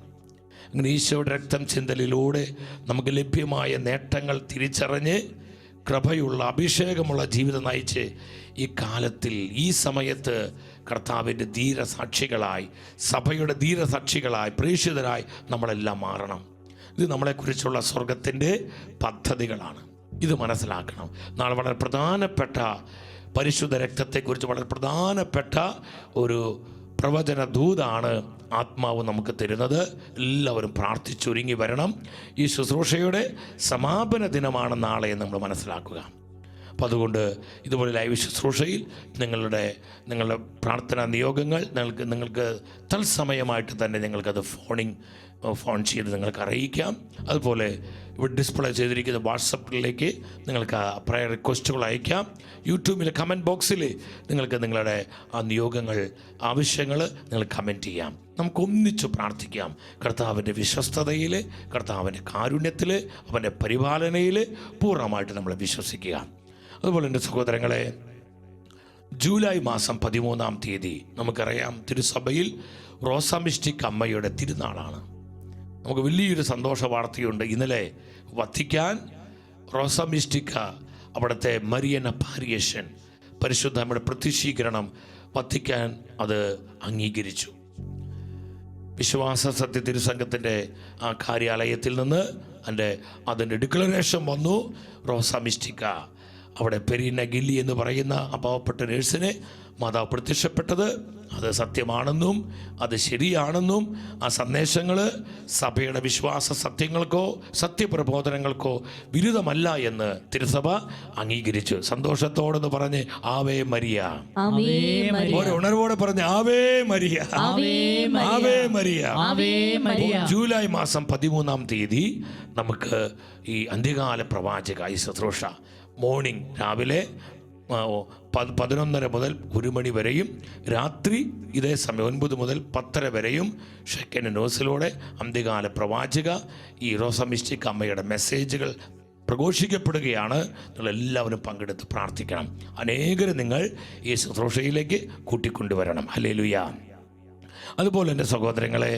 അങ്ങനെ ഈശോയുടെ രക്തം ചിന്തലിലൂടെ നമുക്ക് ലഭ്യമായ നേട്ടങ്ങൾ തിരിച്ചറിഞ്ഞ് കൃപയുള്ള അഭിഷേകമുള്ള ജീവിതം നയിച്ച് ഈ കാലത്തിൽ, ഈ സമയത്ത് കർത്താവിൻ്റെ ധീരസാക്ഷികളായി, സഭയുടെ ധീരസാക്ഷികളായി, പ്രേക്ഷിതരായി നമ്മളെല്ലാം മാറണം. ഇത് നമ്മളെക്കുറിച്ചുള്ള സ്വർഗത്തിൻ്റെ പദ്ധതികളാണ്. ഇത് മനസ്സിലാക്കണം. നാളെ വളരെ പ്രധാനപ്പെട്ട പരിശുദ്ധ രക്തത്തെക്കുറിച്ച് വളരെ പ്രധാനപ്പെട്ട ഒരു പ്രവചന ദൂതാണ് ആത്മാവ് നമുക്ക് തരുന്നത്. എല്ലാവരും പ്രാർത്ഥിച്ചൊരുങ്ങി വരണം. ഈ ശുശ്രൂഷയുടെ സമാപന ദിനമാണ് നാളെ എന്ന് നമ്മൾ മനസ്സിലാക്കുക. അപ്പോൾ അതുകൊണ്ട് ഇതുപോലെ ലൈവ് ശുശ്രൂഷയിൽ നിങ്ങളുടെ പ്രാർത്ഥനാ നിയോഗങ്ങൾ നിങ്ങൾക്ക് തത്സമയമായിട്ട് തന്നെ നിങ്ങൾക്കത് ഫോൺ ചെയ്ത് നിങ്ങൾക്ക് അറിയിക്കാം. അതുപോലെ ഇവിടെ ഡിസ്പ്ലേ ചെയ്തിരിക്കുന്ന വാട്സപ്പിലേക്ക് നിങ്ങൾക്ക് പ്രയർ റിക്വസ്റ്റുകൾ അയക്കാം. യൂട്യൂബിലെ കമൻറ്റ് ബോക്സിൽ നിങ്ങൾക്ക് നിങ്ങളുടെ ആ നിയോഗങ്ങൾ, ആവശ്യങ്ങൾ നിങ്ങൾ കമൻറ്റ് ചെയ്യാം. നമുക്കൊന്നിച്ച് പ്രാർത്ഥിക്കാം. കർത്താവിൻ്റെ വിശ്വസ്തതയിൽ, കർത്താവിൻ്റെ കാരുണ്യത്തിൽ, അവൻ്റെ പരിപാലനയിൽ പൂർണ്ണമായിട്ട് നമ്മൾ വിശ്വസിക്കുക. അതുപോലെ എൻ്റെ സഹോദരങ്ങളെ, ജൂലൈ മാസം 13-ാം തീയതി നമുക്കറിയാം തിരുസഭയിൽ റോസാമിസ്റ്റിക് അമ്മയുടെ തിരുനാളാണ്. നമുക്ക് വലിയൊരു സന്തോഷ വാർത്തയുണ്ട്. ഇന്നലെ വത്തിക്കാൻ റോസാമിസ്റ്റിക്ക, അവിടുത്തെ മരിയൻ അപ്പാരിയേഷൻ, പരിശുദ്ധ അമ്മയുടെ പ്രത്യക്ഷീകരണം വത്തിക്കാൻ അത് അംഗീകരിച്ചു. വിശ്വാസ സത്യ തിരുസംഘത്തിൻ്റെ ആ കാര്യാലയത്തിൽ നിന്ന് അതിൻ്റെ ഡിക്ലറേഷൻ വന്നു. റോസാമിസ്റ്റിക്ക, അവിടെ പെരീന ഗില്ലി എന്ന് പറയുന്ന ആ പാവപ്പെട്ട നേഴ്സിനെ മാതാവ് പ്രത്യക്ഷപ്പെട്ടത് അത് സത്യമാണെന്നും അത് ശരിയാണെന്നും ആ സന്ദേശങ്ങൾ സഭയുടെ വിശ്വാസ സത്യങ്ങൾക്കോ സത്യപ്രബോധനങ്ങൾക്കോ വിരുദ്ധമല്ല എന്ന് തിരുസഭ അംഗീകരിച്ചു. സന്തോഷത്തോടെന്ന് പറഞ്ഞ് ആവേ മരിയ, ഒരു ഉണർവോടെ പറഞ്ഞ് Ave Maria, Ave Maria. July മാസം 13-ാം തീയതി നമുക്ക് ഈ അന്ത്യകാല പ്രവാചക ഈ ശുശ്രൂഷ മോർണിംഗ് രാവിലെ 11:30 മുതൽ 1 മണി വരെയും രാത്രി ഇതേ സമയം 9 മുതൽ 10:30 വരെയും ഷെക്കൻ ന്യൂസിലൂടെ അന്ത്യകാല പ്രവാചക ഈ റോസാമിസ്റ്റിക് അമ്മയുടെ മെസ്സേജുകൾ പ്രഘോഷിക്കപ്പെടുകയാണ്. നിങ്ങളെല്ലാവരും പങ്കെടുത്ത് പ്രാർത്ഥിക്കണം. അനേകരെ നിങ്ങൾ ഈ ശുശ്രൂഷയിലേക്ക് കൂട്ടിക്കൊണ്ടുവരണം. ഹല്ലേലൂയ. അതുപോലെ എൻ്റെ സഹോദരങ്ങളെ,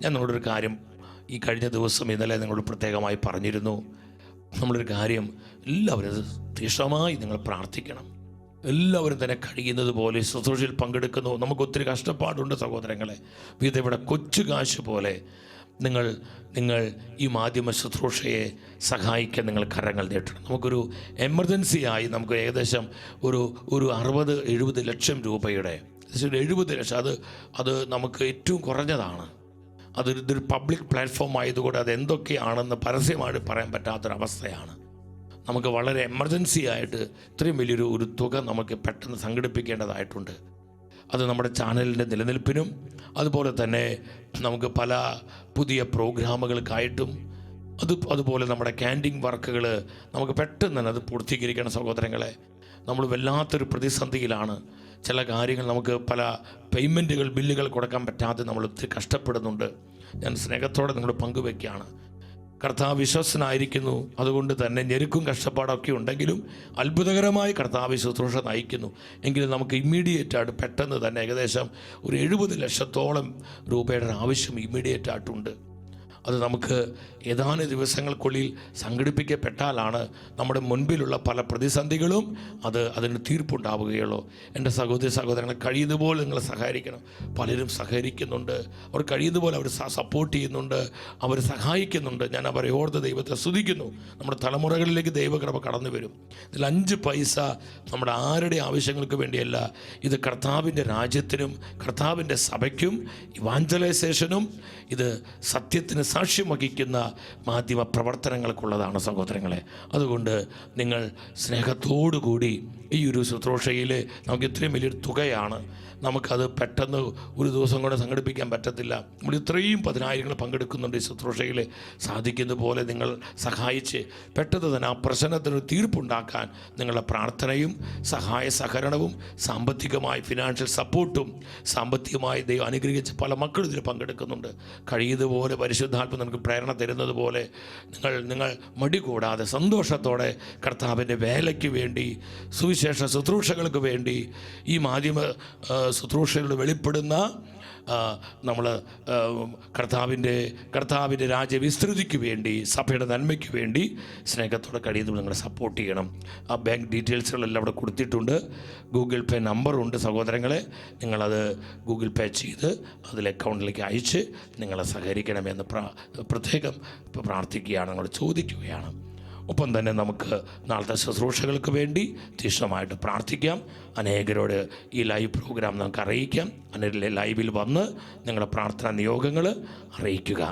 ഞാൻ നിങ്ങളോടൊരു കാര്യം ഈ കഴിഞ്ഞ ദിവസം ഇന്നലെ നിങ്ങളോട് പ്രത്യേകമായി പറഞ്ഞിരുന്നു. നമ്മളൊരു കാര്യം എല്ലാവരും തീക്ഷണമായി നിങ്ങൾ പ്രാർത്ഥിക്കണം. എല്ലാവരും തന്നെ കഴിയുന്നത് പോലെ ശുശ്രൂഷയിൽ പങ്കെടുക്കുന്നു. നമുക്കൊത്തിരി കഷ്ടപ്പാടുണ്ട് സഹോദരങ്ങളെ. വിധയുടെ കൊച്ചു കാശ് പോലെ നിങ്ങൾ ഈ മാധ്യമ ശുശ്രൂഷയെ സഹായിക്കാൻ നിങ്ങൾ കരങ്ങൾ നീട്ടണം. നമുക്കൊരു എമർജൻസിയായി നമുക്ക് ഏകദേശം ഒരു 60-70 ലക്ഷം രൂപയുടെ 70 ലക്ഷം അത് നമുക്ക് ഏറ്റവും കുറഞ്ഞതാണ്. ഇതൊരു പബ്ലിക് പ്ലാറ്റ്ഫോം ആയതുകൊണ്ട് അതെന്തൊക്കെയാണെന്ന് പരസ്യമായിട്ട് പറയാൻ പറ്റാത്തൊരവസ്ഥയാണ്. നമുക്ക് വളരെ എമർജൻസി ആയിട്ട് ഇത്രയും വലിയൊരു തുക നമുക്ക് പെട്ടെന്ന് സംഘടിപ്പിക്കേണ്ടതായിട്ടുണ്ട്. അത് നമ്മുടെ ചാനലിൻ്റെ നിലനിൽപ്പിനും അതുപോലെ തന്നെ നമുക്ക് പല പുതിയ പ്രോഗ്രാമുകൾക്കായിട്ടും അതുപോലെ നമ്മുടെ ക്യാൻഡിങ് വർക്കുകൾ നമുക്ക് പെട്ടെന്ന് തന്നെ അത് പൂർത്തീകരിക്കണം. സഹോദരങ്ങളെ, നമ്മൾ വല്ലാത്തൊരു പ്രതിസന്ധിയിലാണ്. ചില കാര്യങ്ങൾ നമുക്ക് പല പേയ്മെൻറ്റുകൾ, ബില്ലുകൾ കൊടുക്കാൻ പറ്റാതെ നമ്മൾ ഒത്തിരി കഷ്ടപ്പെടുന്നുണ്ട്. ഞാൻ സ്നേഹത്തോടെ നിങ്ങൾ പങ്കുവയ്ക്കുകയാണ്. കർത്താവ് വിശ്വസ്തനായിരിക്കുന്നു. അതുകൊണ്ട് തന്നെ ഞെരുക്കും കഷ്ടപ്പാടൊക്കെ ഉണ്ടെങ്കിലും അത്ഭുതകരമായി കർത്താവ് ശുശ്രൂഷ നയിക്കുന്നു. എങ്കിലും നമുക്ക് ഇമ്മീഡിയറ്റായിട്ട് പെട്ടെന്ന് തന്നെ ഏകദേശം ഒരു 70 ലക്ഷത്തോളം രൂപയുടെ ആവശ്യം ഇമ്മീഡിയറ്റായിട്ടുണ്ട്. അത് നമുക്ക് ഏതാനും ദിവസങ്ങൾക്കുള്ളിൽ സംഘടിപ്പിക്കപ്പെട്ടാലാണ് നമ്മുടെ മുൻപിലുള്ള പല പ്രതിസന്ധികളും അതിന് തീർപ്പുണ്ടാവുകയുള്ളൂ. എൻ്റെ സഹോദരങ്ങളെ, കഴിയുന്നതുപോലെ നിങ്ങൾ സഹകരിക്കണം. പലരും സഹകരിക്കുന്നുണ്ട്, അവർ കഴിയുന്നതുപോലെ അവർ സപ്പോർട്ട് ചെയ്യുന്നുണ്ട്, അവർ സഹായിക്കുന്നുണ്ട്. ഞാൻ അവരെ ഓർത്ത് ദൈവത്തെ സ്തുതിക്കുന്നു. നമ്മുടെ തലമുറകളിലേക്ക് ദൈവകൃപ കടന്നു വരും. ഇതിൽ 5 പൈസ നമ്മുടെ ആരുടെ ആവശ്യങ്ങൾക്ക് വേണ്ടിയല്ല. ഇത് കർത്താവിൻ്റെ രാജ്യത്തിനും കർത്താവിൻ്റെ സഭയ്ക്കും ഇവാഞ്ചലൈസേഷനും ഇത് സത്യത്തിന് സാക്ഷ്യം വഹിക്കുന്ന മാധ്യമ പ്രവർത്തനങ്ങൾക്കുള്ളതാണ് സഹോദരങ്ങളെ. അതുകൊണ്ട് നിങ്ങൾ സ്നേഹത്തോടുകൂടി ഈ ഒരു ശുശ്രൂഷയിൽ നമുക്ക് ഇത്രയും വലിയൊരു തുകയാണ്. നമുക്കത് പെട്ടെന്ന് ഒരു ദിവസം കൊണ്ട് സംഘടിപ്പിക്കാൻ പറ്റത്തില്ല. നമ്മൾ ഇത്രയും 10,000 പങ്കെടുക്കുന്നുണ്ട് ഈ ശുശ്രൂഷയിൽ. സാധിക്കുന്ന പോലെ നിങ്ങൾ സഹായിച്ച് പെട്ടെന്ന് തന്നെ ആ പ്രശ്നത്തിനൊരു തീർപ്പുണ്ടാക്കാൻ നിങ്ങളുടെ പ്രാർത്ഥനയും സഹായ സഹകരണവും സാമ്പത്തികമായി ഫിനാൻഷ്യൽ സപ്പോർട്ടും സാമ്പത്തികമായി ദൈവം അനുഗ്രഹിച്ച് പല മക്കളും ഇതിൽ പങ്കെടുക്കുന്നുണ്ട്. കഴിയുന്നതുപോലെ പരിശുദ്ധാത്മ നമുക്ക് പ്രേരണ തരുന്നത് പോലെ നിങ്ങൾ മടി കൂടാതെ സന്തോഷത്തോടെ കർത്താവിൻ്റെ വേലയ്ക്ക് വേണ്ടി, സുവിശേഷ ശുശ്രൂഷകൾക്ക് വേണ്ടി, ഈ മാധ്യമ ശുശ്രൂഷകളിൽ വെളിപ്പെടുന്ന നമ്മൾ കർത്താവിൻ്റെ രാജ്യവിസ്തൃതിക്ക് വേണ്ടി, സഭയുടെ നന്മയ്ക്ക് വേണ്ടി സ്നേഹത്തോടെ കഴിയുന്നത് നിങ്ങളെ സപ്പോർട്ട് ചെയ്യണം. ആ ബാങ്ക് ഡീറ്റെയിൽസുകളെല്ലാം അവിടെ കൊടുത്തിട്ടുണ്ട്. ഗൂഗിൾ പേ നമ്പറുണ്ട് സഹോദരങ്ങളെ. നിങ്ങളത് ഗൂഗിൾ പേ ചെയ്ത് അതിൽ അക്കൗണ്ടിലേക്ക് അയച്ച് നിങ്ങളെ സഹകരിക്കണമെന്ന് പ്രത്യേകം പ്രാർത്ഥിക്കുകയാണ്, നിങ്ങൾ ചോദിക്കുകയാണ്. ഒപ്പം തന്നെ നമുക്ക് നാളത്തെ ശുശ്രൂഷകൾക്ക് വേണ്ടി തീക്ഷ്ണമായിട്ട് പ്രാർത്ഥിക്കാം. അനേകരോട് ഈ ലൈവ് പ്രോഗ്രാം നമുക്ക് അറിയിക്കാം. അനേകം ലൈവിൽ വന്ന് നിങ്ങളുടെ പ്രാർത്ഥനാ നിയോഗങ്ങൾ അറിയിക്കുക.